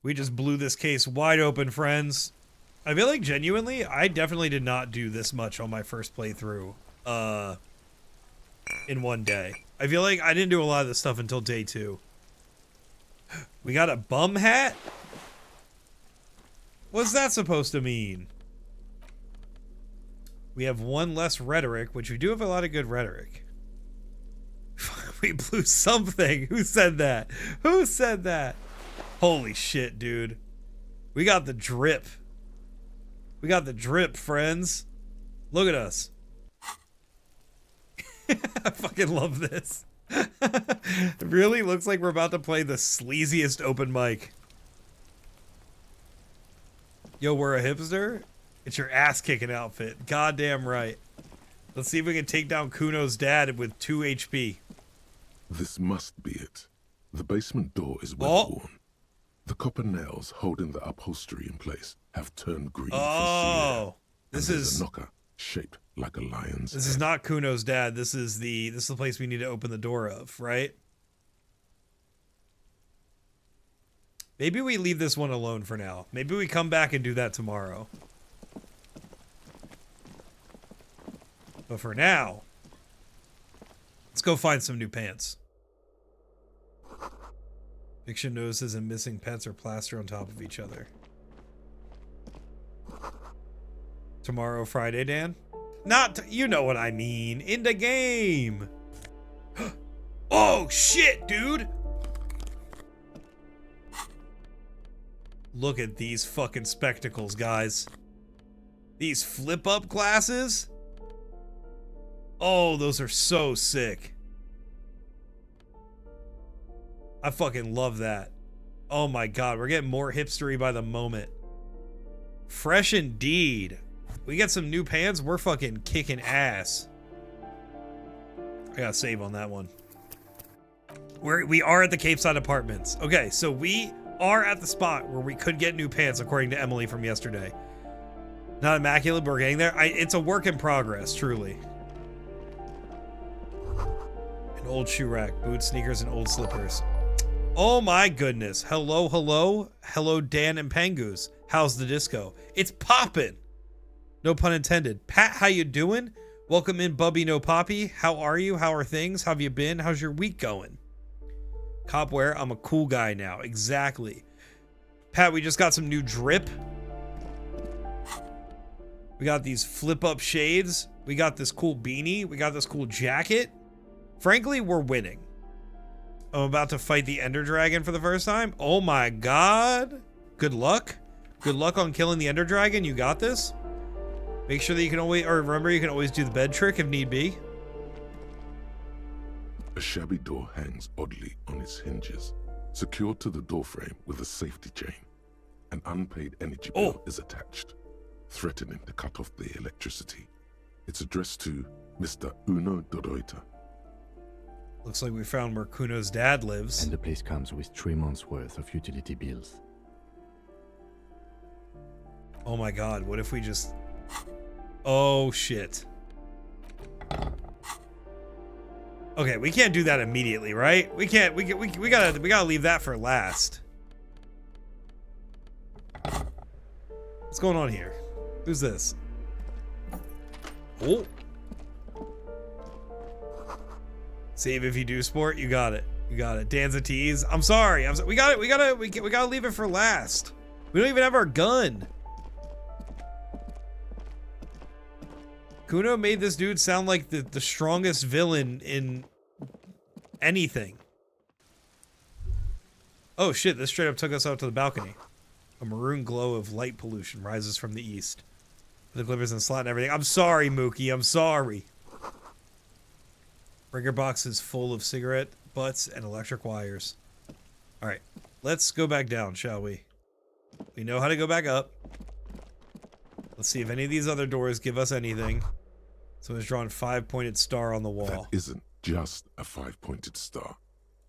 We just blew this case wide open, friends. I feel like genuinely, I definitely did not do this much on my first playthrough in one day. I feel like I didn't do a lot of this stuff until day 2. We got a bum hat? What's that supposed to mean? We have one less rhetoric, which we do have a lot of good rhetoric. We blew something. Who said that? Who said that? Holy shit, dude. We got the drip. We got the drip, friends. Look at us. I fucking love this. It really looks like we're about to play the sleaziest open mic. Yo, we're a hipster? It's your ass-kicking outfit. Goddamn right. Let's see if we can take down Kuno's dad with 2 HP. This must be it. The basement door is weather-worn. The copper nails holding the upholstery in place have turned green from sea air. This And there's is a knocker shaped like a lion's This is not Kuno's dad. This is the place we need to open the door of, right? Maybe we leave this one alone for now. Maybe we come back and do that tomorrow. But for now, let's go find some new pants. Fiction notices and missing pets are plastered on top of each other. Tomorrow, Friday, Dan? You know what I mean. In the game. Oh, shit, dude. Look at these fucking spectacles, guys. These flip-up glasses. Oh, those are so sick. I fucking love that. Oh my god, we're getting more hipstery by the moment. Fresh indeed. We get some new pants, we're fucking kicking ass. I gotta save on that one. We are at the Cape Side Apartments. Okay, so we are at the spot where we could get new pants, according to Emily from yesterday. Not immaculate, but we're getting there. It's a work in progress, truly. An old shoe rack, boots, sneakers, and old slippers. Oh my goodness. Hello, hello. Hello, Dan and Pangoose. How's the disco? It's poppin'. No pun intended. Pat, how you doing? Welcome in, Bubby No Poppy. How are you? How are things? How have you been? How's your week going? Copware, I'm a cool guy now. Exactly. Pat, we just got some new drip. We got these flip-up shades. We got this cool beanie. We got this cool jacket. Frankly, we're winning. I'm about to fight the Ender Dragon for the first time. Oh my god. Good luck. Good luck on killing the Ender Dragon. You got this. Make sure that you can always, or remember, you can always do the bed trick if need be. A shabby door hangs oddly on its hinges, secured to the doorframe with a safety chain. An unpaid energy bill is attached, threatening to cut off the electricity. It's addressed to Mr. Uno Doroita. Looks like we found where Kuno's dad lives. And the place comes with 3 months' worth of utility bills. Oh my god, what if we just... Oh shit. Okay, we can't do that immediately, right? We can't, we gotta leave that for last. What's going on here? Who's this? Oh. Save if you do sport. You got it. You got it. Dan's a tease. I'm sorry. We gotta leave it for last. We don't even have our gun. Kuno made this dude sound like the strongest villain in anything. Oh shit, this straight up took us out to the balcony. A maroon glow of light pollution rises from the east. The glimmers and slot and everything. I'm sorry, Mookie. I'm sorry. Breaker box is full of cigarette butts and electric wires. Alright, let's go back down, shall we? We know how to go back up. Let's see if any of these other doors give us anything. Someone's drawn a 5-pointed star on the wall. That isn't just a 5-pointed star.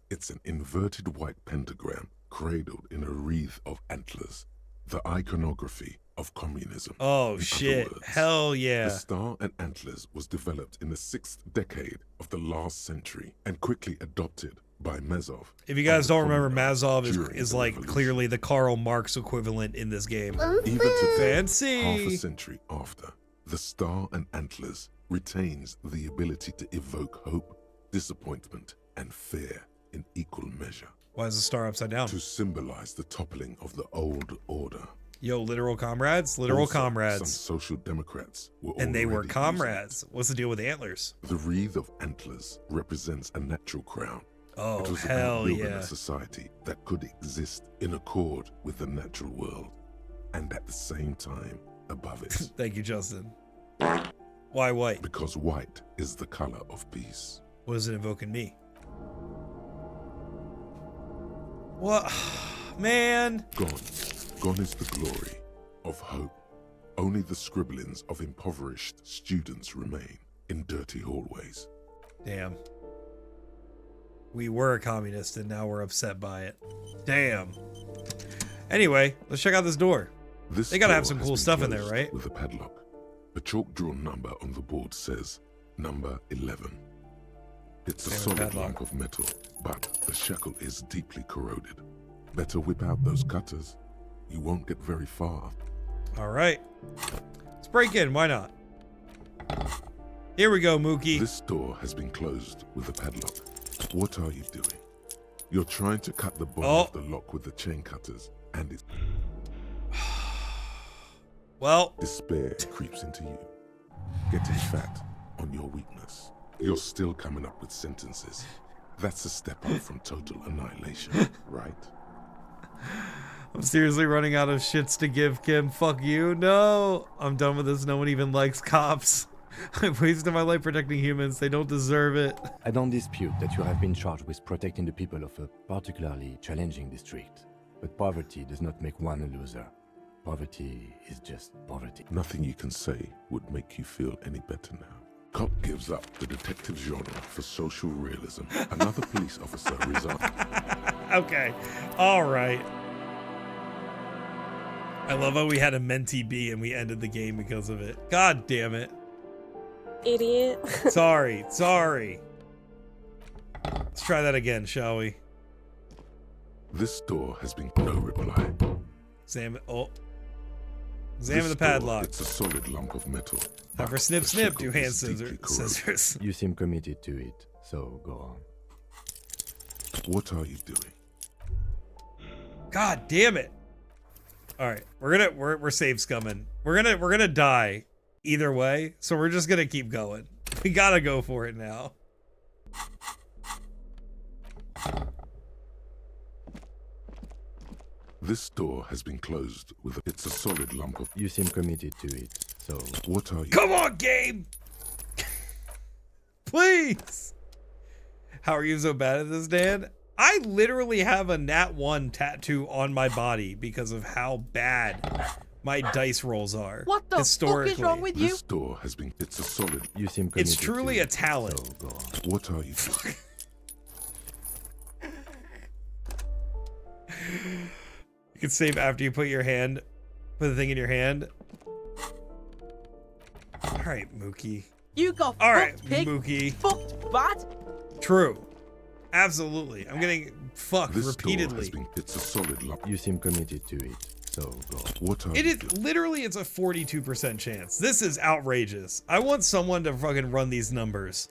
It's an inverted white pentagram cradled in a wreath of antlers. The iconography of communism. Oh In shit. other words, Hell yeah. The star and antlers was developed in the 6th decade of the last century and quickly adopted by Mazov. If you guys don't remember, Mazov during is the like revolution. clearly the Karl Marx equivalent in this game. Even today, Fancy. half a century after, the star and antlers retains the ability to evoke hope, disappointment, and fear in equal measure. Why is the star upside down? To symbolize the toppling of the old order. Yo, literal comrades? Literal Also, comrades. Some social democrats were And they were already comrades. What's the deal with the antlers? using it. The wreath of antlers represents a natural crown. Oh, it was hell about building yeah. a society that could exist in accord with the natural world, and at the same time above it. Thank you, Justin. Why white? Because white is the color of peace. What is it invoking me? What? Man. Gone is the glory of hope. Only the scribblings of impoverished students remain in dirty hallways. Damn. We were a communist and now we're upset by it. Damn. Anyway, let's check out this door. This They gotta door have some has cool been stuff in there, closed right? With a padlock. A chalk-drawn number on the board says number 11. It's a Same with solid padlock. lump of metal, but the shackle is deeply corroded. Better whip out those cutters. You won't get very far. All right. Let's break in. Why not? Here we go, Mookie. This door has been closed with a padlock. What are you doing? You're trying to cut the bottom of the lock with the chain cutters, and it's... Well... Despair creeps into you. Getting fat on your weakness. You're still coming up with sentences. That's a step up from total annihilation, right? I'm seriously running out of shits to give Kim. Fuck you. No. I'm done with this. No one even likes cops. I've wasted my life protecting humans. They don't deserve it. I don't dispute that you have been charged with protecting the people of a particularly challenging district. But poverty does not make one a loser. Poverty is just poverty. Nothing you can say would make you feel any better now. Cop gives up the detective genre for social realism. Another police officer resigned. Okay. All right. I love how we had a mentee B and we ended the game because of it. God damn it. Idiot. Sorry. Let's try that again, shall we? This door has been no reply. Examine This the door, padlock. It's a solid lump of metal. Time for snip the snip, shackle do hand is deeply corroded. scissors. You seem committed to it, so go on. What are you doing? God damn it. Alright, we're save scumming. We're gonna die either way, so we're just gonna keep going. We gotta go for it now. This door has been closed with it's a solid lump of... You seem committed to it, so... What are you... Come on, game! Please! How are you so bad at this, Dan? I literally have a Nat 1 tattoo on my body because of how bad my dice rolls are. What the fuck is wrong with you? This door has been... It's a solid... You seem committed It's truly to a talent. So go on. What are you doing? You can save after you put your hand Put the thing in your hand. All right, Mookie. You got All right, fucked, pig. Mookie. Fucked bad. True. Absolutely. I'm getting fucked This repeatedly. door has been, it's a solid lock. You seem committed to it, so go. What are It you is literally, it's a 42% chance. This is outrageous. I want someone to fucking run these numbers.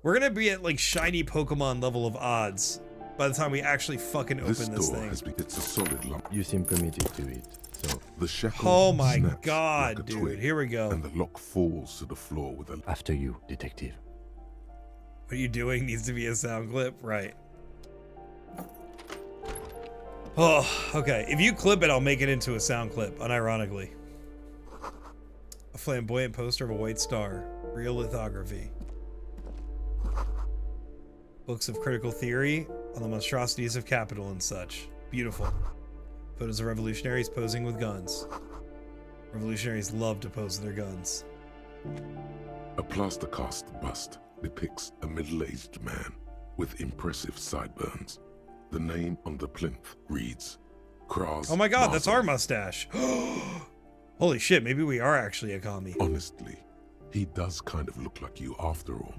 We're gonna be at like shiny Pokemon level of odds by the time we actually fucking open this door thing. has been, it's a solid lock. You seem committed to it, so. The shackle Oh my snaps god, like a dude. twig, Here we go. and the lock falls to the floor with a. After you, detective. What are you doing needs to be a sound clip, right? Oh, okay. If you clip it, I'll make it into a sound clip, unironically. A flamboyant poster of a white star. Real lithography. Books of critical theory on the monstrosities of capital and such. Beautiful. Photos of revolutionaries posing with guns. Revolutionaries love to pose with their guns. A plaster cast bust depicts a middle-aged man with impressive sideburns. The name on the plinth reads Kraz. Oh my god, that's our Mazov. mustache. Holy shit, maybe we are actually a commie. Honestly, he does kind of look like you after all.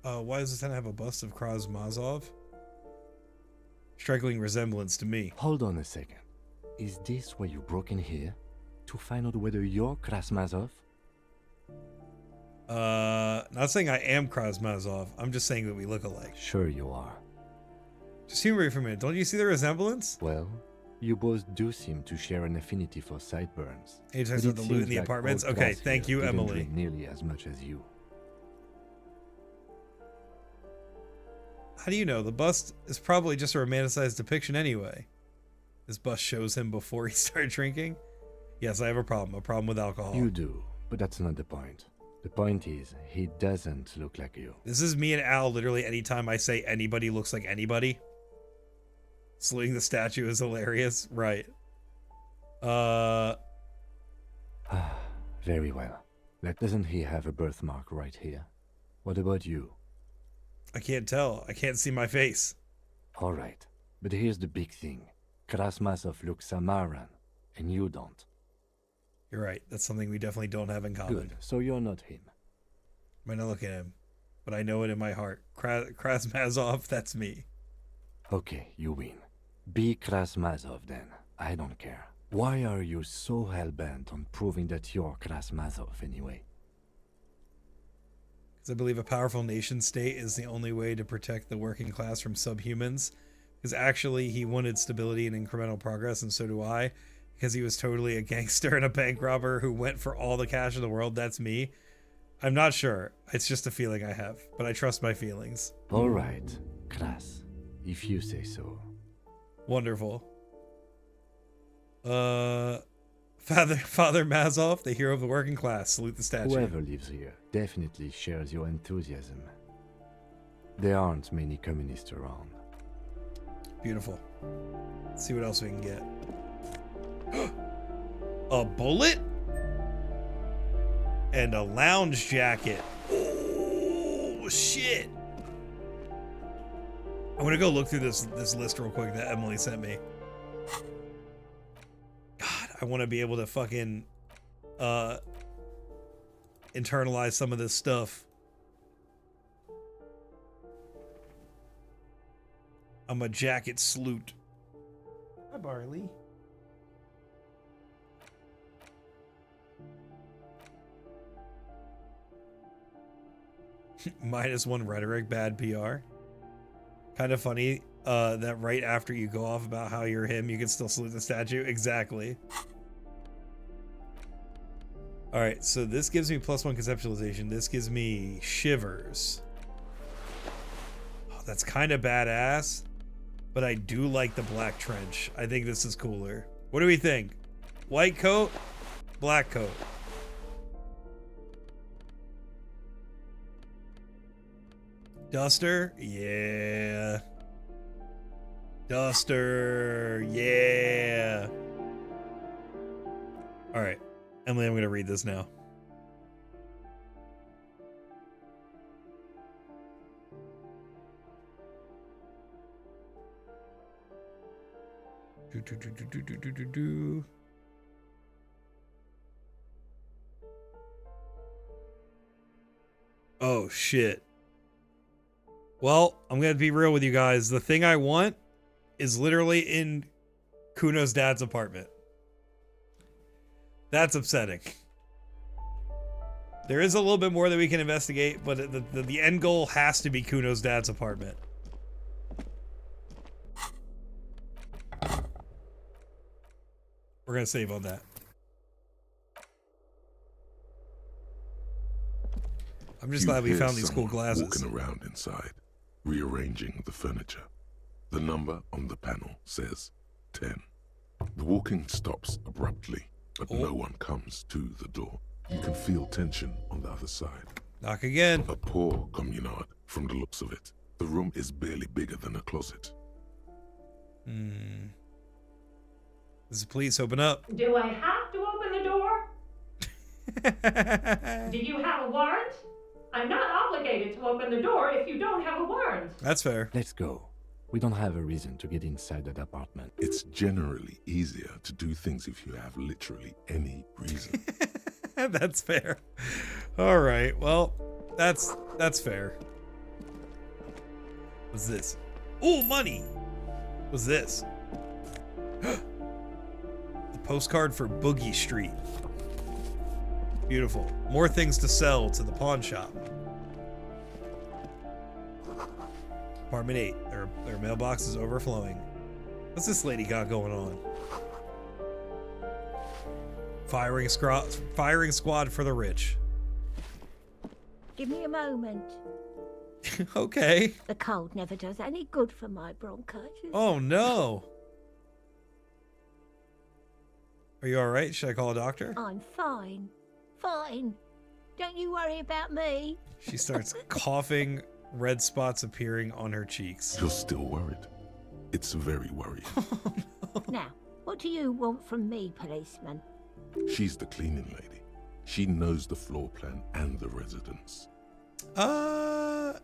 Why does this town have a bust of Kraz Mazov? Striking resemblance to me. Hold on a second. Is this why you broke in here? To find out whether you're Krasmazov? Not saying I am Kraz Mazov. I'm just saying that we look alike. Sure you are. Just humor me for a minute. Don't you see the resemblance? Well, you both do seem to share an affinity for sideburns. He talks But about it the loot in seems the like apartments. old Okay, Kraz thank here you, didn't Emily. drink nearly as much as you. How do you know? The bust is probably just a romanticized depiction anyway. This bust shows him before he started drinking. Yes, I have a problem with alcohol. You do, but that's not the point. The point is, he doesn't look like you. This is me and Al literally anytime I say anybody looks like anybody. Saluting the statue is hilarious. Right. Very well. Doesn't he have a birthmark right here? What about you? I can't tell. I can't see my face. All right, but here's the big thing. Krasmazov looks Samaran, and you don't. You're right. That's something we definitely don't have in common. Good, so you're not him. Might not look at him, but I know it in my heart. Krasmazov, that's me. Okay, you win. Be Krasmazov then. I don't care. Why are you so hell-bent on proving that you're Krasmazov anyway? Because I believe a powerful nation state is the only way to protect the working class from subhumans. Because actually he wanted stability and incremental progress, and so do I. Because he was totally a gangster and a bank robber who went for all the cash in the world. That's me. I'm not sure. It's just a feeling I have, but I trust my feelings. All right, Kras, if you say so. Wonderful. Father Mazov, the hero of the working class. Salute the statue. Whoever lives here definitely shares your enthusiasm. There aren't many communists around. Beautiful. Let's see what else we can get. A bullet? And a lounge jacket. Oh, shit. I'm gonna go look through this list real quick that Emily sent me. God, I want to be able to fucking internalize some of this stuff. I'm a jacket sloot. Hi, Barley. -1 rhetoric, bad PR. Kind of funny that right after you go off about how you're him, you can still salute the statue. Exactly. All right, so this gives me +1 conceptualization. This gives me shivers. Oh, that's kind of badass, but I do like the black trench. I think this is cooler. What do we think? White coat, black coat. Duster? Yeah. Duster. Yeah. All right. Emily, I'm going to read this now. Oh, shit. Well, I'm going to be real with you guys. The thing I want is literally in Kuno's dad's apartment. That's upsetting. There is a little bit more that we can investigate, but the end goal has to be Kuno's dad's apartment. We're going to save on that. I'm just glad we found these cool glasses. Walking around inside, rearranging the furniture. The number on the panel says 10. The walking stops abruptly, but no one comes to the door. You can feel tension on the other side. Knock again. A poor communard, from the looks of it. The room is barely bigger than a closet. Please open up. Do I have to open the door? Do you have a warrant? I'm not obligated to open the door if you don't have a warrant. That's fair. Let's go. We don't have a reason to get inside that apartment. It's generally easier to do things if you have literally any reason. That's fair. All right. Well, that's fair. What's this? Oh, money. What's this? The postcard for Boogie Street. Beautiful. More things to sell to the pawn shop. Apartment 8. Their mailbox is overflowing. What's this lady got going on? Firing squad for the rich. Give me a moment. Okay. The cold never does any good for my bronchitis. Oh no. Are you alright? Should I call a doctor? I'm fine. Fine. Don't you worry about me. She starts coughing, red spots appearing on her cheeks. You're still worried. It's very worrying. Now, what do you want from me, policeman? She's the cleaning lady. She knows the floor plan and the residence. I'm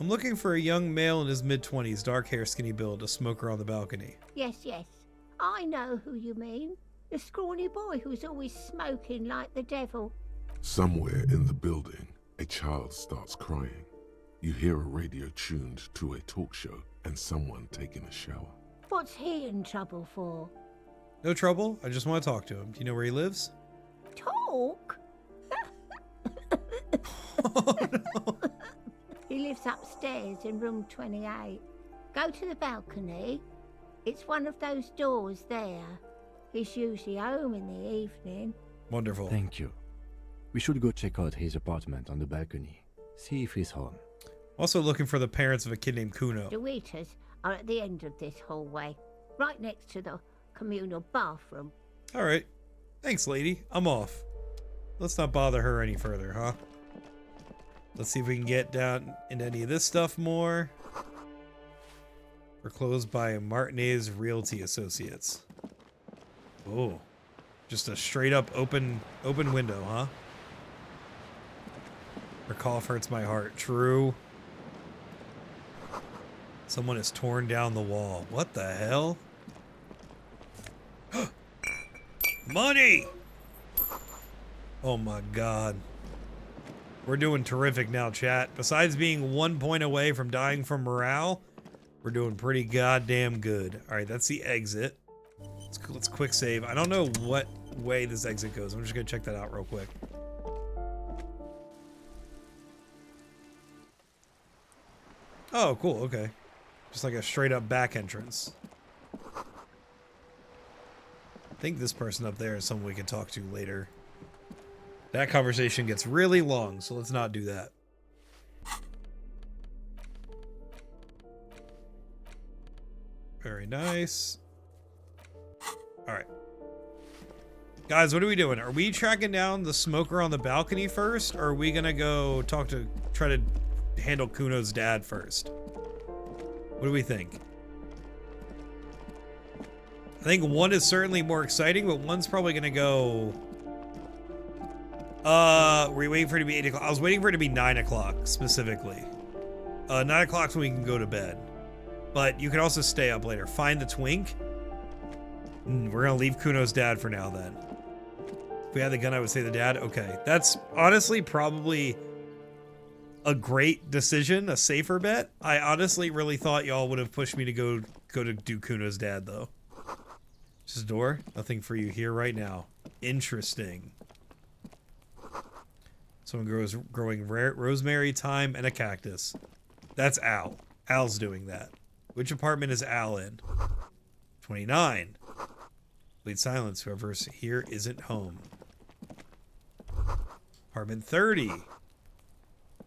looking for a young male in his mid-20s, dark hair, skinny build, a smoker on the balcony. Yes. I know who you mean. The scrawny boy who's always smoking like the devil. Somewhere in the building, a child starts crying. You hear a radio tuned to a talk show and someone taking a shower. What's he in trouble for? No trouble. I just want to talk to him. Do you know where he lives? Talk? Oh, no. He lives upstairs in room 28. Go to the balcony. It's one of those doors there. He's usually home in the evening. Wonderful. Thank you. We should go check out his apartment on the balcony. See if he's home. Also looking for the parents of a kid named Kuno. The waiters are at the end of this hallway, right next to the communal bathroom. All right. Thanks, lady. I'm off. Let's not bother her any further, huh? Let's see if we can get down into any of this stuff more. We're closed by Martinez Realty Associates. Oh, just a straight up open window, huh? Her cough hurts my heart. True. Someone has torn down the wall. What the hell? Money! Oh my god. We're doing terrific now, chat. Besides being 1 point away from dying from morale, we're doing pretty goddamn good. Alright, that's the exit. Let's quick save. I don't know what way this exit goes. I'm just gonna check that out real quick. Oh, cool, okay. Just like a straight up back entrance. I think this person up there is someone we can talk to later. That conversation gets really long, so let's not do that. Very nice. Alright. Guys, what are we doing? Are we tracking down the smoker on the balcony first? Or are we gonna go try to handle Kuno's dad first? What do we think? I think one is certainly more exciting, but one's probably gonna go... were you waiting for it to be 8 o'clock? I was waiting for it to be 9 o'clock, specifically. 9 o'clock's when we can go to bed. But you can also stay up later. Find the twink. We're gonna leave Kuno's dad for now then. If we had the gun, I would say the dad. Okay, that's honestly probably a great decision, a safer bet. I honestly really thought y'all would have pushed me to go to do Kuno's dad though. Just a door. Nothing for you here right now. Interesting. Someone growing rosemary, thyme, and a cactus. That's Al. Al's doing that. Which apartment is Al in? 29. Complete silence. Whoever's here isn't home. Apartment 30.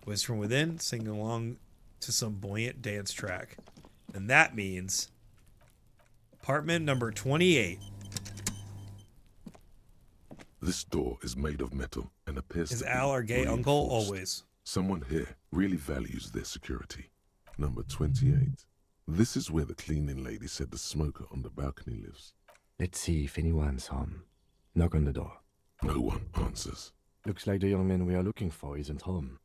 Voice from within, singing along to some buoyant dance track. And that means apartment number 28. This door is made of metal and appears Is to be Al our gay uncle? reinforced. Always. Someone here really values their security. Number 28. This is where the cleaning lady said the smoker on the balcony lives. Let's see if anyone's home. Knock on the door. No one answers. Looks like the young man we are looking for isn't home.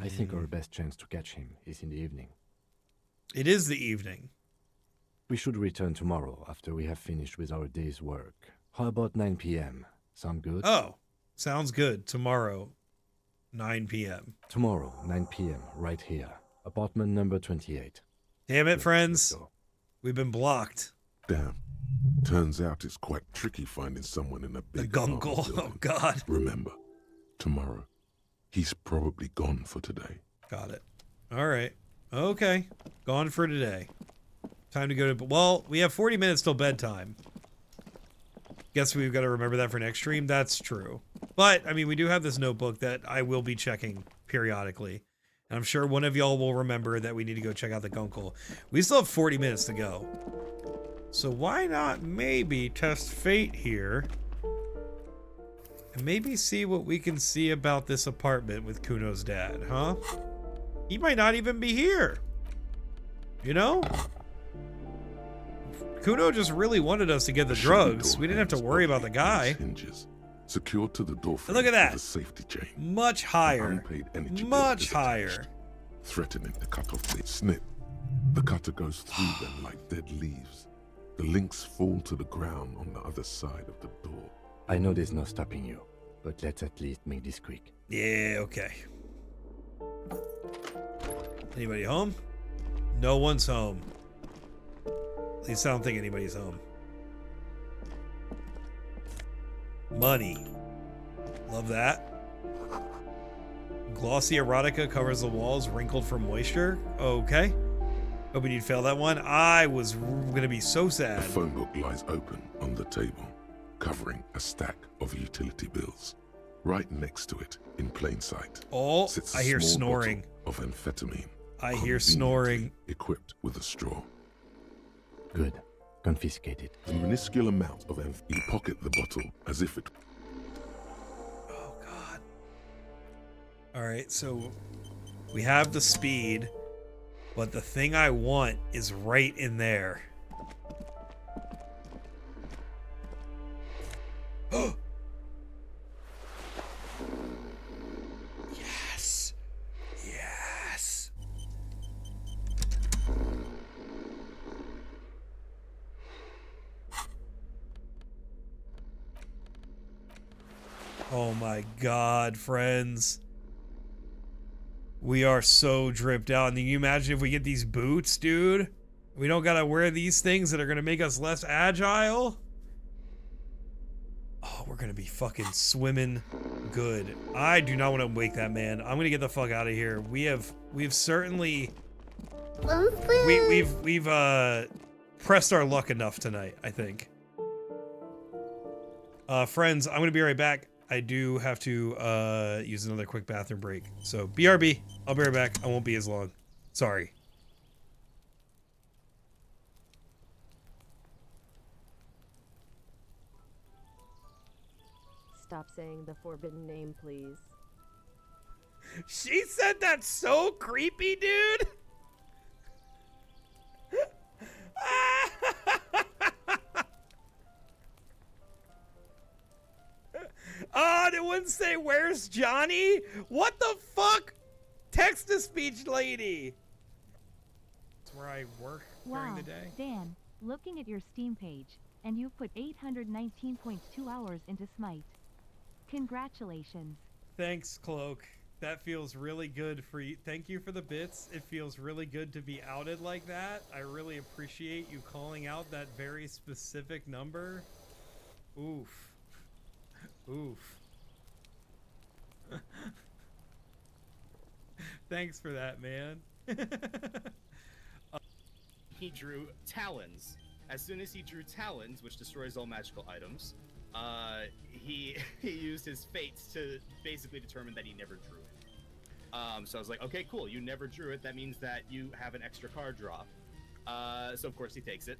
I think our best chance to catch him is in the evening. It is the evening. We should return tomorrow after we have finished with our day's work. How about 9 p.m.? Sound good? Oh, sounds good. Tomorrow, 9 p.m. Tomorrow, 9 p.m., right here. Apartment number 28. Damn it, friends. We've been blocked. Damn. Turns out it's quite tricky finding someone in a big gungle. apartment building. Oh, God. Remember, tomorrow, he's probably gone for today. Got it. All right. Okay. Gone for today. Time to go to... Well, we have 40 minutes till bedtime. Guess we've got to remember that for next stream. That's true. But, I mean, we do have this notebook that I will be checking periodically. And I'm sure one of y'all will remember that we need to go check out the Gunkel. We still have 40 minutes to go. So why not maybe test fate here? And maybe see what we can see about this apartment with Kuno's dad, huh? He might not even be here. You know? Kuno just really wanted us to get the drugs. We didn't have to worry about the guy. Hinges, secured to the door frame Look at that. with a safety chain. Much higher. Unpaid energy bill Much is higher. attached, threatening to cut off the snip. The cutter goes through them like dead leaves. The links fall to the ground on the other side of the door. I know there's no stopping you, but let's at least make this quick. Yeah, okay. Anybody home? No one's home. At least I don't think anybody's home. Money. Love that. Glossy erotica covers the walls, wrinkled from moisture. Okay. Hoping you'd fail that one. I was gonna be so sad. A phone book lies open on the table, covering a stack of utility bills. Right next to it, in plain sight, Oh, sits a I hear small snoring. bottle of amphetamine. I hear conveniently snoring. Equipped with a straw. Good. Confiscate it. A minuscule amount of you pocket the bottle as if it... Oh, God. All right, so we have the speed, but the thing I want is right in there. Yes. Yes. Oh my God, friends. We are so dripped out. And can you imagine if we get these boots, dude? We don't gotta wear these things that are gonna make us less agile. Oh, we're gonna be fucking swimming good. I do not want to wake that man. I'm gonna get the fuck out of here. We've certainly we've pressed our luck enough tonight, I think. Friends, I'm gonna be right back. I do have to use another quick bathroom break. So BRB, I'll be right back. I won't be as long. Sorry. Stop saying the forbidden name, please. She said that so creepy, dude. Oh, it wouldn't say where's Johnny? What the fuck? Text-to-speech lady. That's where I work during Wow, the day. Dan, looking at your Steam page, and you've put 819.2 hours into Smite. Congratulations. Thanks, Cloak. That feels really good for you. Thank you for the bits. It feels really good to be outed like that. I really appreciate you calling out that very specific number. Oof. Oof. Thanks for that, man. He drew talons. As soon as he drew talons, which destroys all magical items, he used his fates to basically determine that he never drew it. So I was like, okay, cool. You never drew it. That means that you have an extra card draw. So of course he takes it.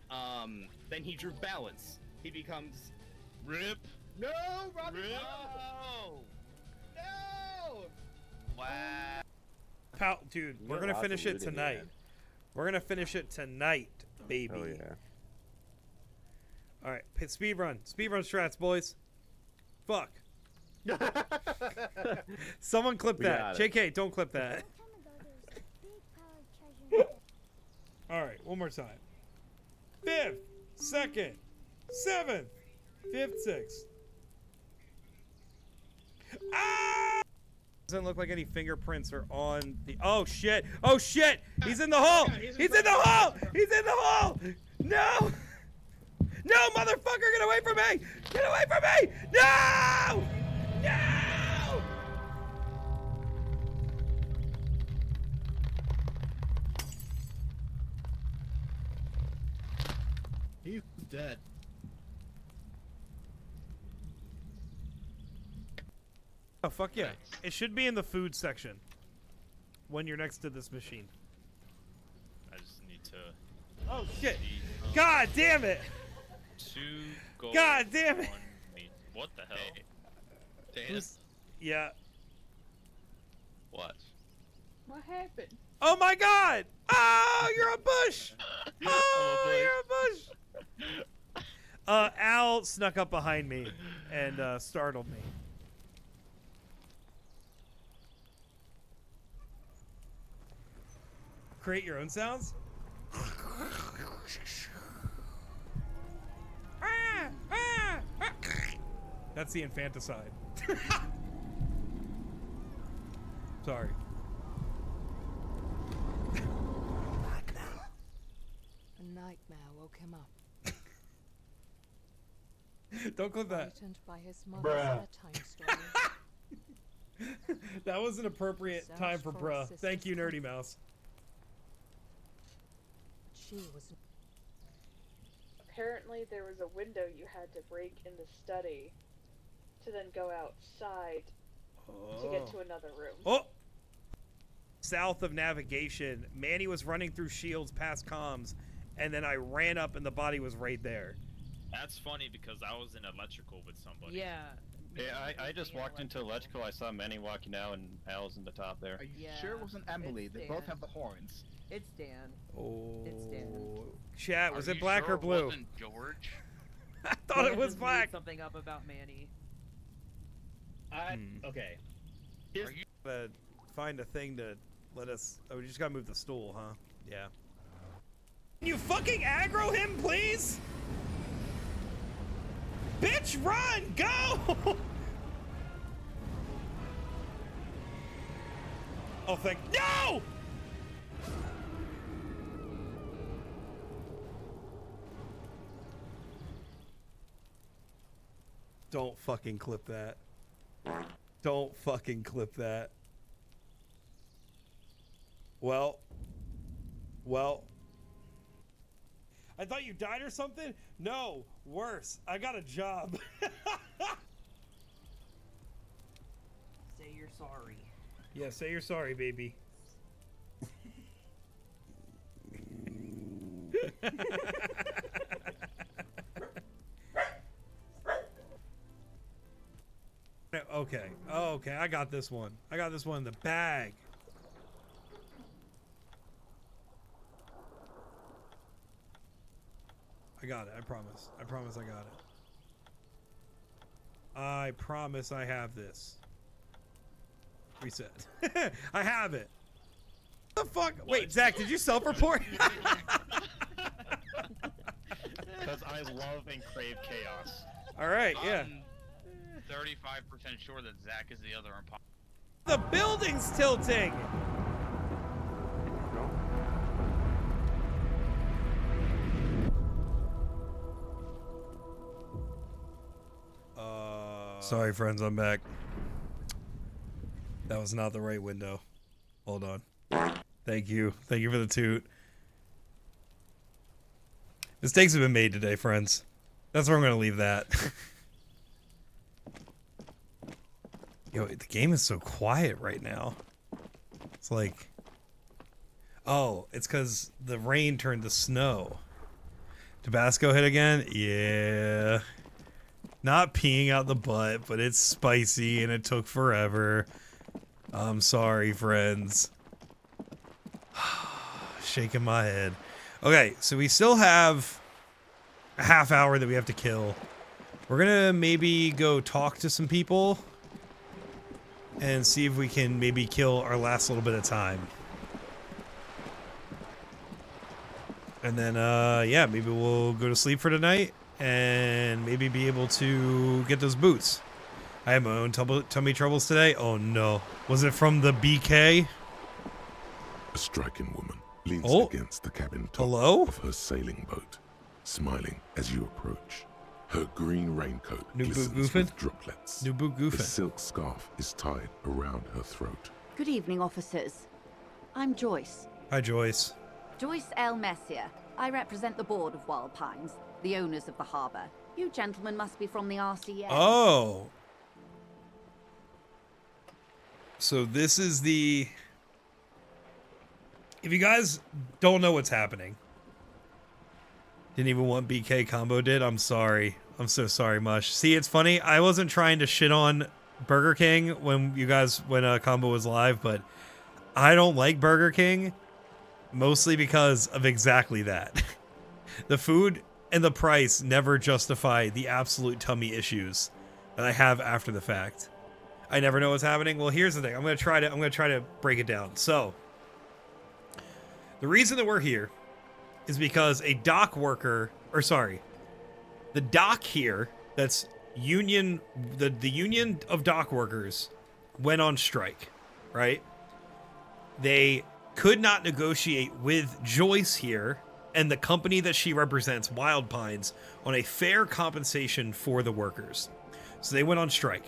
Then he drew balance. He becomes Rip. No, Robbie. Rip. No. No. Wow. Dude, we're gonna finish it tonight. We're gonna finish it tonight, baby. Oh yeah. All right, speed run strats, boys. Fuck. Someone clip that. JK, don't clip that. All right, one more time. 5th, 2nd, 7th, 5th, 6th. Ah! Doesn't look like any fingerprints are on the. Oh shit! Oh shit! He's in the hole! He's in the hole! He's in the hole! No! No, motherfucker! Get away from me! Get away from me! No! No! He's dead. Oh, fuck yeah. It should be in the food section when you're next to this machine. I just need to... Oh, shit. God damn it. 2 gold. God damn it. 1 meat. What the hell? Dan? Yeah. What? What happened? Oh my god! Oh, you're a bush! Oh, you're a bush! Al snuck up behind me and startled me. Create your own sounds? That's the infanticide. Sorry. A nightmare woke him up. Don't clip that. Frightened by his mother's bedtime story. That was an appropriate time for bruh. Thank you, Nerdy Mouse. She was. Apparently there was a window you had to break in the study to then go outside to get to another room. Oh! South of navigation, Manny was running through shields past comms, and then I ran up and the body was right there. That's funny because I was in electrical with somebody. Yeah. Yeah, I just walked into electrical. I saw Manny walking out, and Al's in the top there. Are you sure it wasn't Emily? They both have the horns. It's Dan. Oh. It's Dan. Chat, was it black or blue? George? I thought it was black. Something up about Manny. Okay. Here's find a thing to let us. Oh, we just gotta move the stool, huh? Yeah. Can you fucking aggro him, please? Bitch, run! Go! Oh, thank. No! Don't fucking clip that. Don't fucking clip that. Well. I thought you died or something? No, worse. I got a job. Say you're sorry. Yeah, say you're sorry, baby. Okay. Oh, okay. I got this one. I got this one in the bag. I got it. I promise. I promise I got it. I promise I have this. Reset. I have it. What the fuck? Wait, Zach, did you self-report? Because I love and crave chaos. All right, yeah. I'm 35% sure that Zach is the other imposter. The building's tilting. Sorry, friends, I'm back. That was not the right window. Hold on. Thank you. Thank you for the toot. Mistakes have been made today, friends. That's where I'm going to leave that. Yo, the game is so quiet right now. It's like... Oh, it's because the rain turned to snow. Tabasco hit again? Yeah. Not peeing out the butt, but it's spicy and it took forever. I'm sorry, friends. Shaking my head. Okay, so we still have a half hour that we have to kill. We're gonna maybe go talk to some people and see if we can maybe kill our last little bit of time. And then, yeah, maybe we'll go to sleep for tonight and maybe be able to get those boots. I have my own tummy troubles today. Oh no. Was it from the BK? A striking woman leans against the cabin top of her sailing boat, smiling as you approach. Her green raincoat glistens with droplets. New boot goofing. The silk scarf is tied around her throat. Good evening, officers. I'm Joyce. Hi, Joyce. Joyce L. Messier. I represent the board of Wild Pines, the owners of the harbour. You gentlemen must be from the RCA. Oh. So this is the... If you guys don't know what's happening, didn't even want BK combo did, I'm sorry. I'm so sorry, Mush. See, it's funny. I wasn't trying to shit on Burger King when combo was live, but I don't like Burger King mostly because of exactly that. The food and the price never justify the absolute tummy issues that I have after the fact. I never know what's happening. Well, here's the thing. I'm gonna try to break it down. So the reason that we're here is because a dock worker, or sorry, the dock here, that's union, the union of dock workers went on strike, right? They could not negotiate with Joyce here and the company that she represents, Wild Pines, on a fair compensation for the workers. So they went on strike.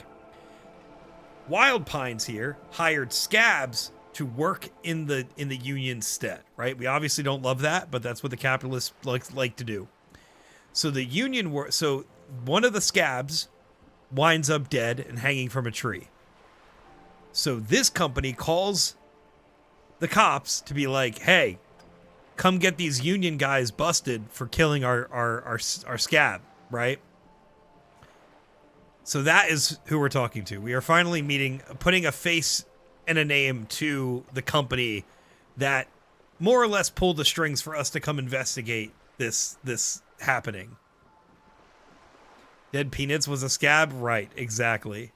Wild Pines here hired scabs to work in the union stead, right? We obviously don't love that, but that's what the capitalists like to do. So the union so one of the scabs winds up dead and hanging from a tree. So this company calls the cops to be like, "Hey, come get these union guys busted for killing our scab," right? So that is who we're talking to. We are finally putting a face and a name to the company that more or less pulled the strings for us to come investigate this happening. Dead Peanuts was a scab? Right, exactly.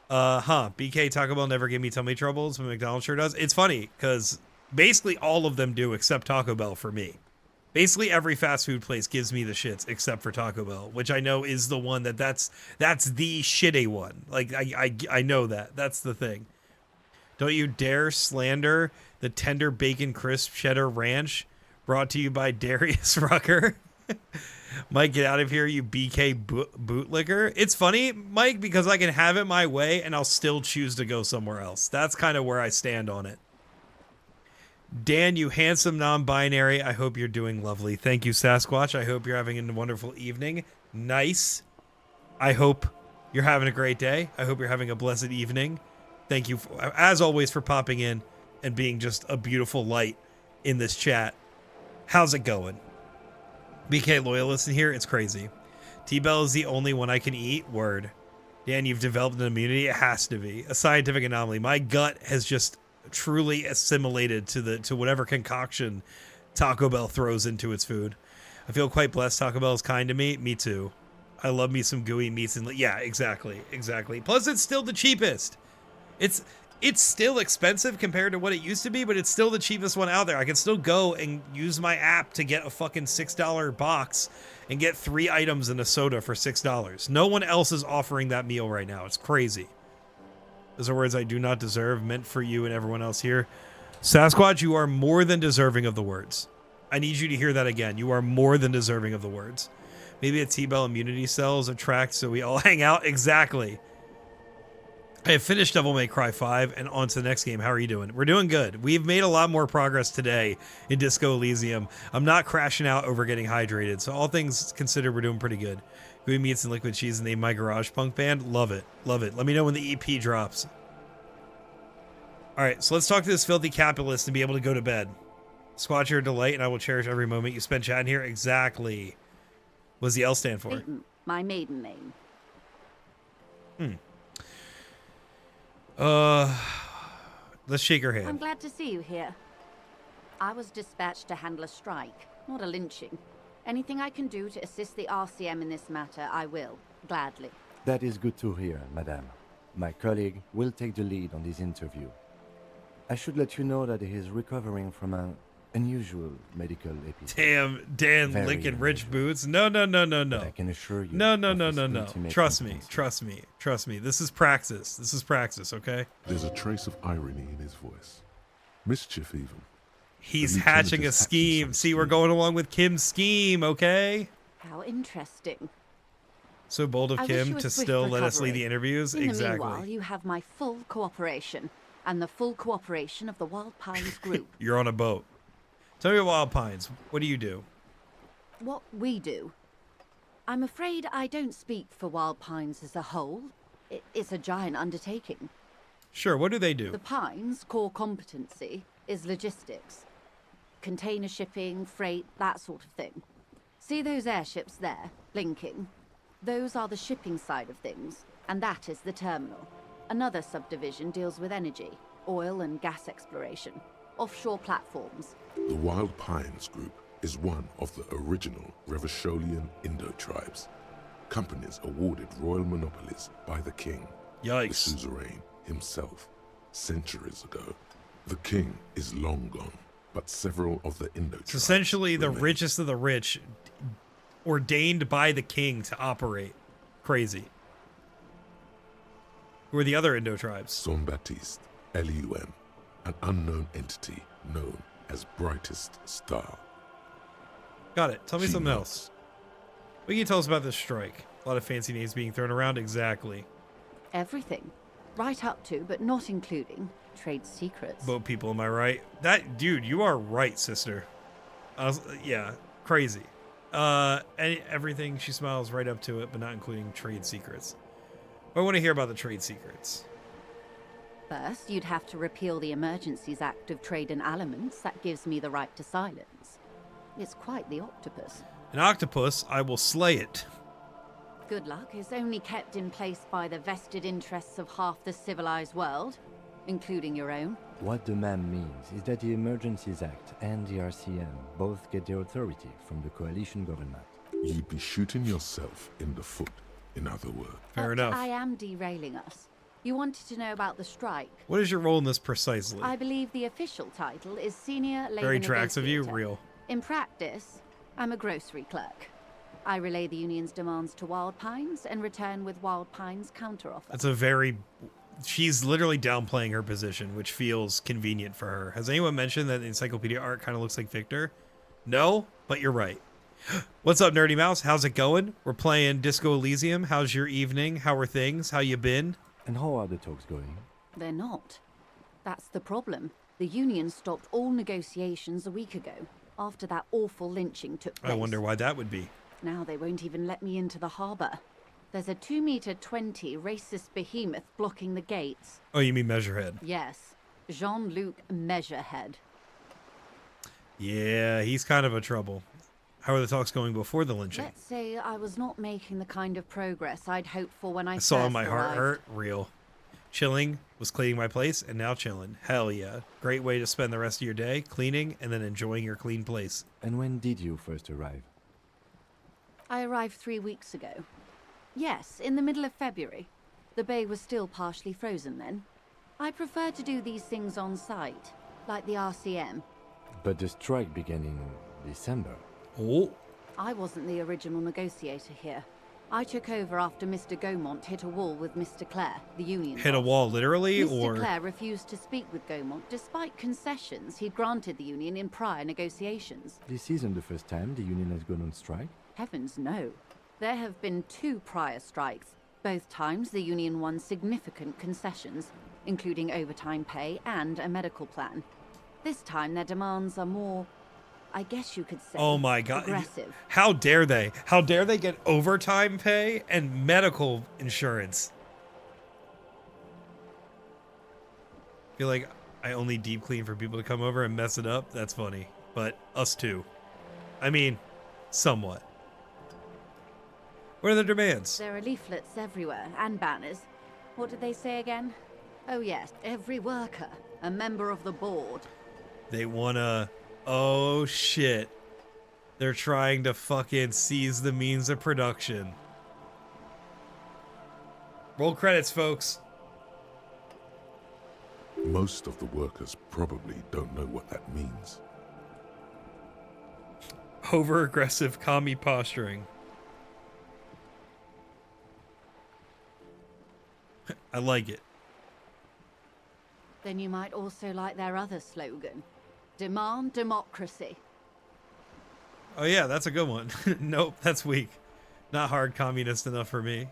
BK Taco Bell never gave me tummy troubles, but McDonald's sure does. It's funny, because basically all of them do except Taco Bell for me. Basically every fast food place gives me the shits except for Taco Bell, which I know is the one that's the shitty one. Like, I know that. That's the thing. Don't you dare slander the tender bacon crisp cheddar ranch brought to you by Darius Rucker. Mike, get out of here, you BK bootlicker. It's funny, Mike, because I can have it my way and I'll still choose to go somewhere else. That's kind of where I stand on it. Dan, you handsome non-binary, I hope you're doing lovely. Thank you, Sasquatch. I hope you're having a wonderful evening. Nice. I hope you're having a great day. I hope you're having a blessed evening. Thank you, as always, for popping in and being just a beautiful light in this chat. How's it going? BK loyalist in here? It's crazy. T-Bell is the only one I can eat? Word. Dan, you've developed an immunity? It has to be. A scientific anomaly. My gut has just truly assimilated to whatever concoction Taco Bell throws into its food. I feel quite blessed. Taco Bell is kind to me. Me too. I love me some gooey meats and yeah, exactly. Plus, it's still the cheapest. It's still expensive compared to what it used to be, but it's still the cheapest one out there. I can still go and use my app to get a fucking $6 box and get 3 items and a soda for $6. No one else is offering that meal right now. It's crazy. Those are words I do not deserve, meant for you and everyone else here. Sasquatch, you are more than deserving of the words. I need you to hear that again. You are more than deserving of the words. Maybe a T-Bell immunity cell is a track so we all hang out. Exactly. I have finished Devil May Cry 5 and on to the next game. How are you doing? We're doing good. We've made a lot more progress today in Disco Elysium. I'm not crashing out over getting hydrated. So all things considered, we're doing pretty good. Gooey Meats and Liquid Cheese named my garage punk band. Love it. Love it. Let me know when the EP drops. All right, so let's talk to this filthy capitalist and be able to go to bed. Squatch, your delight, and I will cherish every moment you spend chatting here. Exactly. What does the L stand for? Peyton, my maiden name. Let's shake her hand. I'm glad to see you here. I was dispatched to handle a strike, not a lynching. Anything I can do to assist the RCM in this matter, I will, gladly. That is good to hear, madame. My colleague will take the lead on this interview. I should let you know that he is recovering from an unusual medical episode. Damn, Dan Very Lincoln Rich Boots. No. But I can assure you. No. of his ultimate Trust me. competency. Trust me. This is praxis. This is praxis, okay? There's a trace of irony in his voice. Mischief, even. He's The hatching a lieutenant is scheme. some See, we're going along with Kim's scheme, okay? How interesting. So bold of I wish Kim you a to swift still let us lead recovery. the interviews. In the Exactly. meanwhile, you have my full cooperation, and the full cooperation of the Wild Pines group. You're on a boat. Tell me about Wild Pines. What do you do? What we do. I'm afraid I don't speak for Wild Pines as a whole. It's a giant undertaking. Sure, what do they do? The Pines' core competency is logistics. Container shipping, freight, that sort of thing. See those airships there, blinking? Those are the shipping side of things, and that is the terminal. Another subdivision deals with energy, oil and gas exploration, offshore platforms. The Wild Pines Group is one of the original Revacholian Indo-tribes. Companies awarded royal monopolies by the king, the suzerain himself, centuries ago. The king is long gone, but several of the Indo-tribes It's essentially the remain. richest of the rich, ordained by the king to operate. Crazy. Who are the other Indo tribes? Son Baptiste, Elysium, an unknown entity known as Brightest Star. Got it. Tell me She something knows. else. What can you tell us about this strike? A lot of fancy names being thrown around. Exactly. Everything. Right up to, but not including, trade secrets. Boat people, am I right? That dude, you are right, sister. Yeah, crazy. Everything, she smiles right up to it, but not including trade secrets. I want to hear about the trade secrets. First, you'd have to repeal the Emergencies Act of Trade in Aliments that gives me the right to silence. It's quite the octopus. An octopus, I will slay it. Good luck is only kept in place by the vested interests of half the civilized world, including your own. What the ma'am means is that the Emergencies Act and the RCM both get their authority from the coalition government. You'd be shooting yourself in the foot, in other words. Fair But enough. I am derailing us. You wanted to know about the strike. What is your role in this precisely? I believe the official title is Senior Labor Very Drax of you, Negotiator. real. In practice, I'm a grocery clerk. I relay the union's demands to Wild Pines and return with Wild Pines' counteroffer. That's a very... She's literally downplaying her position, which feels convenient for her. Has anyone mentioned that the encyclopedia art kind of looks like Victor? No, but you're right. What's up, Nerdy Mouse? How's it going? We're playing Disco Elysium. How's your evening? How are things? How you been? And how are the talks going? They're not. That's the problem. The union stopped all negotiations a week ago, after that awful lynching took place. I wonder why that would be. Now they won't even let me into the harbour. There's a 2-meter-20 racist behemoth blocking the gates. Oh, you mean Measurehead? Yes, Jean-Luc Measurehead. Yeah, he's kind of a trouble. How are the talks going before the lynching? Let's say I was not making the kind of progress I'd hoped for when I I saw first my heart arrived. hurt. Real. Chilling, was cleaning my place, and now chilling. Hell yeah. Great way to spend the rest of your day, cleaning, and then enjoying your clean place. And when did you first arrive? I arrived 3 weeks ago. Yes, in the middle of February. The bay was still partially frozen then. I prefer to do these things on site, like the RCM. But the strike began in December. Oh. I wasn't the original negotiator here. I took over after Mr. Gaumont hit a wall with Mr. Clare, the union Hit a boss. wall literally, Mr. or? Clare refused to speak with Gaumont despite concessions he'd granted the union in prior negotiations. This isn't the first time the union has gone on strike. Heavens no. There have been 2 prior strikes. Both times the union won significant concessions, including overtime pay and a medical plan. This time their demands are more, I guess you could say, Oh my God. aggressive. How dare they? How dare they get overtime pay and medical insurance? I feel like I only deep clean for people to come over and mess it up. That's funny. But us too. I mean, somewhat. What are the demands? There are leaflets everywhere, and banners. What did they say again? Oh yes, every worker, a member of the board. They wanna... Oh shit. They're trying to fucking seize the means of production. Roll credits, folks. Most of the workers probably don't know what that means. Over-aggressive commie posturing. I like it. Then you might also like their other slogan. Demand democracy. Oh yeah, that's a good one. Nope, that's weak. Not hard communist enough for me.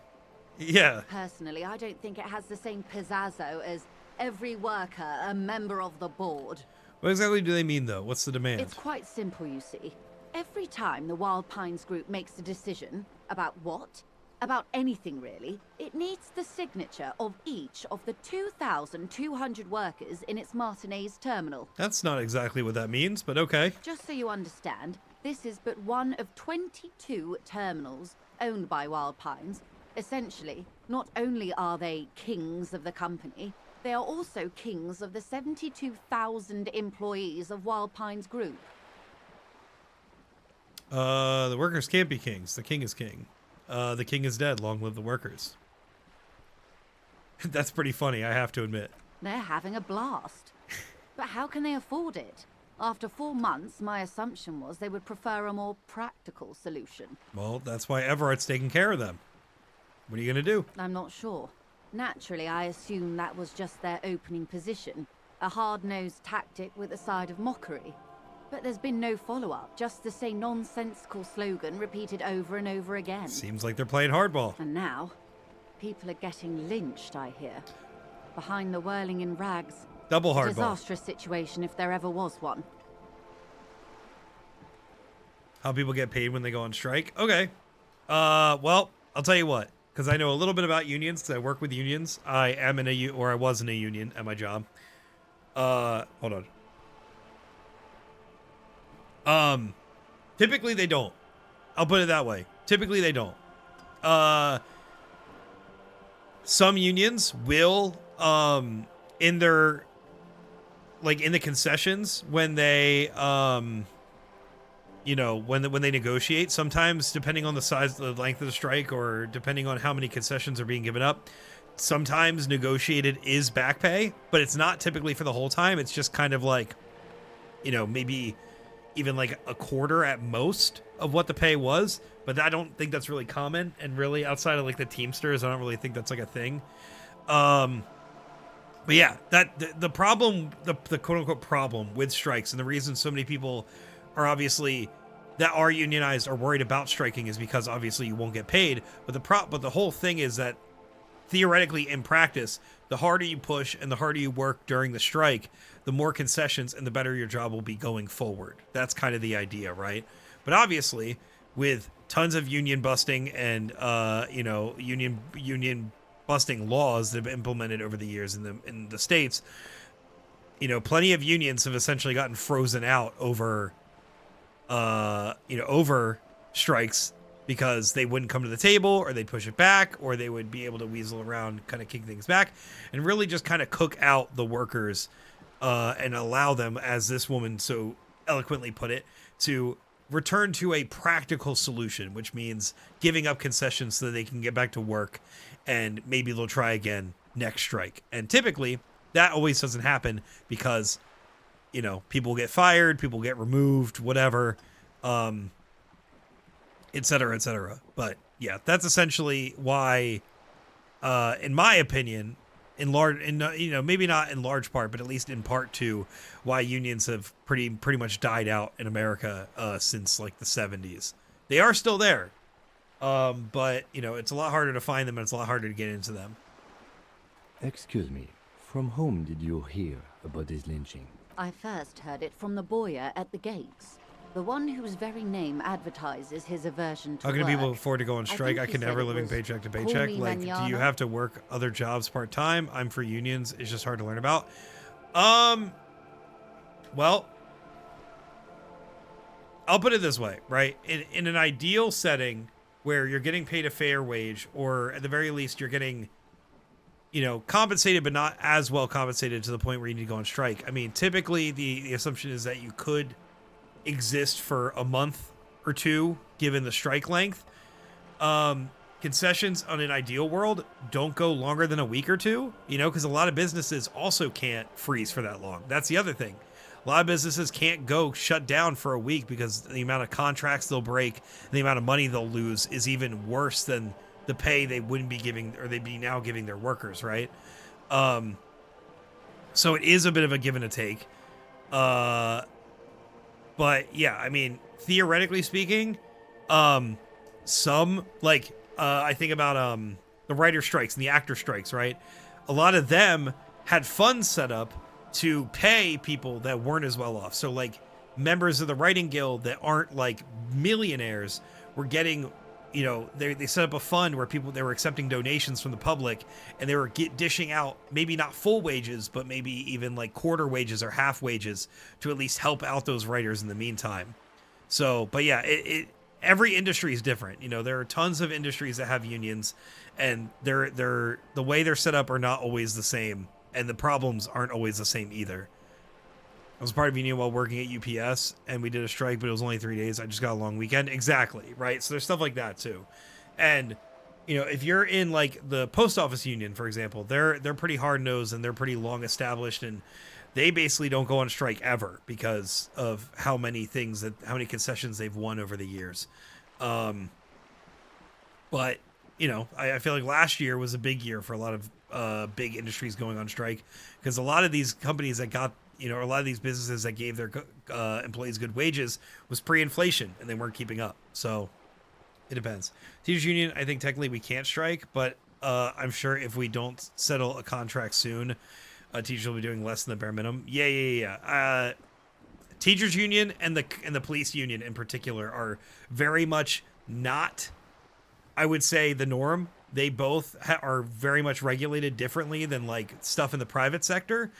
Yeah. Personally, I don't think it has the same pizzazzo as every worker, a member of the board. What exactly do they mean, though? What's the demand? It's quite simple, you see. Every time the Wild Pines group makes a decision about what? About anything, really, it needs the signature of each of the 2,200 workers in its Martinez terminal. That's not exactly what that means, but okay. Just so you understand, this is but one of 22 terminals owned by Wild Pines. Essentially, not only are they kings of the company, they are also kings of the 72,000 employees of Wild Pines Group. The workers can't be kings. The king is king. The king is dead. Long live the workers. That's pretty funny, I have to admit. They're having a blast. But how can they afford it? After 4 months, my assumption was they would prefer a more practical solution. Well, that's why Everett's taking care of them. What are you going to do? I'm not sure. Naturally, I assume that was just their opening position. A hard-nosed tactic with a side of mockery. But there's been no follow-up, just the same nonsensical slogan repeated over and over again. Seems like they're playing hardball. And now, people are getting lynched, I hear. Behind the whirling in rags. Double hardball. Disastrous situation if there ever was one. How people get paid when they go on strike? Okay. Well, I'll tell you what. Because I know a little bit about unions, because I work with unions. I am in a or I was in a union at my job. Hold on. Typically they don't. I'll put it that way. Typically they don't. Some unions will, in their, like in the concessions when they, you know, when they negotiate, sometimes depending on the size, the length of the strike, or depending on how many concessions are being given up, sometimes negotiated is back pay, but it's not typically for the whole time. It's just kind of like, you know, maybe even like a quarter at most of what the pay was. But I don't think that's really common, and really outside of like the Teamsters, I don't really think that's like a thing. But yeah, that the problem, the quote unquote problem with strikes, and the reason so many people are obviously that are unionized are worried about striking is because obviously you won't get paid. But the whole thing is that theoretically in practice, the harder you push and the harder you work during the strike, the more concessions and the better your job will be going forward. That's kind of the idea, right? But obviously, with tons of union busting and you know, union busting laws that have been implemented over the years in the states, you know, plenty of unions have essentially gotten frozen out over over strikes because they wouldn't come to the table, or they'd push it back, or they would be able to weasel around, kind of kick things back, and really just kind of cook out the workers and allow them, as this woman so eloquently put it, to return to a practical solution, which means giving up concessions so that they can get back to work, and maybe they'll try again next strike. And typically, that always doesn't happen because, you know, people get fired, people get removed, whatever, et cetera, et cetera. But yeah, that's essentially why, in my opinion, maybe not in large part, but at least in part too, why unions have pretty much died out in America since like the 70s. They are still there, but you know, it's a lot harder to find them and it's a lot harder to get into them. Excuse me, from whom did you hear about this lynching? I first heard it from the boyer at the gates. The one whose very name advertises his aversion to How can work. people afford to go on strike? I can never living paycheck to paycheck. Like, do you have to work other jobs part-time? I'm for unions. It's just hard to learn about. Well, I'll put it this way, right? In an ideal setting where you're getting paid a fair wage, or at the very least you're getting, you know, compensated but not as well compensated to the point where you need to go on strike. I mean, typically the assumption is that you could exist for a month or two given the strike length. Concessions on an ideal world don't go longer than a week or two, you know, because a lot of businesses also can't freeze for that long. That's the other thing. A lot of businesses can't go shut down for a week because the amount of contracts they'll break and the amount of money they'll lose is even worse than the pay they wouldn't be giving, or they'd be now giving their workers, right? So it is a bit of a give and a take. But yeah, I mean, theoretically speaking, some like I think about the writer strikes and the actor strikes, right? A lot of them had funds set up to pay people that weren't as well off. So like members of the writing guild that aren't like millionaires were getting, you know, they set up a fund where they were accepting donations from the public, and they were dishing out maybe not full wages, but maybe even like quarter wages or half wages to at least help out those writers in the meantime. So, but yeah, every industry is different. You know, there are tons of industries that have unions, and the way they're set up are not always the same, and the problems aren't always the same either. I was part of a union while working at UPS, and we did a strike, but it was only 3 days. I just got a long weekend. Exactly, right? So there's stuff like that too. And, you know, if you're in like the post office union, for example, they're pretty hard-nosed and they're pretty long established, and they basically don't go on strike ever because of how many concessions they've won over the years. But, you know, I feel like last year was a big year for a lot of big industries going on strike, because a lot of these companies that got, you know, a lot of these businesses that gave their employees good wages was pre-inflation, and they weren't keeping up. So it depends. Teachers union, I think technically we can't strike, but I'm sure if we don't settle a contract soon, teachers will be doing less than the bare minimum. Yeah. Teachers union and the police union in particular are very much not, I would say, the norm. They both are very much regulated differently than like stuff in the private sector.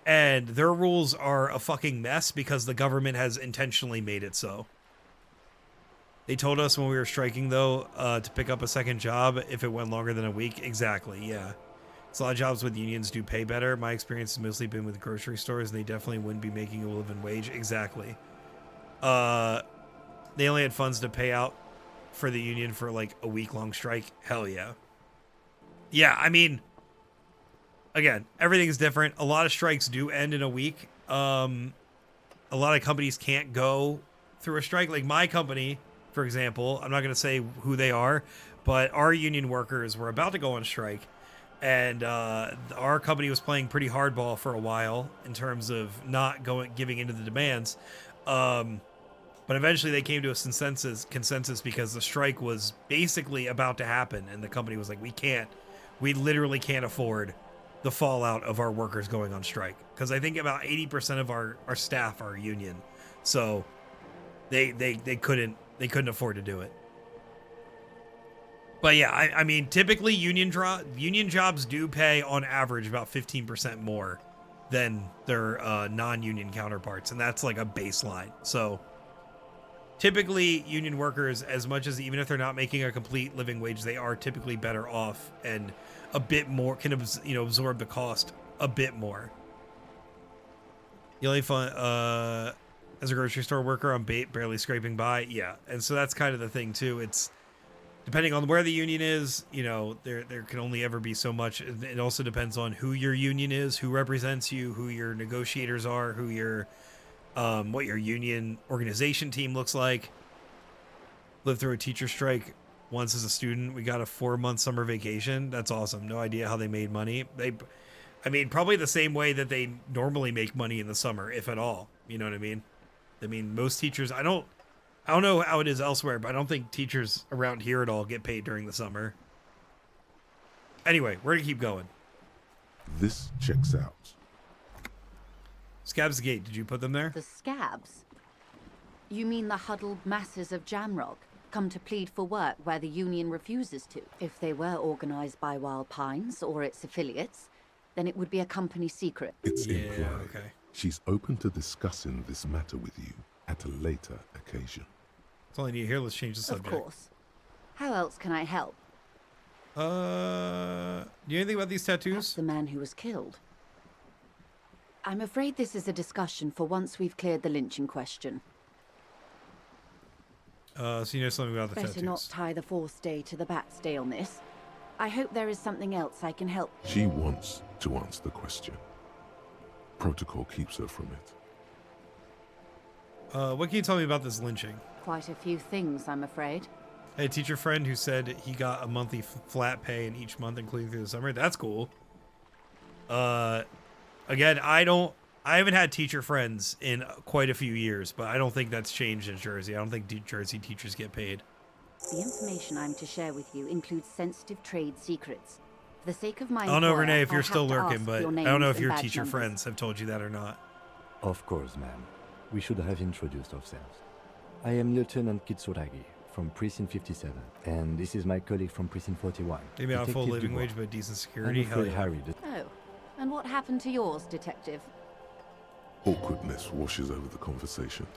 And their rules are a fucking mess because the government has intentionally made it so. They told us when we were striking, though, to pick up a second job if it went longer than a week. Exactly, yeah. So a lot of jobs with unions do pay better. My experience has mostly been with grocery stores, and they definitely wouldn't be making a living wage. Exactly. They only had funds to pay out for the union for like a week-long strike. Hell yeah. Yeah, I mean, again, everything's different. A lot of strikes do end in a week. A lot of companies can't go through a strike. Like my company, for example, I'm not going to say who they are, but our union workers were about to go on strike. And our company was playing pretty hardball for a while in terms of not giving into the demands. But eventually they came to a consensus because the strike was basically about to happen. And the company was like, we literally can't afford the fallout of our workers going on strike, because I think about 80% of our staff are union, so they couldn't afford to do it. But yeah, I mean, typically union jobs do pay on average about 15% more than their non-union counterparts, and that's like a baseline. So typically union workers, as much as even if they're not making a complete living wage, they are typically better off and a bit more, can absorb the cost a bit more. The only fun, as a grocery store worker, I'm barely scraping by. Yeah, and so that's kind of the thing too. It's depending on where the union is, you know, there can only ever be so much. It also depends on who your union is, who represents you, who your negotiators are, who your what your union organization team looks like. Lived through a teacher strike once as a student. We got a 4-month summer vacation. That's awesome. No idea how they made money. I mean, probably the same way that they normally make money in the summer, if at all. You know what I mean? I mean, most teachers, I don't know how it is elsewhere, but I don't think teachers around here at all get paid during the summer. Anyway, we're gonna keep going. This checks out. Scabs Gate, did you put them there? The scabs? You mean the huddled masses of Jamrock, come to plead for work where the union refuses to? If they were organized by Wild Pines or its affiliates, then it would be a company secret. It's implied. Okay. She's open to discussing this matter with you at a later occasion. That's all I need here. Let's change the subject. Of course. How else can I help? Do you know anything about these tattoos? That's the man who was killed. I'm afraid this is a discussion for once we've cleared the lynching question. So you know something about the Better tattoos. not tie the fourth day to the bat's day on this. I hope there is something else I can help. She wants to answer the question. Protocol keeps her from it. What can you tell me about this lynching? Quite a few things, I'm afraid. I had a teacher friend who said he got a monthly flat pay in each month, including through the summer. That's cool. Again, I haven't had teacher friends in quite a few years, but I don't think that's changed in Jersey. I don't think Jersey teachers get paid. The information I'm to share with you includes sensitive trade secrets. For the sake of my I don't know, employer, Renee, if I'll you're have still to lurking, ask but your I don't know names if your and badge teacher numbers. friends have told you that or not. Of course, ma'am. We should have introduced ourselves. I am Lieutenant Kitsuragi from Precinct 57, and this is my colleague from Precinct 41. Maybe not full Detective living Dubois. wage, but decent security. I'm Hell afraid yeah. Harry Oh, and what happened to yours, Detective? Awkwardness washes over the conversation.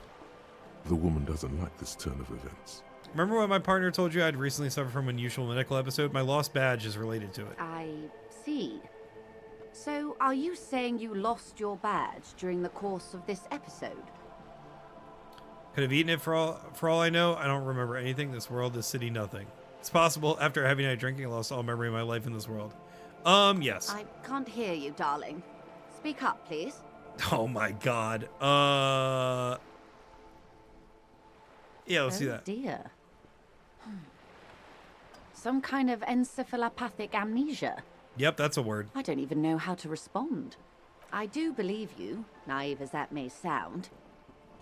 The woman doesn't like this turn of events. Remember when my partner told you I'd recently suffered from an unusual medical episode? My lost badge is related to it. I see. So, are you saying you lost your badge during the course of this episode? Could have eaten it for all I know. I don't remember anything. This world, this city, nothing. It's possible. After a heavy night drinking, I lost all memory of my life in this world. Yes. I can't hear you, darling. Speak up, please. Oh my god. Yeah, let's see Oh, that. Dear. Some kind of encephalopathic amnesia. Yep, that's a word. I don't even know how to respond. I do believe you, naive as that may sound.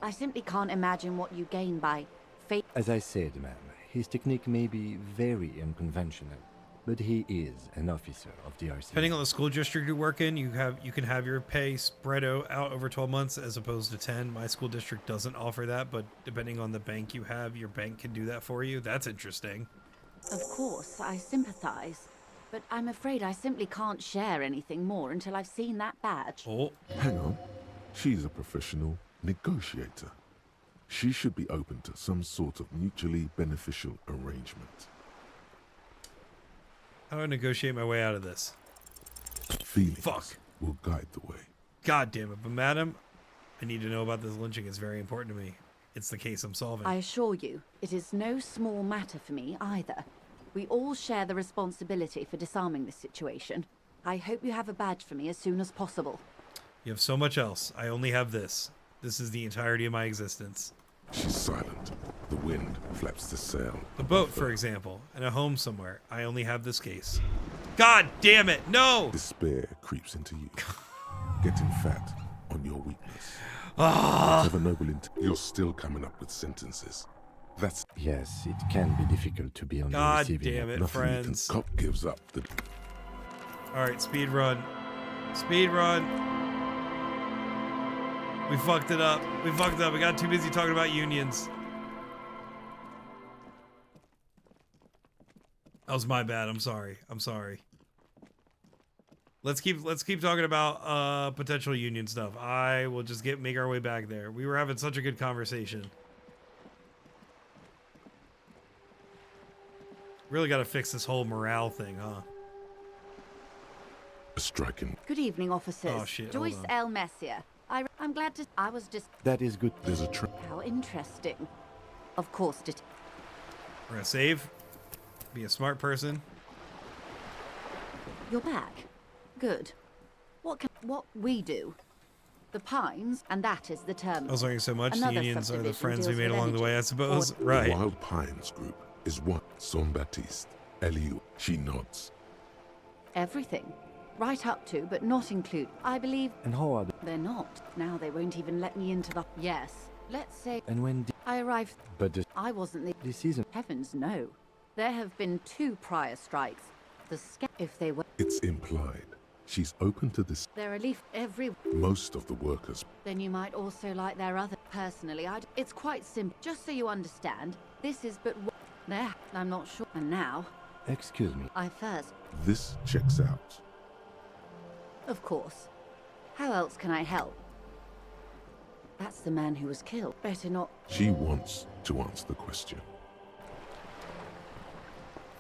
I simply can't imagine what you gain by fate. As I said, ma'am, his technique may be very unconventional, but he is an officer of the RC. Depending on the school district you work in, you can have your pay spread out over 12 months as opposed to 10. My school district doesn't offer that, but depending on the bank you have, your bank can do that for you. That's interesting. Of course, I sympathize. But I'm afraid I simply can't share anything more until I've seen that badge. Oh. Hang on. She's a professional negotiator. She should be open to some sort of mutually beneficial arrangement. How do I negotiate my way out of this? Feelings will guide the way. God damn it. But madam, I need to know about this lynching. It's very important to me. It's the case I'm solving. I assure you, it is no small matter for me either. We all share the responsibility for disarming this situation. I hope you have a badge for me as soon as possible. You have so much else. I only have this. This is the entirety of my existence. She's silent. The wind flaps the sail. A boat, for example, and a home somewhere. I only have this case. God damn it, no! Despair creeps into you, getting fat on your weakness. Ah! Whatever noble you're still coming up with sentences. That's Yes, it can be difficult to be on God the receiving damn it, nothing friends. Cop gives up. Alright, speed run. Speed run. We fucked it up. We fucked it up. We got too busy talking about unions. That was my bad. I'm sorry. I'm sorry. Let's keep talking about potential union stuff. I will just make our way back there. We were having such a good conversation. Really got to fix this whole morale thing, huh? Striking. Good evening, officers. Oh, shit, hold Joyce on. L. Messier. I'm glad to... I was just... That is good. There's a trap. How interesting. Of course, We're gonna save. Be a smart person. You're back. Good. What we do? The Pines, and that is the terminal. I was learning so much. The Another unions are the subdivision friends we deals made with along the way, I energy. suppose. The Right. Wild Pines group is one. Son Baptiste. Elysium. She nods. Everything. Right up to, but not include. I believe. And how are They're not. Now they won't even let me into the. Yes. Let's say. And when I arrived. But I wasn't the. this isn't. Heavens, no. There have been 2 prior strikes. If they were. It's implied. She's open to this. They're a leaf every. Most of the workers. Then you might also like their other. Personally, it's quite simple. Just so you understand, this is but. There. I'm not sure. And now. Excuse me. I first. This checks out. Of course. How else can I help? That's the man who was killed. Better not. She wants to answer the question.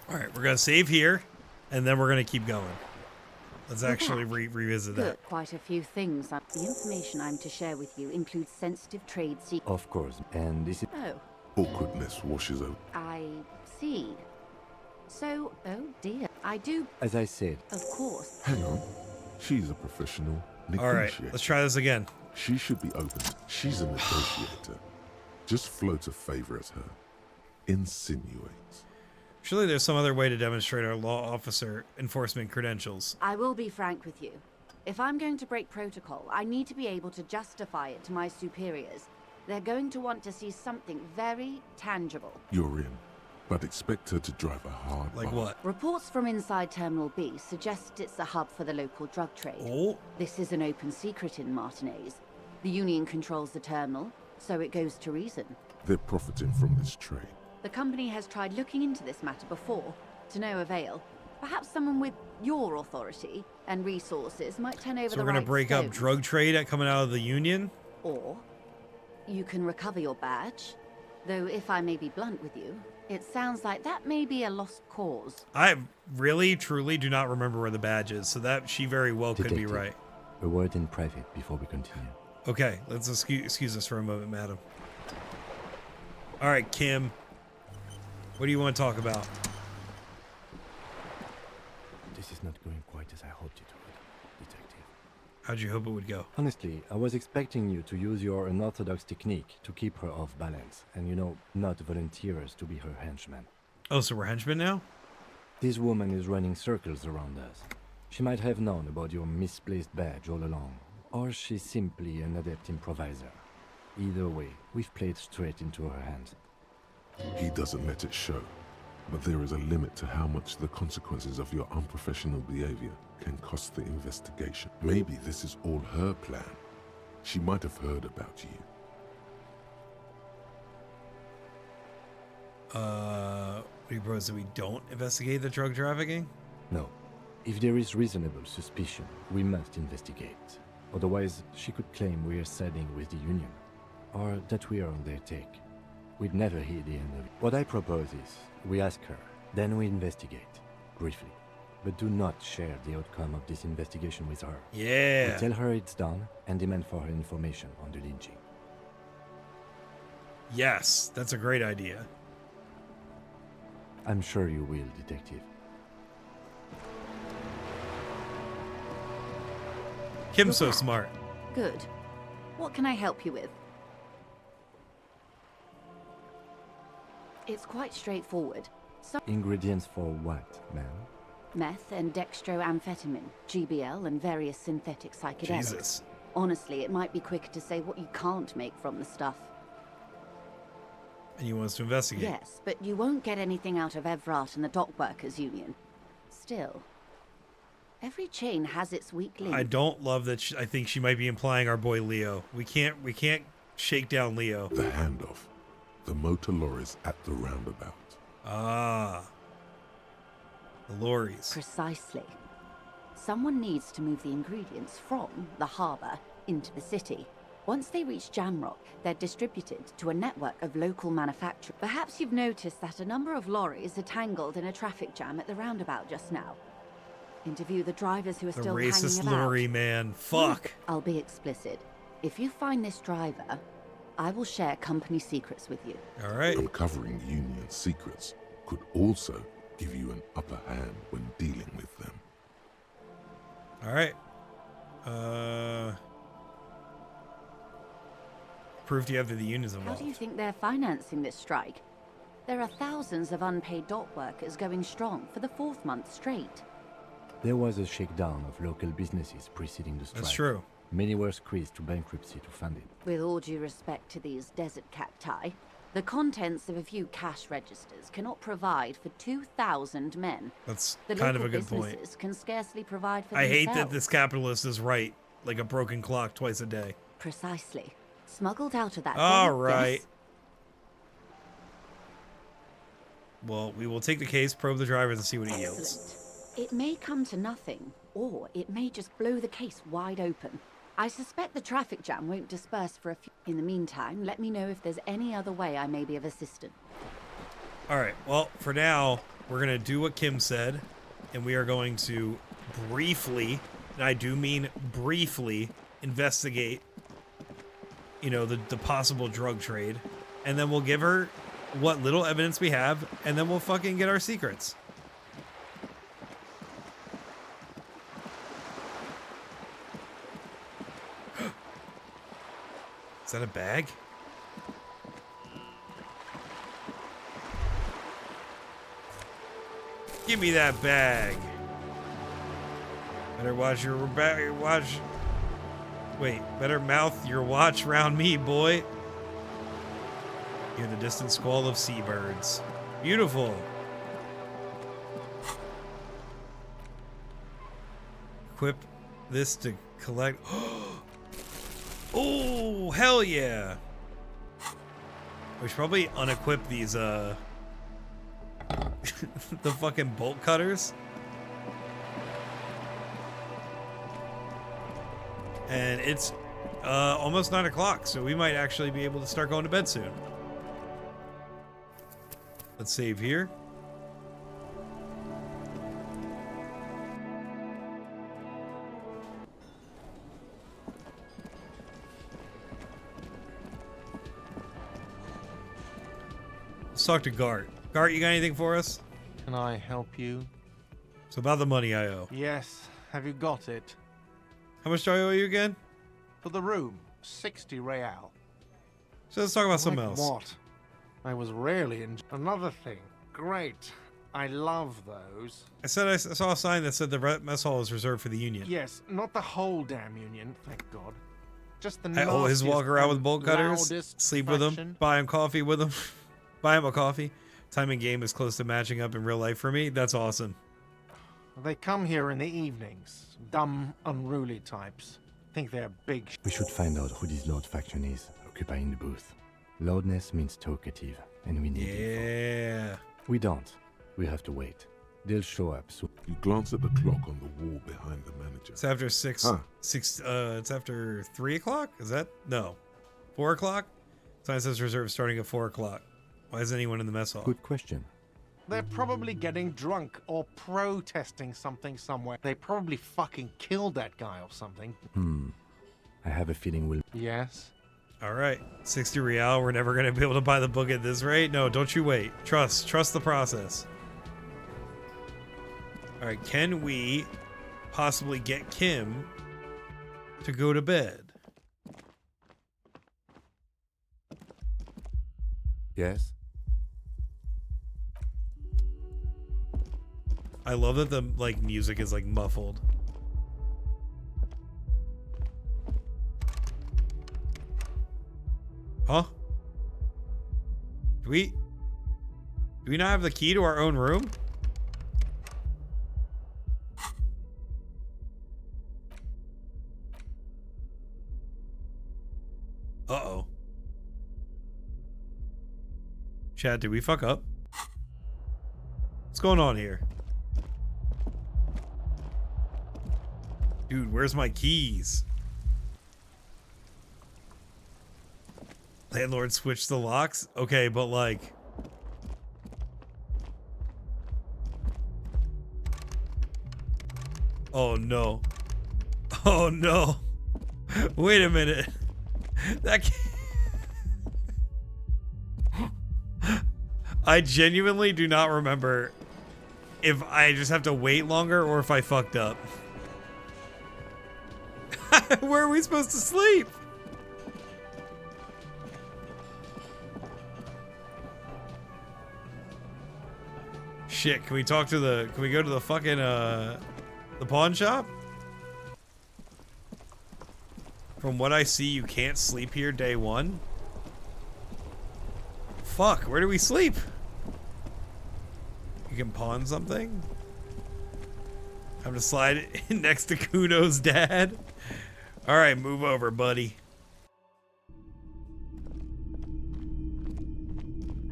All right, we're gonna save here, and then we're gonna keep going. Let's actually revisit that. Good. Quite a few things. The information I'm to share with you includes sensitive trade secrets. Of course. And this is. Oh, Awkwardness washes over. I see. So, oh dear, I do. As I said. Of course. Hang on. She's a professional All right, negotiator. let's try this again. She should be open. She's a negotiator. Just float a favor at her. Insinuates. Surely there's some other way to demonstrate our law officer enforcement credentials. I will be frank with you. If I'm going to break protocol, I need to be able to justify it to my superiors. They're going to want to see something very tangible. You're in. But expect her to drive a hard Like bargain. what? Reports from inside Terminal B suggest it's a hub for the local drug trade. Oh. This is an open secret in Martinez. The Union controls the terminal, so it goes to reason. They're profiting from this trade. The company has tried looking into this matter before, to no avail. Perhaps someone with your authority and resources might turn over So the we're gonna right break up stones. drug trade coming out of the union? Or you can recover your badge. Though if I may be blunt with you, it sounds like that may be a lost cause. I really, truly do not remember where the badge is, so that she very well could be Detective, right. A word in private before we continue. Okay, let's excuse us for a moment, madam. All right, Kim. What do you want to talk about? This is not going quite as I hoped it would, Detective. How'd you hope it would go? Honestly, I was expecting you to use your unorthodox technique to keep her off balance, and not volunteer us to be her henchman. Oh, so we're henchmen now? This woman is running circles around us. She might have known about your misplaced badge all along, or she's simply an adept improviser. Either way, we've played straight into her hands. He doesn't let it show. But there is a limit to how much the consequences of your unprofessional behavior can cost the investigation. Maybe this is all her plan. She might have heard about you. What do you propose that we don't investigate the drug trafficking? No. If there is reasonable suspicion, we must investigate. Otherwise, she could claim we are siding with the Union, or that we are on their take. We'd never hear the end of it. What I propose is, we ask her, then we investigate, briefly. But do not share the outcome of this investigation with her. Yeah. We tell her it's done, and demand for her information on the lynching. Yes, that's a great idea. I'm sure you will, Detective. Kim's so smart. Good. What can I help you with? It's quite straightforward. Ingredients for what, ma'am? Meth and dextroamphetamine, GBL, and various synthetic psychedelics. Jesus. Honestly, it might be quicker to say what you can't make from the stuff. And you want us to investigate? Yes, but you won't get anything out of Evrat and the Dock Workers Union. Still, every chain has its weak link. I don't love that. I think she might be implying our boy Leo. We can't shake down Leo. The handoff. The motor lorries at the roundabout. Ah. The lorries. Precisely. Someone needs to move the ingredients from the harbour into the city. Once they reach Jamrock, they're distributed to a network of local manufacturers. Perhaps you've noticed that a number of lorries are tangled in a traffic jam at the roundabout just now. Interview the drivers who are The still racist hanging about. lorry man. Fuck. I'll be explicit. If you find this driver, I will share company secrets with you. All right. Uncovering Union secrets could also give you an upper hand when dealing with them. All right. Proved you have the unions How involved. do you think they're financing this strike? There are thousands of unpaid dock workers going strong for the 4th month straight. There was a shakedown of local businesses preceding the strike. That's true. Many were squeezed to bankruptcy to fund it. With all due respect to these desert cacti, the contents of a few cash registers cannot provide for 2,000 men. That's The kind of local a good point. businesses can scarcely provide for I hate themselves. that this capitalist is right, like a broken clock twice a day. Precisely. Smuggled out of that. All desert, right. yes. Well, we will take the case, probe the drivers, and see what he yields. Excellent. It may come to nothing, or it may just blow the case wide open. I suspect the traffic jam won't disperse for a few. In the meantime, let me know if there's any other way I may be of assistance. All right. Well, for now, we're going to do what Kim said, and we are going to briefly, and I do mean briefly, investigate, you know, the possible drug trade, and then we'll give her what little evidence we have, and then we'll fucking get our secrets. Is that a bag? Give me that bag. Better watch your watch. Wait, better mouth your watch round me, boy. Hear the distant squall of seabirds. Beautiful. Equip this to collect. Oh, hell yeah. We should probably unequip these, the fucking bolt cutters. And it's almost 9 o'clock, so we might actually be able to start going to bed soon. Let's save here. Let's talk to Gart. Gart, you got anything for us? Can I help you? It's about the money I owe. Yes. Have you got it? How much do I owe you again? For the room, 60 real. So let's talk about something Like else. What? I was rarely in. Another thing. Great. I love those. I said I saw a sign that said the mess hall is reserved for the union. Yes, not the whole damn union, thank God. Just the I always walk around with bolt cutters, loudest sleep with them, fraction. buy him coffee with them, buy him a coffee. Time and game is close to matching up in real life for me. That's awesome. They come here in the evenings. Dumb, unruly types. Think they're big. We should find out who this Lord faction is, occupying the booth. Loudness means talkative, and we need info. We don't. We have to wait. They'll show up soon. You glance at the clock on the wall behind the manager. It's after 6. Huh. It's after 3 o'clock. Is that no? 4 o'clock. Sign says reserve starting at 4 o'clock. Why is anyone in the mess hall? Good question. They're probably getting drunk or protesting something somewhere. They probably fucking killed that guy or something. I have a feeling we'll... Yes. All right. 60 real. We're never going to be able to buy the book at this rate. No, don't you wait. Trust the process. All right. Can we possibly get Kim to go to bed? Yes? I love that the music is muffled. Huh? Do we not have the key to our own room? Uh-oh. Chad, did we fuck up? What's going on here? Dude, where's my keys? Landlord switched the locks? Okay, but oh no. Oh no. Wait a minute. That I genuinely do not remember if I just have to wait longer or if I fucked up. Where are we supposed to sleep? Shit, can we go to the fucking, the pawn shop? From what I see, you can't sleep here day one. Fuck, where do we sleep? You can pawn something? Have to slide in next to Kuno's dad? Alright, move over, buddy.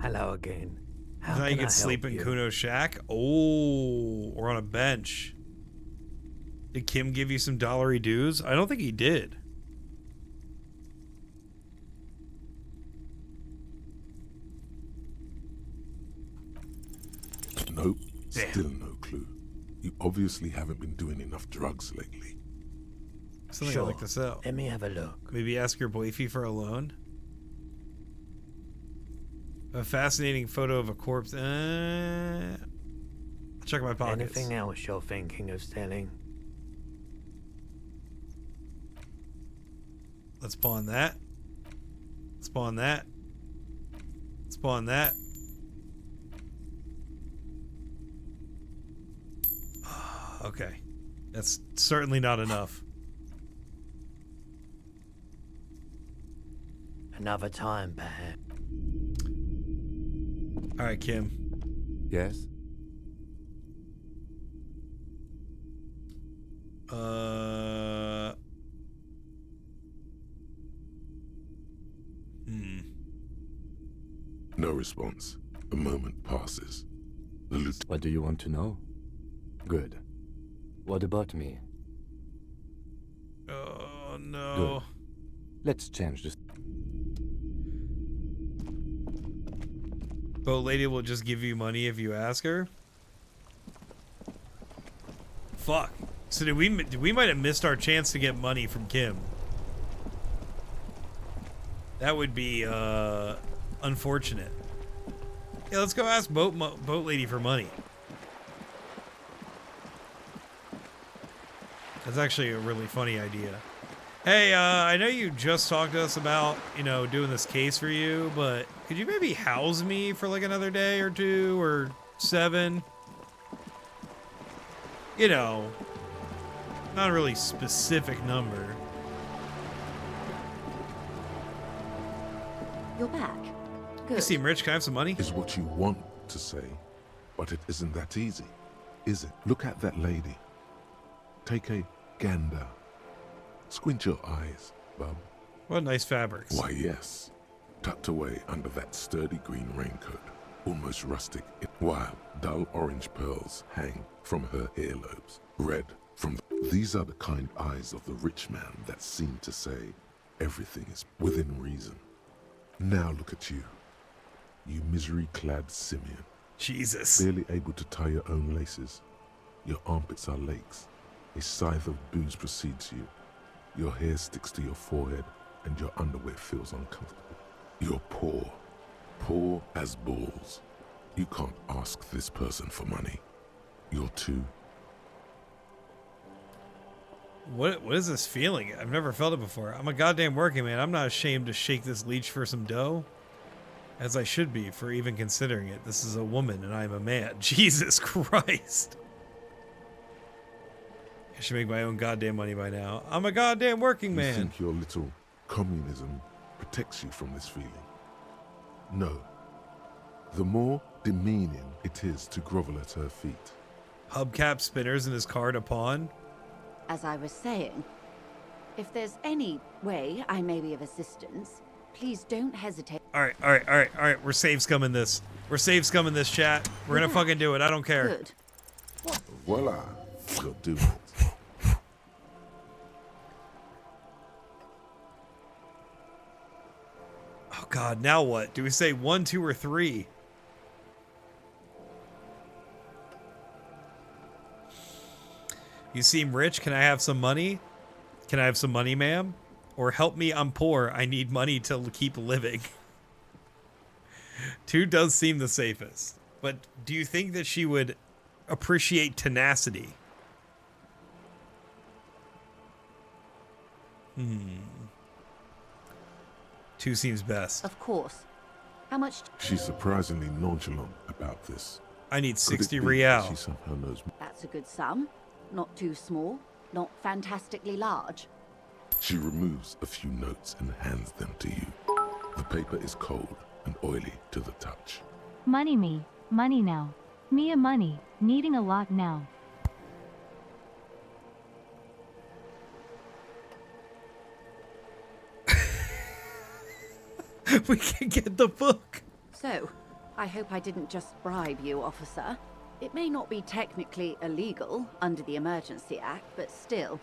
Hello again. How Now you can can I sleep help in you? Kuno's shack? Oh, or on a bench. Did Kim give you some dollary dues? I don't think he did. Nope, Damn. still no clue. You obviously haven't been doing enough drugs lately. Something Sure. I like to sell. Let me have a look. Maybe ask your boyfie for a loan? A fascinating photo of a corpse. Check my pockets. Anything else you're thinking of selling? Let's pawn that. Let's pawn that. Let's pawn that. Okay. That's certainly not enough. Another time, perhaps. Alright, Kim. Yes? No response. A moment passes. The lieutenant. What do you want to know? Good. What about me? Oh, no. Good. Let's change this. Boat lady will just give you money if you ask her? Fuck. So we might have missed our chance to get money from Kim. That would be unfortunate. Yeah, let's go ask boat lady for money. That's actually a really funny idea. Hey, I know you just talked to us about, you know, doing this case for you, but could you maybe house me for like another day or 2 or 7? You know, not a really specific number. You're back. You Good. seem rich. Can I have some money? Is what you want to say, but it isn't that easy, is it? Look at that lady. Take a gander. Squint your eyes, bub. What nice fabrics. Why, yes. Tucked away under that sturdy green raincoat, almost rustic, while dull orange pearls hang from her earlobes. Red from these are the kind eyes of the rich man that seem to say everything is within reason. Now look at you. You misery-clad simian. Jesus. Barely able to tie your own laces. Your armpits are lakes. A scythe of booze precedes you. Your hair sticks to your forehead, and your underwear feels uncomfortable. You're poor. Poor as balls. You can't ask this person for money. You're too... What is this feeling? I've never felt it before. I'm a goddamn working man. I'm not ashamed to shake this leech for some dough. As I should be for even considering it. This is a woman and I'm a man. Jesus Christ. I should make my own goddamn money by now. I'm a goddamn working man. You think your little communism protects you from this feeling? No. The more demeaning it is to grovel at her feet. Hubcap spinners in his car to pawn. As I was saying, if there's any way I may be of assistance, please don't hesitate. All right. We're save scumming this. We're save scumming this, chat. We're gonna fucking do it. I don't care. Good. Voila. You'll do it. Oh God, now what? Do we say 1, 2, or 3? You seem rich. Can I have some money? Can I have some money, ma'am? Or help me, I'm poor. I need money to keep living. 2 does seem the safest. But do you think that she would appreciate tenacity. Two seems best. Of course. How much? She's surprisingly nonchalant about this. I need Could 60 it be real. She somehow knows. That's a good sum. Not too small, not fantastically large. She removes a few notes and hands them to you. The paper is cold and oily to the touch. Money me. Money now. Me a money. Needing a lot now. We can get the book. So, I hope I didn't just bribe you, officer. It may not be technically illegal under the Emergency Act, but still.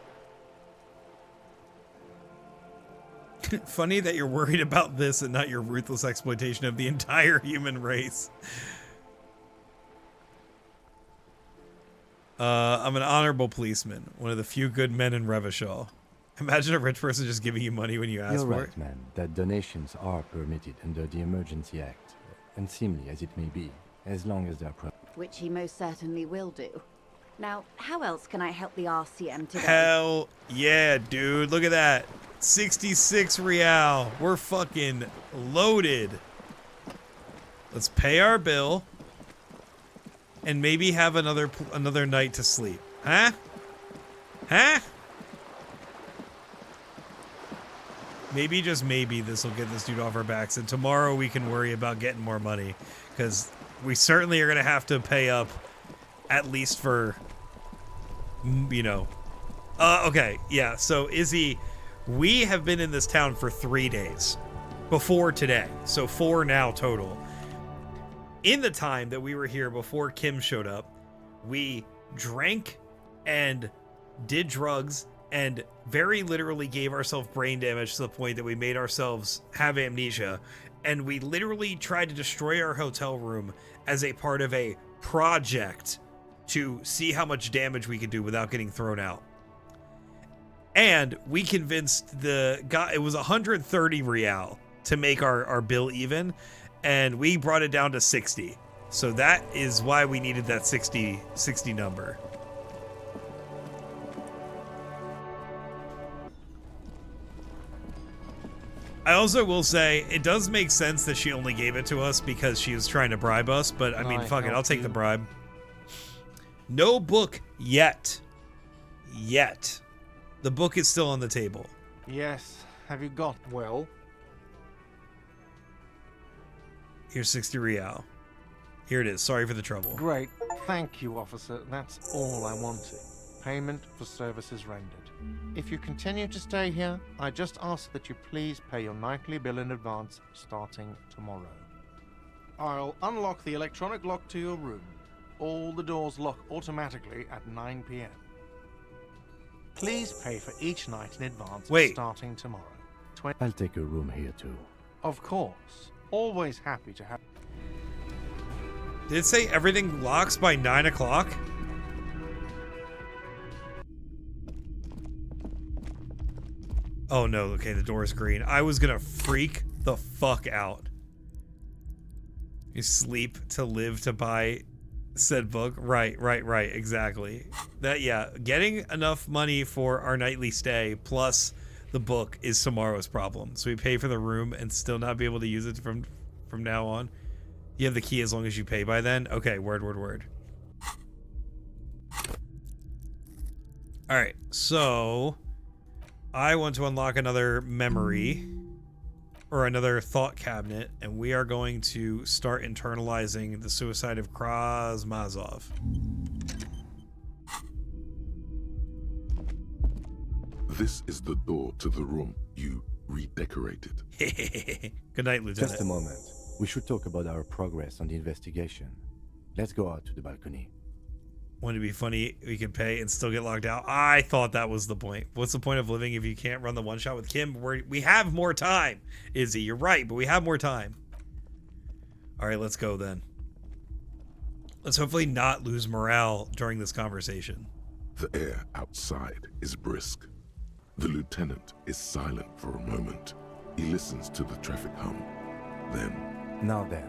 Funny that you're worried about this and not your ruthless exploitation of the entire human race. I'm an honorable policeman, one of the few good men in Revachol. Imagine a rich person just giving you money when you ask You're for right, it. man, that donations are permitted under the Emergency Act, unseemly as it may be, as long as they're Which he most certainly will do. Now, how else can I help the RCM today? Hell yeah, dude. Look at that. 66 real. We're fucking loaded. Let's pay our bill and maybe have another night to sleep. Huh? Huh? Maybe, just maybe, this will get this dude off our backs, and tomorrow we can worry about getting more money, because we certainly are going to have to pay up at least for, you know. Okay, yeah, so Izzy, we have been in this town for 3 days before today, so 4 now total. In the time that we were here before Kim showed up, we drank and did drugs and very literally gave ourselves brain damage to the point that we made ourselves have amnesia, and we literally tried to destroy our hotel room as a part of a project to see how much damage we could do without getting thrown out. And we convinced the guy, it was 130 real to make our bill even, and we brought it down to 60. So that is why we needed that 60 number. I also will say, it does make sense that she only gave it to us because she was trying to bribe us, but I mean, fuck it, I'll take the bribe. No book yet. Yet. The book is still on the table. Yes. Have you got? Well. Here's 60 real. Here it is. Sorry for the trouble. Great. Thank you, officer. That's all I wanted. Payment for services rendered. If you continue to stay here, I just ask that you please pay your nightly bill in advance starting tomorrow. I'll unlock the electronic lock to your room. All the doors lock automatically at 9 p.m. Please pay for each night in advance starting tomorrow. I'll take a room here too. Of course. Always happy to have... Did it say everything locks by 9 o'clock? Oh no, okay, the door is green. I was gonna freak the fuck out. You sleep to live to buy said book. Right, exactly. That, yeah, getting enough money for our nightly stay plus the book is tomorrow's problem. So we pay for the room and still not be able to use it from now on. You have the key as long as you pay by then? Okay, word. Alright, so I want to unlock another memory or another thought cabinet, and we are going to start internalizing the suicide of Krasmazov. This is the door to the room you redecorated. Good night, Lieutenant. Just a moment. We should talk about our progress on the investigation. Let's go out to the balcony. Wouldn't it be funny we could pay and still get locked out? I thought that was the point. What's the point of living if you can't run the one shot with Kim? We have more time, Izzy. You're right, but we have more time. All right, let's go then. Let's hopefully not lose morale during this conversation. The air outside is brisk. The lieutenant is silent for a moment. He listens to the traffic hum. Then... Now then,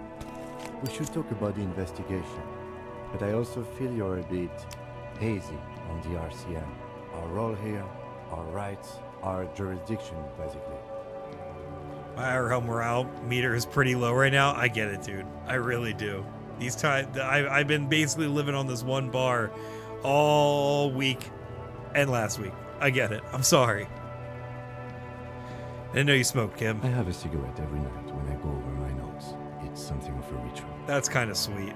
we should talk about the investigation. But I also feel you're a bit hazy on the RCM. Our role here, our rights, our jurisdiction, basically. My IRL morale meter is pretty low right now. I get it, dude. I really do. These times, I've been basically living on this one bar all week and last week. I get it. I'm sorry. I didn't know you smoked, Kim. I have a cigarette every night when I go over my notes. It's something of a ritual. That's kind of sweet.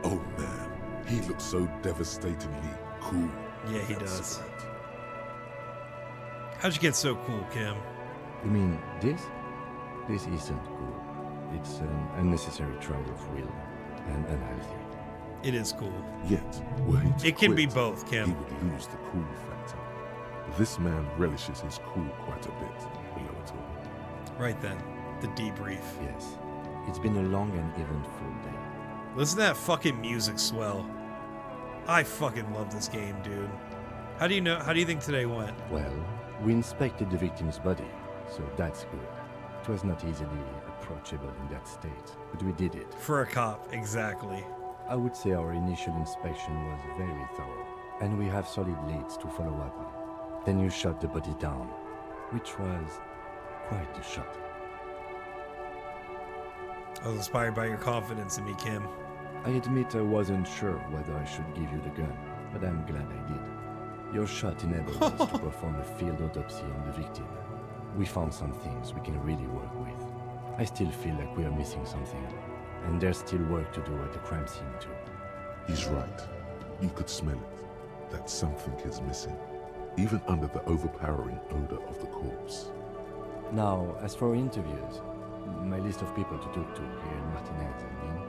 Oh man, he looks so devastatingly cool. Yeah, he does. How'd you get so cool, Kim? You mean this? This isn't cool. It's an unnecessary trial of will and unhealthy. It is cool. Yet, were he to It can be quit, both, Kim. He would lose the cool factor. This man relishes his cool quite a bit, below it all. Right then, the debrief. Yes. It's been a long and eventful day. Listen to that fucking music swell. I fucking love this game, dude. How do you think today went? Well, we inspected the victim's body, so that's good. It was not easily approachable in that state, but we did it. For a cop, exactly. I would say our initial inspection was very thorough, and we have solid leads to follow up on. Then you shot the body down, which was quite a shot. I was inspired by your confidence in me, Kim. I admit I wasn't sure whether I should give you the gun, but I'm glad I did. Your shot enabled us to perform a field autopsy on the victim. We found some things we can really work with. I still feel like we are missing something, and there's still work to do at the crime scene too. He's right. You could smell it. That something is missing, even under the overpowering odor of the corpse. Now, as for interviews, my list of people to talk to here in Martinez, I mean.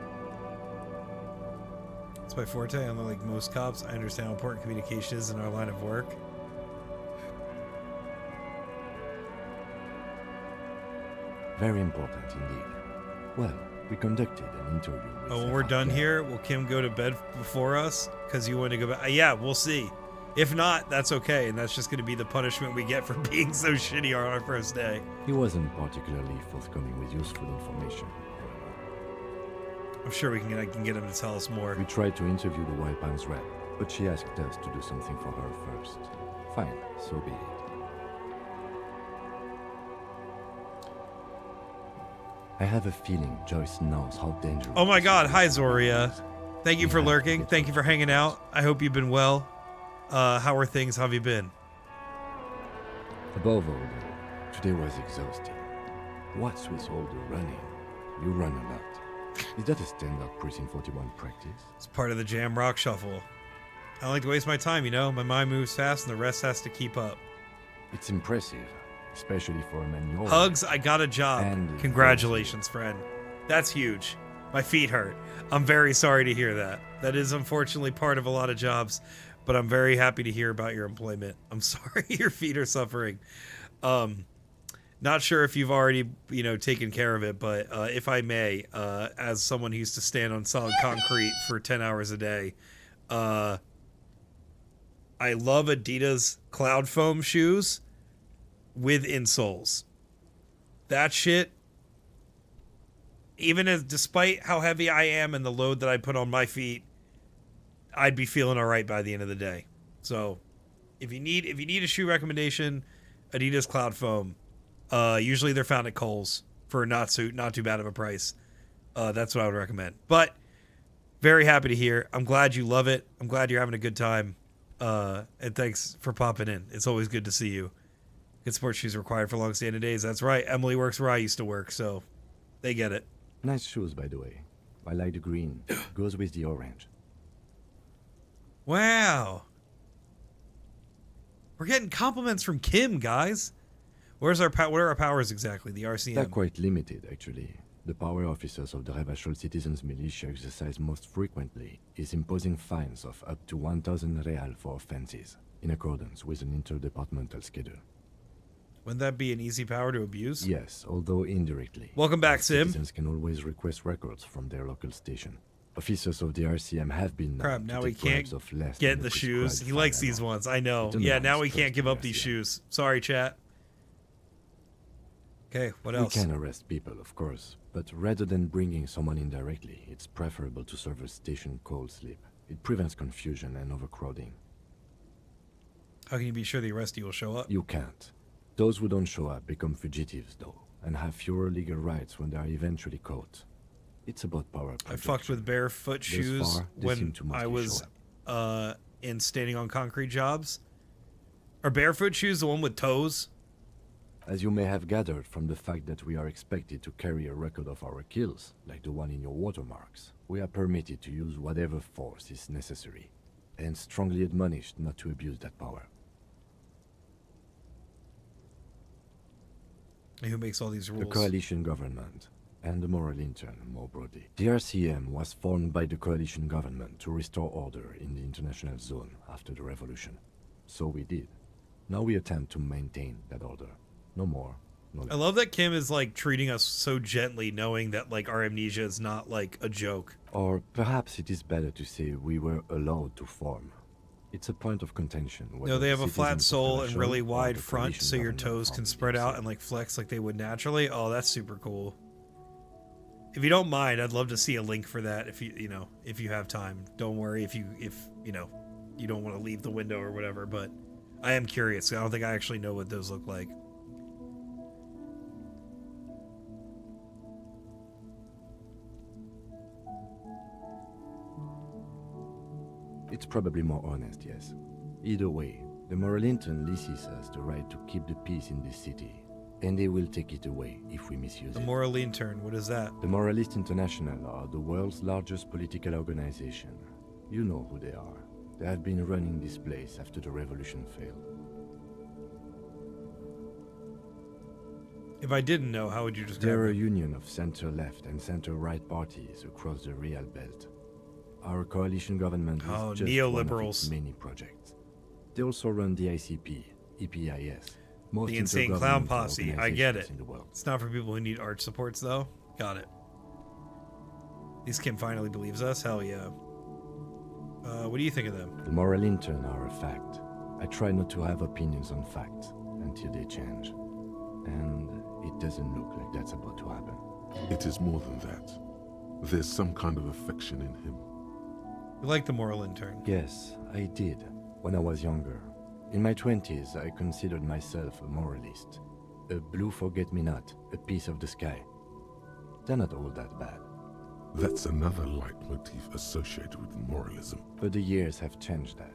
It's my forte. Unlike most cops, I understand how important communication is in our line of work. Very important indeed. Well, we conducted an interview with... Oh, when we're done here, will Kim go to bed before us? Because you want to go back? Yeah, we'll see. If not, that's okay, and that's just going to be the punishment we get for being so shitty on our first day. He wasn't particularly forthcoming with useful information. I'm sure I can get him to tell us more. We tried to interview the White Palms rep, but she asked us to do something for her first. Fine, so be it. I have a feeling Joyce knows how dangerous... Oh my god, hi Zoria. Thank you for lurking. Thank you for hanging out. I hope you've been well. How are things? How have you been? Above all, though, today was exhausting. What's with all the running? You run a lot. Is that a standard Precinct 41 practice? It's part of the Jam Rock Shuffle. I don't like to waste my time, you know? My mind moves fast and the rest has to keep up. It's impressive, especially for a man your Hugs, I got a job. And congratulations, friend. That's huge. My feet hurt. I'm very sorry to hear that. That is unfortunately part of a lot of jobs, but I'm very happy to hear about your employment. I'm sorry your feet are suffering. Not sure if you've already, taken care of it, but if I may, as someone who used to stand on solid concrete for 10 hours a day, I love Adidas Cloud Foam shoes with insoles. That shit, despite how heavy I am and the load that I put on my feet, I'd be feeling all right by the end of the day. So, if you need a shoe recommendation, Adidas Cloud Foam. Usually they're found at Kohl's for not too bad of a price. That's what I would recommend. But very happy to hear. I'm glad you love it. I'm glad you're having a good time. And thanks for popping in. It's always good to see you. Good sports shoes required for long-standing days. That's right. Emily works where I used to work, so they get it. Nice shoes, by the way. I like the green. Goes with the orange. Wow. We're getting compliments from Kim, guys. What are our powers exactly? The RCM? They're quite limited, actually. The power officers of the Rebachol Citizens Militia exercise most frequently is imposing fines of up to 1,000 real for offenses, in accordance with an interdepartmental schedule. Wouldn't that be an easy power to abuse? Yes, although indirectly. Welcome back, Sim. Citizens can always request records from their local station. Officers of the RCM have been Crap, now we can't get the shoes. He likes these ones, I know. Yeah, now we can't give up these shoes. Sorry, chat. Okay, what else? We can arrest people, of course, but rather than bringing someone in directly, it's preferable to serve a station cold sleep. It prevents confusion and overcrowding. How can you be sure the arrestee will show up? You can't. Those who don't show up become fugitives, though, and have fewer legal rights when they are eventually caught. It's about power projection. I fucked with barefoot shoes far, they when seem to I mostly was show up. in standing on concrete jobs. Are barefoot shoes the one with toes? As you may have gathered from the fact that we are expected to carry a record of our kills, like the one in your watermarks, we are permitted to use whatever force is necessary, and strongly admonished not to abuse that power. And who makes all these rules? The coalition government, and the moral intern more broadly. The RCM was formed by the coalition government to restore order in the international zone after the revolution. So we did. Now we attempt to maintain that order. No more, no less. I love that Kim is like treating us so gently, knowing that like our amnesia is not like a joke. Or perhaps it is better to say we were allowed to form. It's a point of contention. No, they have a flat citizens of sole and Elysium really or wide the front, coalition so your government toes can founded spread out Elysium. and like flex like they would naturally. Oh, that's super cool. If you don't mind, I'd love to see a link for that. If if you have time, don't worry if you don't want to leave the window or whatever. But I am curious. I don't think I actually know what those look like. It's probably more honest, yes. Either way, the moral intern leases us the right to keep the peace in this city, and they will take it away if we misuse The it. moral intern, what is that? The Moralist International are the world's largest political organization. You know who they are. They have been running this place after the revolution failed. If I didn't know, how would you describe They're a it? union of center-left and center-right parties across the Real Belt. Our coalition government is Oh, just one of neoliberals. its many projects. They also run the ICP, EPIS, most The Insane Clown intergovernmental Posse. I get it. organizations in the world. It's not for people who need art supports, though. Got it. At least Kim finally believes us. Hell yeah. What do you think of them? The moral intern are a fact. I try not to have opinions on facts until they change. And it doesn't look like that's about to happen. It is more than that. There's some kind of affection in him. You like the moral intern? Yes, I did, when I was younger. In my 20s, I considered myself a moralist. A blue forget-me-not, a piece of the sky. They're not all that bad. That's another leitmotif associated with moralism. But the years have changed that.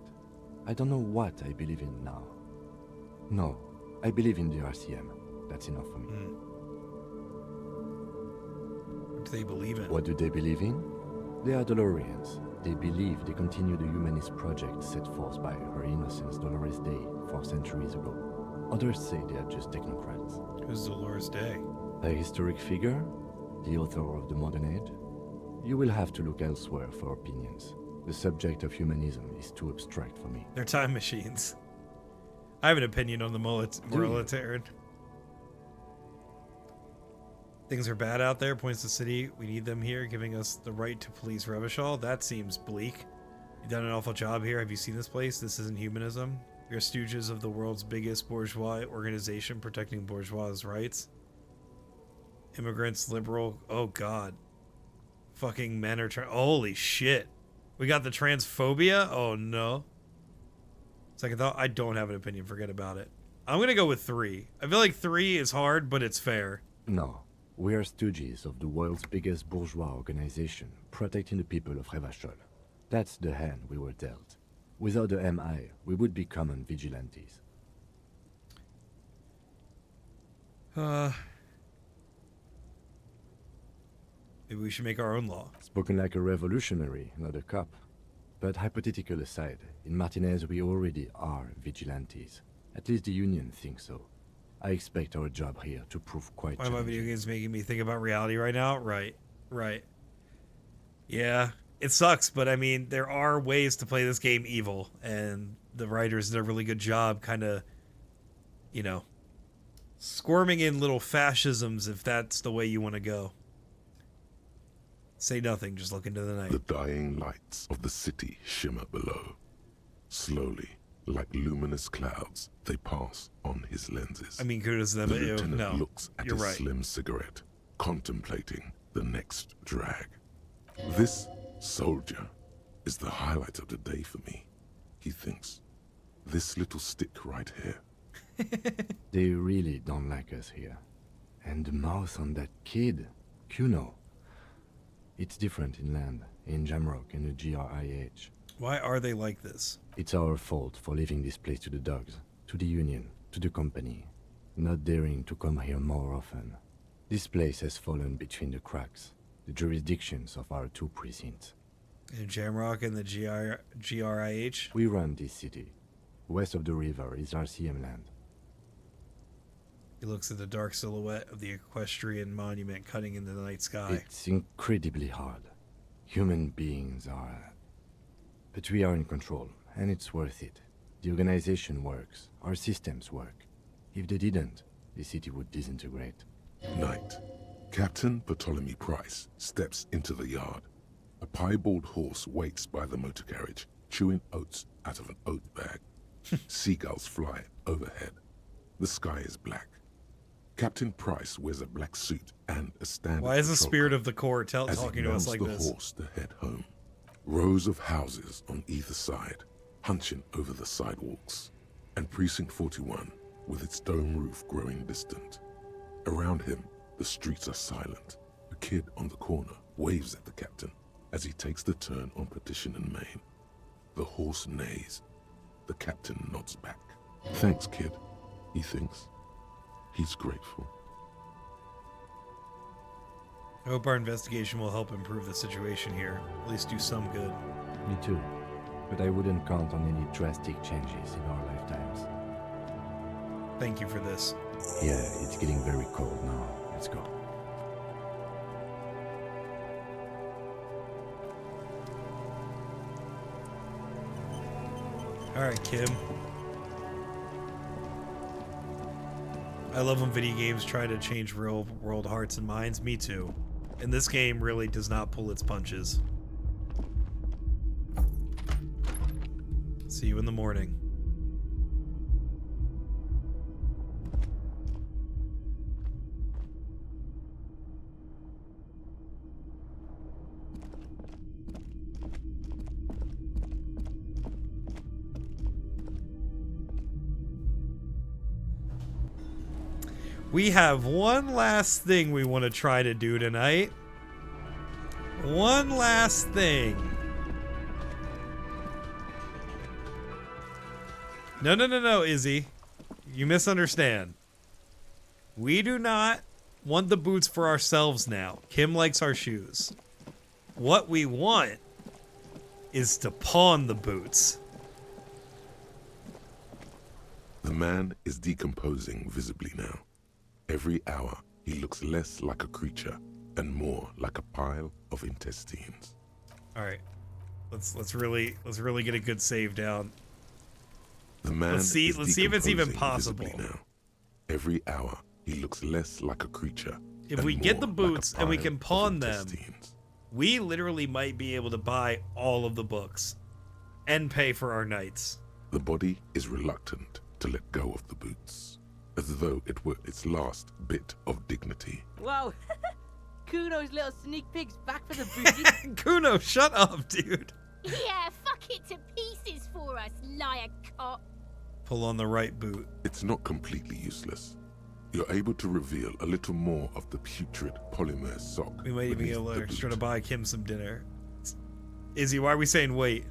I don't know what I believe in now. No, I believe in the RCM. That's enough for me. What do they believe in? What do they believe in? They are Dolorians. They believe they continue the humanist project set forth by Her Innocence Dolores Day 4 centuries ago. Others say they are just technocrats. Who's Dolores Day? A historic figure? The author of the modern age? You will have to look elsewhere for opinions. The subject of humanism is too abstract for me. They're time machines. I have an opinion on the moral intern. Things are bad out there, points to the city. We need them here, giving us the right to police Revachol. That seems bleak. You've done an awful job here. Have you seen this place? This isn't humanism. You're stooges of the world's biggest bourgeois organization protecting bourgeois' rights. Immigrants, liberal. Oh, God. Fucking men are trying. Holy shit. We got the transphobia? Oh, no. Second thought, I don't have an opinion. Forget about it. I'm going to go with 3. I feel like 3 is hard, but it's fair. No. We are stooges of the world's biggest bourgeois organization, protecting the people of Revachol. That's the hand we were dealt. Without the MI, we would be common vigilantes. Maybe we should make our own law. Spoken like a revolutionary, not a cop. But hypothetical aside, in Martinez we already are vigilantes. At least the Union thinks so. I expect our job here to prove quite Why are my video games making me think about reality right now? Right. Yeah, it sucks, but I mean, there are ways to play this game evil, and the writers did a really good job kind of, squirming in little fascisms if that's the way you want to go. Say nothing, just look into the night. The dying lights of the city shimmer below. Slowly, Like luminous clouds, they pass on his lenses. I mean, kudos to them, The but ew, lieutenant no. looks at You're his right. slim cigarette, contemplating the next drag. This soldier is the highlight of the day for me, he thinks. This little stick right here. They really don't like us here. And the mouth on that kid, Kuno. It's different in land, in Jamrock and the GRIH. Why are they like this? It's our fault for leaving this place to the dogs, to the Union, to the company, not daring to come here more often. This place has fallen between the cracks, the jurisdictions of our two precincts. In Jamrock and the GRIH? We run this city. West of the river is RCM land. He looks at the dark silhouette of the equestrian monument cutting into the night sky. It's incredibly hard. Human beings are... But we are in control, and it's worth it. The organization works. Our systems work. If they didn't, the city would disintegrate. Night. Captain Ptolemy Price steps into the yard. A piebald horse waits by the motor carriage, chewing oats out of an oat bag. Seagulls fly overhead. The sky is black. Captain Price wears a black suit and a standard. Why is the patrol spirit car of the Corps talking to us like the this? horse to head home. Rows of houses on either side, hunching over the sidewalks, and Precinct 41 with its dome roof growing distant. Around him, the streets are silent. A kid on the corner waves at the captain as he takes the turn on Petition and Main. The horse neighs. The captain nods back. Thanks, kid, he thinks. He's grateful. I hope our investigation will help improve the situation here. At least do some good. Me too. But I wouldn't count on any drastic changes in our lifetimes. Thank you for this. Yeah, it's getting very cold now. Let's go. Alright, Kim. I love when video games try to change real world hearts and minds. Me too. And this game really does not pull its punches. See you in the morning. We have one last thing we want to try to do tonight. One last thing. No, Izzy. You misunderstand. We do not want the boots for ourselves now. Kim likes our shoes. What we want is to pawn the boots. The man is decomposing visibly now. Every hour, he looks less like a creature and more like a pile of intestines. All right, let's really get a good save down. The man let's see if it's even decomposing possible. visibly now. Every hour, he looks less like a creature. If and we get more the boots like a and we pile can of pawn them, intestines. we literally might be able to buy all of the books and pay for our nights. The body is reluctant to let go of the boots, as though it were its last bit of dignity. Whoa. Kuno's little sneak peek's back for the booty. Kuno, shut up, dude. Yeah, fuck it to pieces for us, liar cop. Pull on the right boot. It's not completely useless. You're able to reveal a little more of the putrid polymer sock. We might even beneath get a the letter boot. trying to buy Kim some dinner. Izzy, why are we saying wait?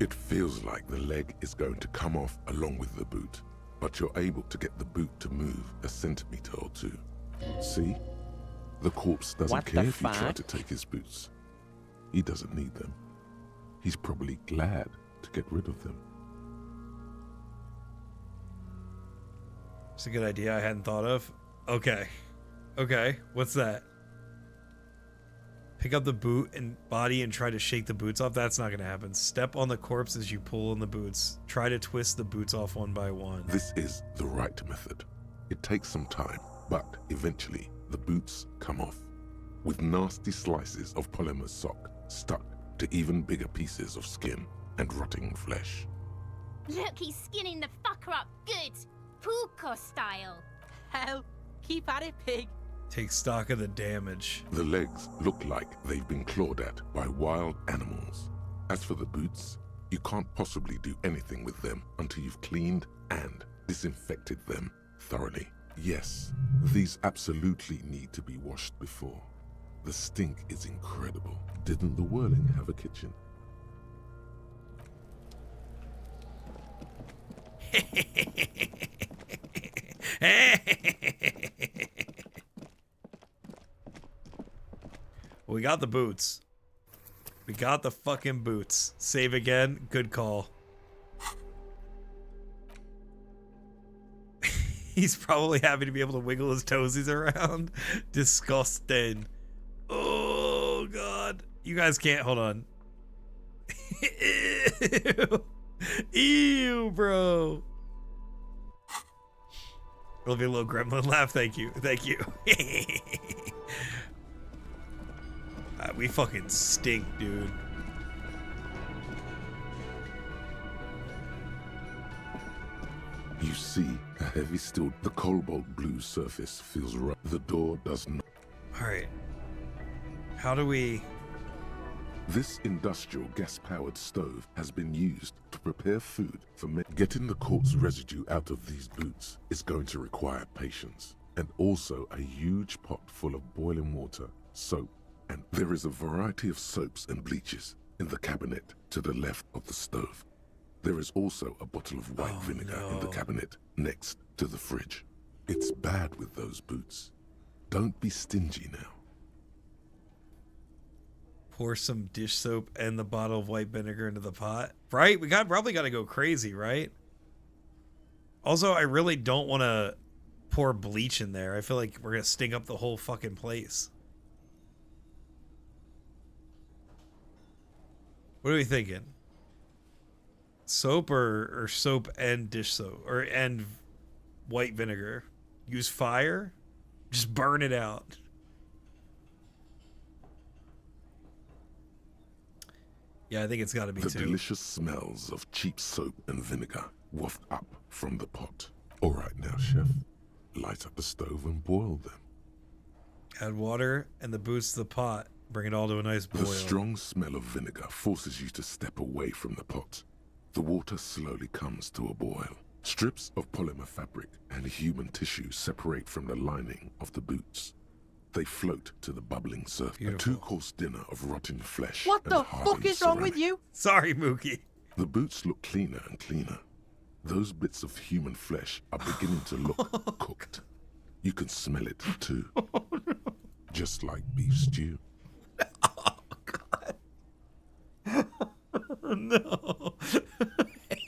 It feels like the leg is going to come off along with the boot, but you're able to get the boot to move a centimeter or two. See? The corpse doesn't What care the if you try fuck? to take his boots. He doesn't need them. He's probably glad to get rid of them. It's a good idea I hadn't thought of. Okay, what's that? Pick up the boot and body and try to shake the boots off. That's not gonna happen. Step on the corpse as you pull in the boots. Try to twist the boots off one by one. This is the right method. It takes some time, but eventually the boots come off, with nasty slices of polymer sock stuck to even bigger pieces of skin and rotting flesh. Look, he's skinning the fucker up good. Puka style. Hell, keep at it, pig. Take stock of the damage. The legs look like they've been clawed at by wild animals. As for the boots, you can't possibly do anything with them until you've cleaned and disinfected them thoroughly. Yes, these absolutely need to be washed before. The stink is incredible. Didn't the Whirling have a kitchen? We got the boots. We got the fucking boots. Save again. Good call. He's probably happy to be able to wiggle his toesies around. Disgusting. Oh, God. You guys can't. Hold on. Ew. Ew, bro. It'll be a little gremlin laugh. Thank you. Thank you. We fucking stink, dude. You see a heavy steel. The cobalt blue surface feels rough. The door does not. Alright. How do we... This industrial gas-powered stove has been used to prepare food for men. Getting the corpse residue out of these boots is going to require patience, and also a huge pot full of boiling water, soap, and there is a variety of soaps and bleaches in the cabinet to the left of the stove. There is also a bottle of white vinegar in the cabinet next to the fridge. It's bad with those boots. Don't be stingy now. Pour some dish soap and the bottle of white vinegar into the pot. Right? We probably got to go crazy, right? Also, I really don't want to pour bleach in there. I feel like we're going to stink up the whole fucking place. What are we thinking? Soap or soap and dish soap? And white vinegar? Use fire? Just burn it out. Yeah, I think it's got to be The two. delicious smells of cheap soap and vinegar waft up from the pot. All right now, chef. Light up the stove and boil them. Add water and the boots to the pot. Bring it all to a nice boil. The strong smell of vinegar forces you to step away from the pot. The water slowly comes to a boil. Strips of polymer fabric and human tissue separate from the lining of the boots. They float to the bubbling surface. Beautiful. A 2-course dinner of rotten flesh. What and the fuck hardened is wrong with ceramic. you? Sorry, Mookie. The boots look cleaner and cleaner. Those bits of human flesh are beginning to look cooked. You can smell it too. Just like beef stew. No.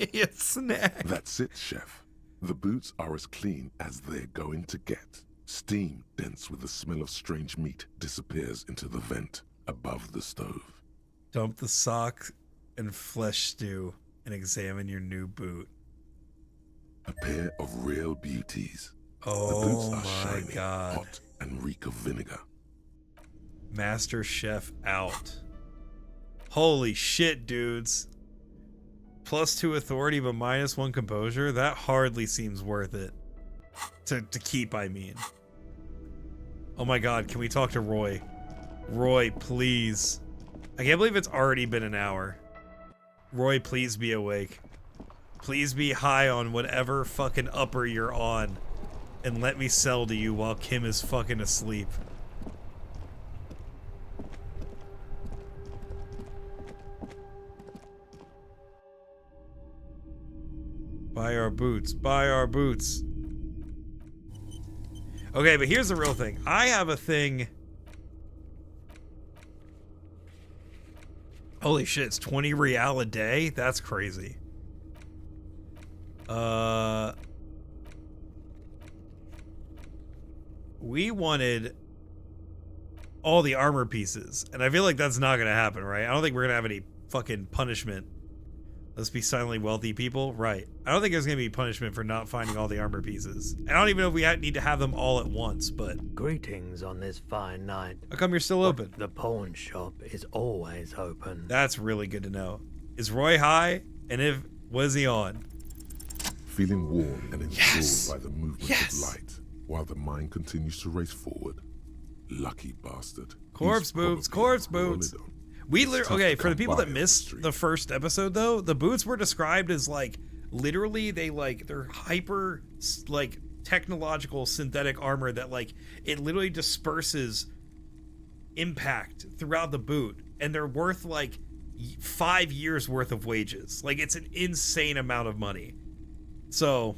A snack. That's it, chef. The boots are as clean as they're going to get. Steam, dense with the smell of strange meat, disappears into the vent above the stove. Dump the sock and flesh stew and examine your new boot. A pair of real beauties. Oh the boots are my shiny, God. hot, and reek of vinegar. Master Chef out. Holy shit, dudes. +2 authority, but -1 composure? That hardly seems worth it. To keep, I mean. Oh my God, can we talk to Roy? Roy, please. I can't believe it's already been an hour. Roy, please be awake. Please be high on whatever fucking upper you're on. And let me sell to you while Kim is fucking asleep. Buy our boots. Buy our boots. Okay, but here's the real thing. I have a thing. Holy shit, it's 20 real a day? That's crazy. We wanted all the armor pieces, and I feel like that's not gonna happen, right? I don't think we're gonna have any fucking punishment. Let's be silently wealthy people, right? I don't think there's gonna be punishment for not finding all the armor pieces. I don't even know if we need to have them all at once, but Greetings on this fine night. how come you're still open? The pawn shop is always open. That's really good to know. Is Roy high? And if, what is he on? feeling warm and enthralled by the movement Yes. of light, while the mind continues to race forward. Lucky bastard. Corpse boots, corpse boots. We literally, okay, for the people that missed the first episode though, the boots were described as like literally they're hyper like technological synthetic armor that like it literally disperses impact throughout the boot, and they're worth like 5 years worth of wages. Like it's an insane amount of money. So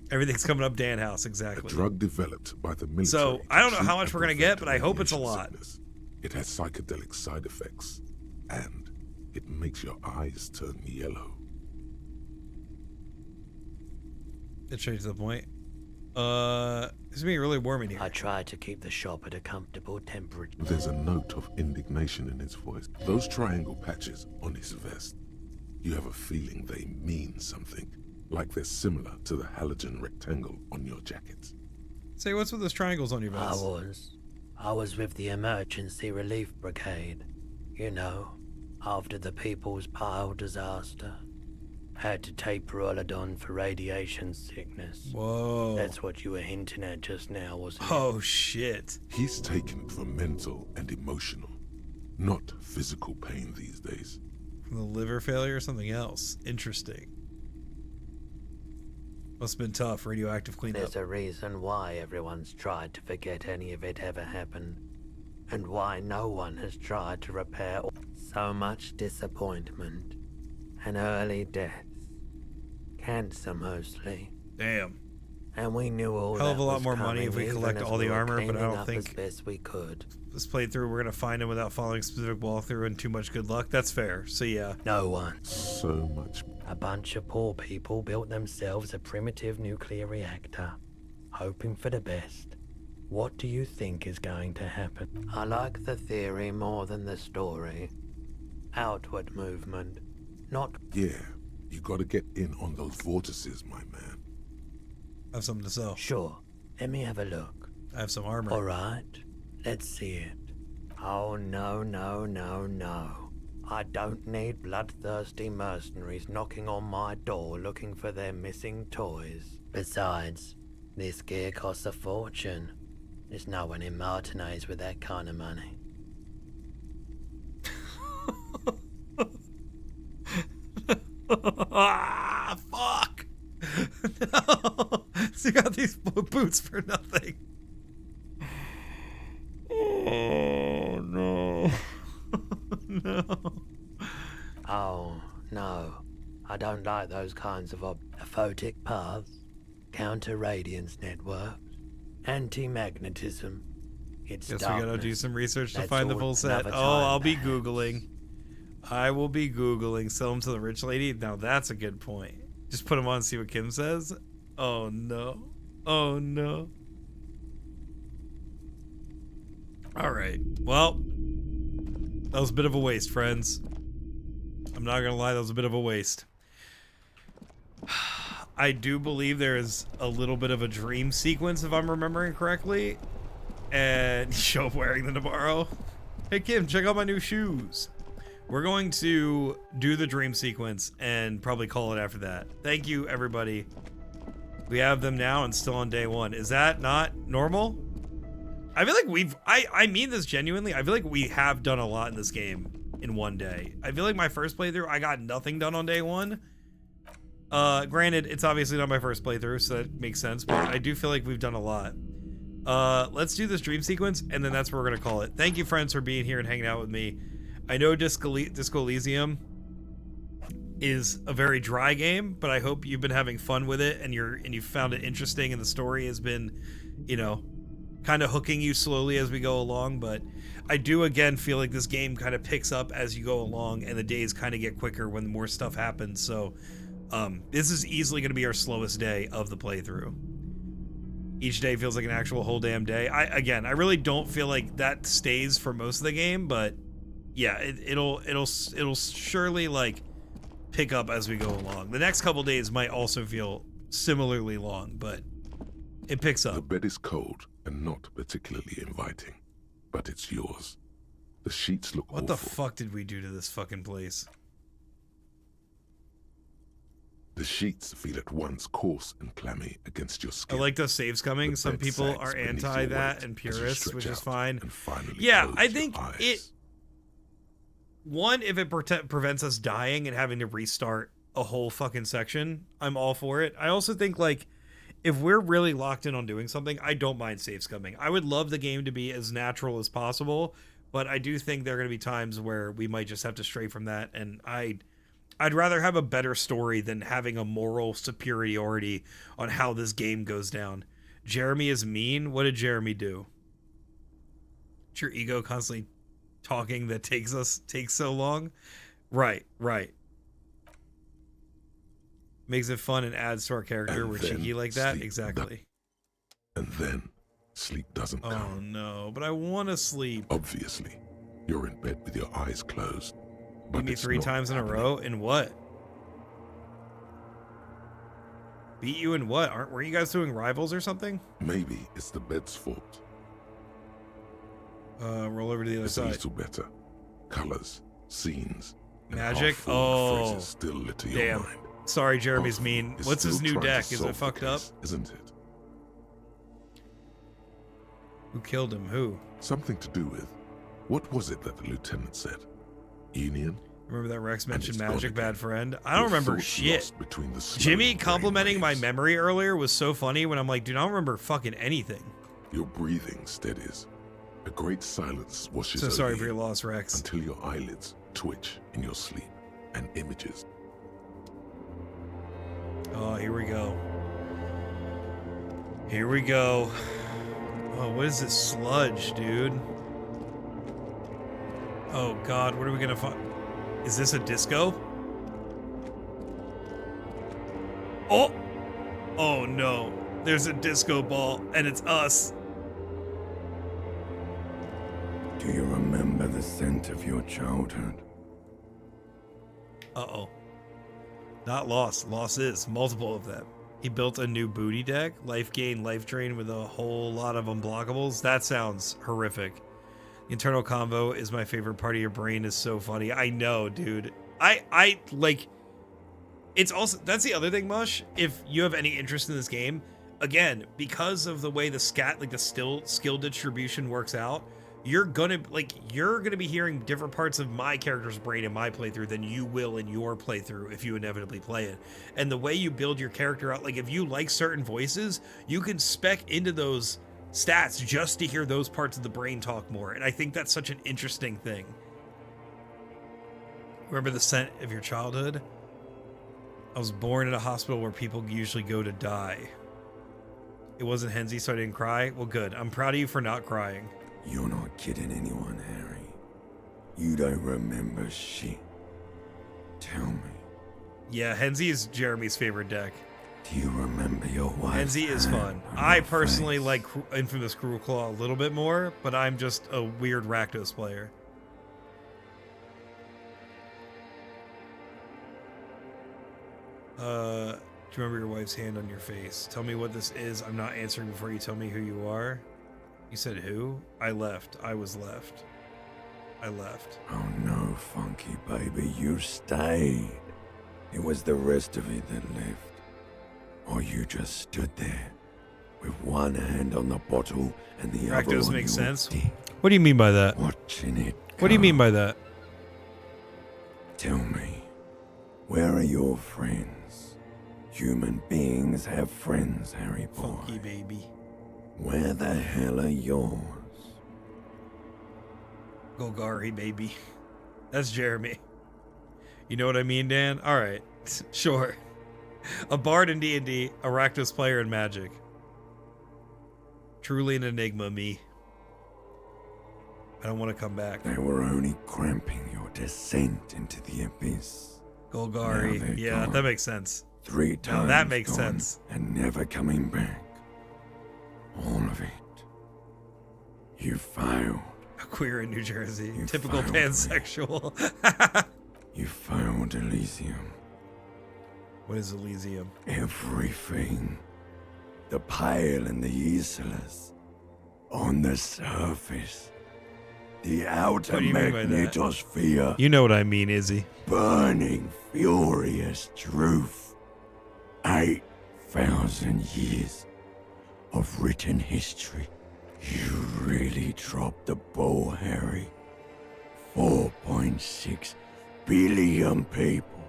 everything's coming up Dan House, A exactly. drug developed by the military. So I don't know to how treat much and we're gonna prevent get, but I hope it's a radiation lot. sickness. It has psychedelic side effects, and it makes your eyes turn yellow. It's straight to the point. It's gonna be really warm in here. I try to keep the shop at a comfortable temperature. There's a note of indignation in his voice. Those triangle patches on his vest, you have a feeling they mean something, like they're similar to the halogen rectangle on your jacket. Say, what's with those triangles on your vest? I was with the Emergency Relief Brigade. You know, after the People's Pile disaster. Had to take Perolidon for radiation sickness. Whoa. That's what you were hinting at just now, wasn't it? Oh, shit. He's taken it for mental and emotional, not physical pain these days. From the liver failure or something else. Interesting. Must have been tough, radioactive cleanup. There's a reason why everyone's tried to forget any of it ever happened. And why no one has tried to repair so much disappointment. And early deaths. Cancer mostly. Damn. And we knew all Hell of that a lot was more money coming if we even collect as all the we were armor, but I cleaning don't up think as best we could. this playthrough we're gonna find him without following a specific walkthrough and too much good luck. That's fair. So yeah. No one. So much. A bunch of poor people built themselves a primitive nuclear reactor, hoping for the best. What do you think is going to happen? I like the theory more than the story. Outward movement, not... Yeah, you gotta get in on those vortices, my man. I have something to sell. Sure. Let me have a look. I have some armor. Alright, let's see it. Oh, no, no, no, no. I don't need bloodthirsty mercenaries knocking on my door looking for their missing toys. Besides, this gear costs a fortune. There's no one in Martinez with that kind of money. Ah, fuck! No! So you got these boots for nothing. Oh, no. No. Oh, no. I don't like those kinds of aphotic paths, counter-radiance networks, anti-magnetism. It's Guess darkness. we gotta do some research to That's find the all full set. another Oh, time, I'll be perhaps. Googling. I will be Googling. Sell them to the rich lady. Now that's a good point. Just put them on and see what Kim says. Oh, no. Oh, no. All right. Well, that was a bit of a waste, friends. I'm not gonna lie, that was a bit of a waste. I do believe there is a little bit of a dream sequence, if I'm remembering correctly. And show up wearing them tomorrow. Hey Kim, check out my new shoes. We're going to do the dream sequence and probably call it after that. Thank you, everybody. We have them now and still on day one. Is that not normal? I feel like I mean this genuinely. I feel like we have done a lot in this game in one day. I feel like my first playthrough, I got nothing done on day one. Granted, it's obviously not my first playthrough, so that makes sense, but I do feel like we've done a lot. Let's do this dream sequence, and then that's what we're gonna call it. Thank you, friends, for being here and hanging out with me. I know Disco Elysium is a very dry game, but I hope you've been having fun with it, and you found it interesting, and the story has been, you know, kind of hooking you slowly as we go along. But I do again feel like this game kind of picks up as you go along, and the days kind of get quicker when more stuff happens. So this is easily going to be our slowest day of the playthrough. Each day feels like an actual whole damn day. I really don't feel like that stays for most of the game, but yeah, it'll surely like pick up as we go along. The next couple days might also feel similarly long, but it picks up. The bed is cold and not particularly inviting, but it's yours. The sheets look What awful. the fuck did we do to this fucking place? The The sheets feel at once coarse and clammy against your I skin. like those saves coming. The Some bed people sags are beneath anti your that weight and as you purists, stretch which is out fine. and finally Yeah, close I your think eyes. it. One, if it prevents us dying and having to restart a whole fucking section, I'm all for it. I also think, like, if we're really locked in on doing something, I don't mind saves coming. I would love the game to be as natural as possible, but I do think there are going to be times where we might just have to stray from that, and I'd rather have a better story than having a moral superiority on how this game goes down. Jeremy is mean. What did Jeremy do? It's your ego constantly talking that takes so long. Right. Makes it fun and adds to our character. We're cheeky like that. Exactly. And then sleep doesn't come. Oh no, but I want to sleep. Obviously, you're in bed with your eyes closed. Beat me 3 times in a row? In what? Beat you in what? Were you guys doing rivals or something? Maybe it's the bed's fault. Roll over to the other It's side. a little better. Colors, scenes, and Magic? half-formed Oh, phrases still lit to your damn. mind. Sorry, Jeremy's Part of mean. is What's his still new trying to deck? Is solve it the fucked up? case, isn't it? Who killed him? Who? Something to do with. What was it that the lieutenant said? Union? Remember that Rex mentioned it's magic, gone bad friend? I don't Your remember thoughts shit. lost between the slow Jimmy brain complimenting my waves. memory earlier was so funny when I'm like, dude, I don't remember fucking anything. Your breathing steadies. A great silence washes So over sorry you for your loss, Rex. until your eyelids twitch in your sleep and images. Oh, here we go. Here we go. Oh, what is this sludge, dude? Oh God, what are we gonna find? Is this a disco? Oh! Oh no. There's a disco ball, and it's us. Do you remember the scent of your childhood? Uh-oh. Not loss. Loss is multiple of them. He built a new booty deck, life gain, life drain with a whole lot of unblockables. That sounds horrific. The internal convo is my favorite part of your brain is so funny. I know, dude. I like, it's also, that's the other thing, Mush. If you have any interest in this game, again, because of the way the skill distribution works out, you're gonna be hearing different parts of my character's brain in my playthrough than you will in your playthrough if you inevitably play it. And the way you build your character out, like if you like certain voices, you can spec into those stats just to hear those parts of the brain talk more. And I think that's such an interesting thing. Remember the scent of your childhood? I was born in a hospital where people usually go to die. It wasn't Hensi, so I didn't cry. Well, good. I'm proud of you for not crying. You're not kidding anyone, Harry. You don't remember shit. Tell me, Yeah, Hensi is Jeremy's favorite deck. do you remember your wife? Hensi is fun. I personally like Infamous Cruel Claw a little bit more, but I'm just a weird Rakdos player. Do you remember your wife's hand on your face? Tell me what this is. I'm not answering before you tell me who you are. You said who? I left. I was left. I left. Oh no, Funky baby, you stayed. It was the rest of it that left. Or you just stood there, with one hand on the bottle and the other Rakdos on makes your sense. dick, What do you mean by that? watching it. What do you mean by that? Tell me, where are your friends? Human beings have friends, Harry boy. Funky baby. Where the hell are yours? Golgari, baby. That's Jeremy. You know what I mean, Dan? All right. Sure. A bard in D&D, a Rakdos player in Magic. Truly an enigma, me. I don't want to come back. They were only cramping your descent into the abyss. Golgari. Now they're Yeah, gone. that makes sense. 3 Now times that makes gone sense. And never coming back. All of it. You failed. A queer in New Jersey. You Typical failed me. pansexual. You failed Elysium. What is Elysium? Everything. The Pale and the useless. On the surface. The outer What do you mean by that? magnetosphere. You know what I mean, Izzy. Burning, furious truth. 8,000 years of written history. You really dropped the ball, Harry. 4.6 billion people.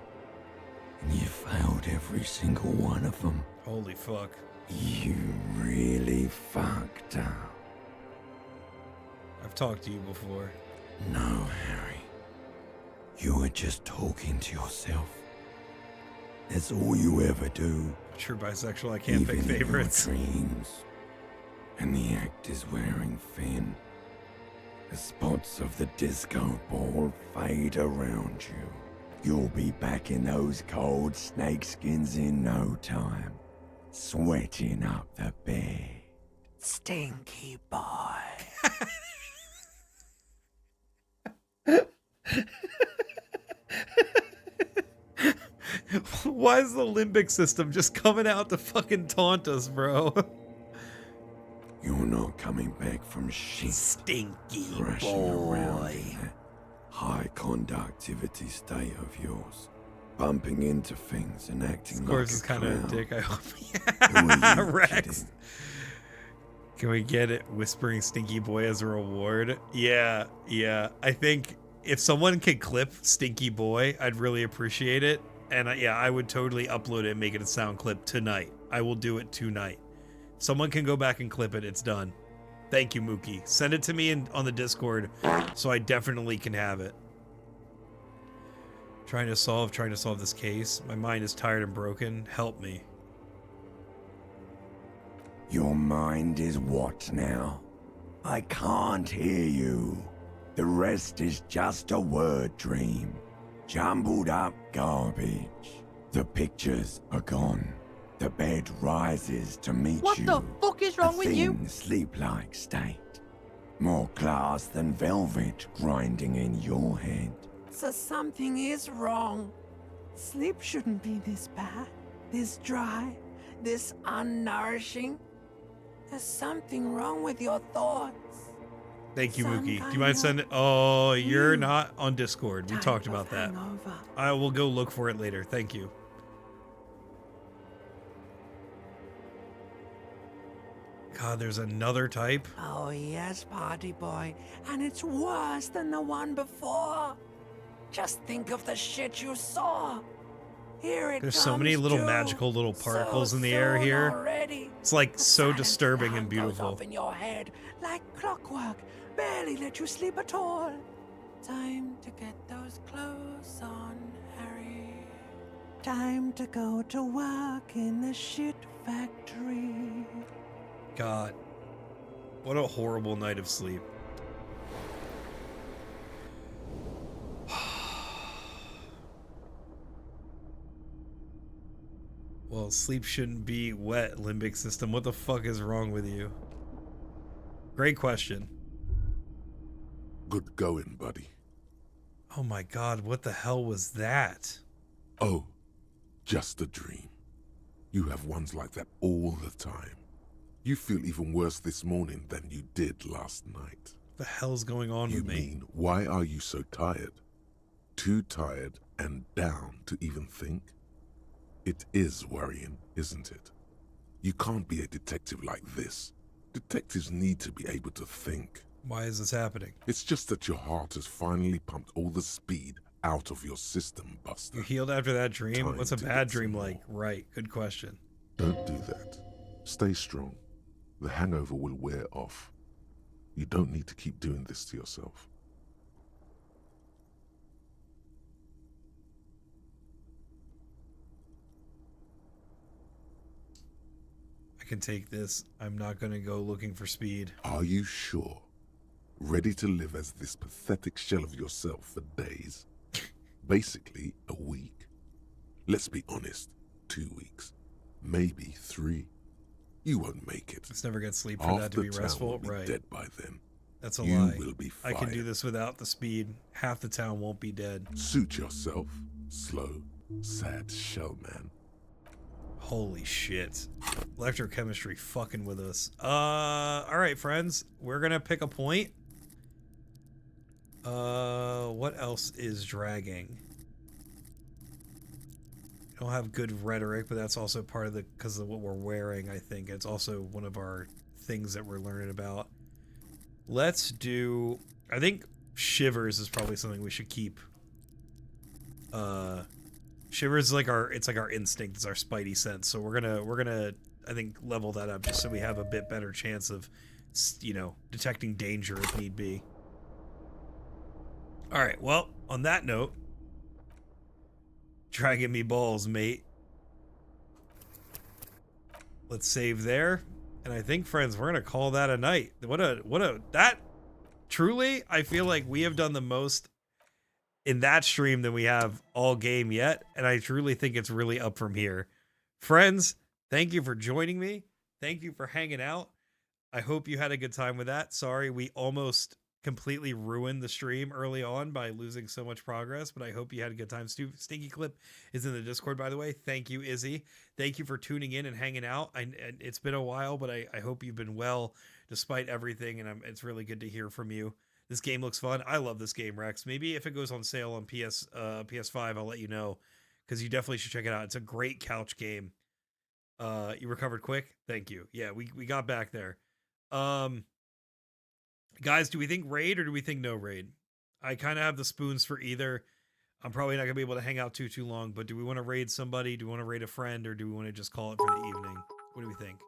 And you failed every single one of them. Holy fuck. You really fucked up. I've talked to you before. No, Harry. You were just talking to yourself. That's all you ever do. True bisexual, I can't pick favorites. In your dreams. And the actor's wearing thin. The spots of the disco ball fade around you. You'll be back in those cold snakeskins in no time. Sweating up the bed. Stinky boy. Why is the limbic system just coming out to fucking taunt us, bro? You're not coming back from shit. Stinky Thrashing around boy. in that high conductivity state of yours. Bumping into things and acting Of course, like it's a kind of a clown. dick, I hope. Who are you Rex. kidding? Can we get it? Whispering Stinky Boy as a reward? Yeah. I think if someone could clip Stinky Boy, I'd really appreciate it. And yeah, I would totally upload it and make it a sound clip tonight. I will do it tonight. Someone can go back and clip it. It's done. Thank you, Mookie. Send it to me on the Discord so I definitely can have it. Trying to solve this case. My mind is tired and broken. Help me. Your mind is what now? I can't hear you. The rest is just a word dream. Jumbled up garbage. The pictures are gone. The bed rises to meet What you. the fuck is wrong A with you? thin, sleep-like state. More glass than velvet grinding in your head. So something is wrong. Sleep shouldn't be this bad, this dry, this unnourishing. There's something wrong with your thoughts. Thank you, Some Mookie. Do you kind mind of sending? Oh, you're new not on Discord. We type talked of about that. hangover. I will go look for it later. Thank you. God, there's another type. Oh yes, party boy, and it's worse than the one before. Just think of the shit you saw. Here it There's so many little comes, magical little so particles in the air soon here. already. It's like The so silent disturbing alarm and goes beautiful. off in your head like clockwork, barely let you sleep at all. Time to get those clothes on, Harry. Time to go to work in the shit factory. God, what a horrible night of sleep. Well, sleep shouldn't be wet, limbic system. What the fuck is wrong with you? Great question. Good going, buddy. Oh my god, what the hell was that? Oh, just a dream. You have ones like that all the time. You feel even worse this morning than you did last night. What the hell's going on You with me? mean, why are you so tired? Too tired and down to even think? It is worrying, isn't it? You can't be a detective like this. Detectives need to be able to think. Why is this happening? It's just that your heart has finally pumped all the speed out of your system, Buster. You healed after that dream? Time What's a to bad get some dream like? Right, good question. Don't do that. Stay strong. The hangover will wear off. You don't need to keep doing this to yourself. I can take this. I'm not gonna go looking for speed. Are you sure? Ready to live as this pathetic shell of yourself for days? Basically, a week. Let's be honest, 2 weeks. Maybe 3. You won't make it. Let's never get sleep for Half that to the be town restful. will be Right. dead by then. That's a You lie. will be I can do fired. this without the speed. Half the town won't be dead. Suit yourself, slow, sad shell man. Holy shit. Electrochemistry fucking with us. Alright, friends. We're gonna pick a point. What else is dragging? You know don't have good rhetoric, but that's also part of because of what we're wearing, I think. It's also one of our things that we're learning about. Let's do, I think Shivers is probably something we should keep. Shivers is like our instinct, it's our spidey sense. So we're gonna I think level that up just so we have a bit better chance of, you know, detecting danger if need be. All right, well, on that note, try and give me balls, mate. Let's save there. And I think, friends, we're gonna call that a night. That truly, I feel like we have done the most in that stream than we have all game yet, and I truly think it's really up from here. Friends, thank you for joining me. Thank you for hanging out. I hope you had a good time with that. Sorry, we almost completely ruined the stream early on by losing so much progress, but I hope you had a good time. Stinky Clip is in the Discord, by the way. Thank you, Izzy. Thank you for tuning in and hanging out. And it's been a while, but I hope you've been well despite everything, and it's really good to hear from you. This game looks fun. I love this game, Rex. Maybe if it goes on sale on PS5, I'll let you know, because you definitely should check it out. It's a great couch game. You recovered quick? Thank you. Yeah, we got back there. Guys, do we think raid or do we think no raid? I kind of have the spoons for either. I'm probably not going to be able to hang out too long, but do we want to raid somebody? Do we want to raid a friend, or do we want to just call it for the evening? What do we think?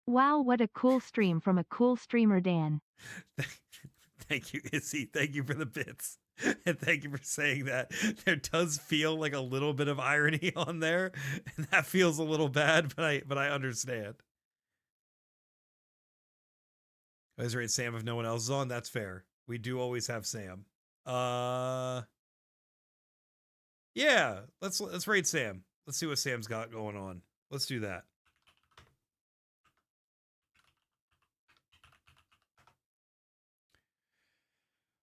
Wow, what a cool stream from a cool streamer, Dan. Thank you, Izzy. Thank you for the bits. And thank you for saying that. There does feel like a little bit of irony on there, and that feels a little bad, but I understand. I always raid Sam if no one else is on. That's fair. We do always have Sam. Yeah, let's raid Sam. Let's see what Sam's got going on. Let's do that.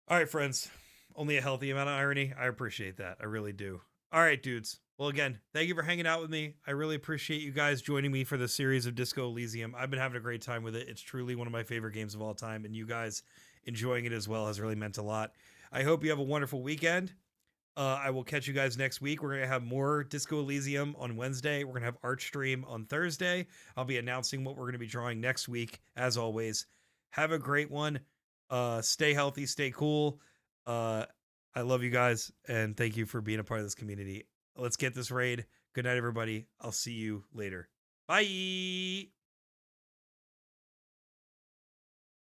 All right, friends. Only a healthy amount of irony. I appreciate that. I really do. All right, dudes. Well, again, thank you for hanging out with me. I really appreciate you guys joining me for the series of Disco Elysium. I've been having a great time with it. It's truly one of my favorite games of all time, and you guys enjoying it as well has really meant a lot. I hope you have a wonderful weekend. I will catch you guys next week. We're going to have more Disco Elysium on Wednesday. We're going to have Art Stream on Thursday. I'll be announcing what we're going to be drawing next week, as always. Have a great one. Stay healthy, stay cool. I love you guys, and thank you for being a part of this community. Let's get this raid. Good night, everybody. I'll see you later. Bye.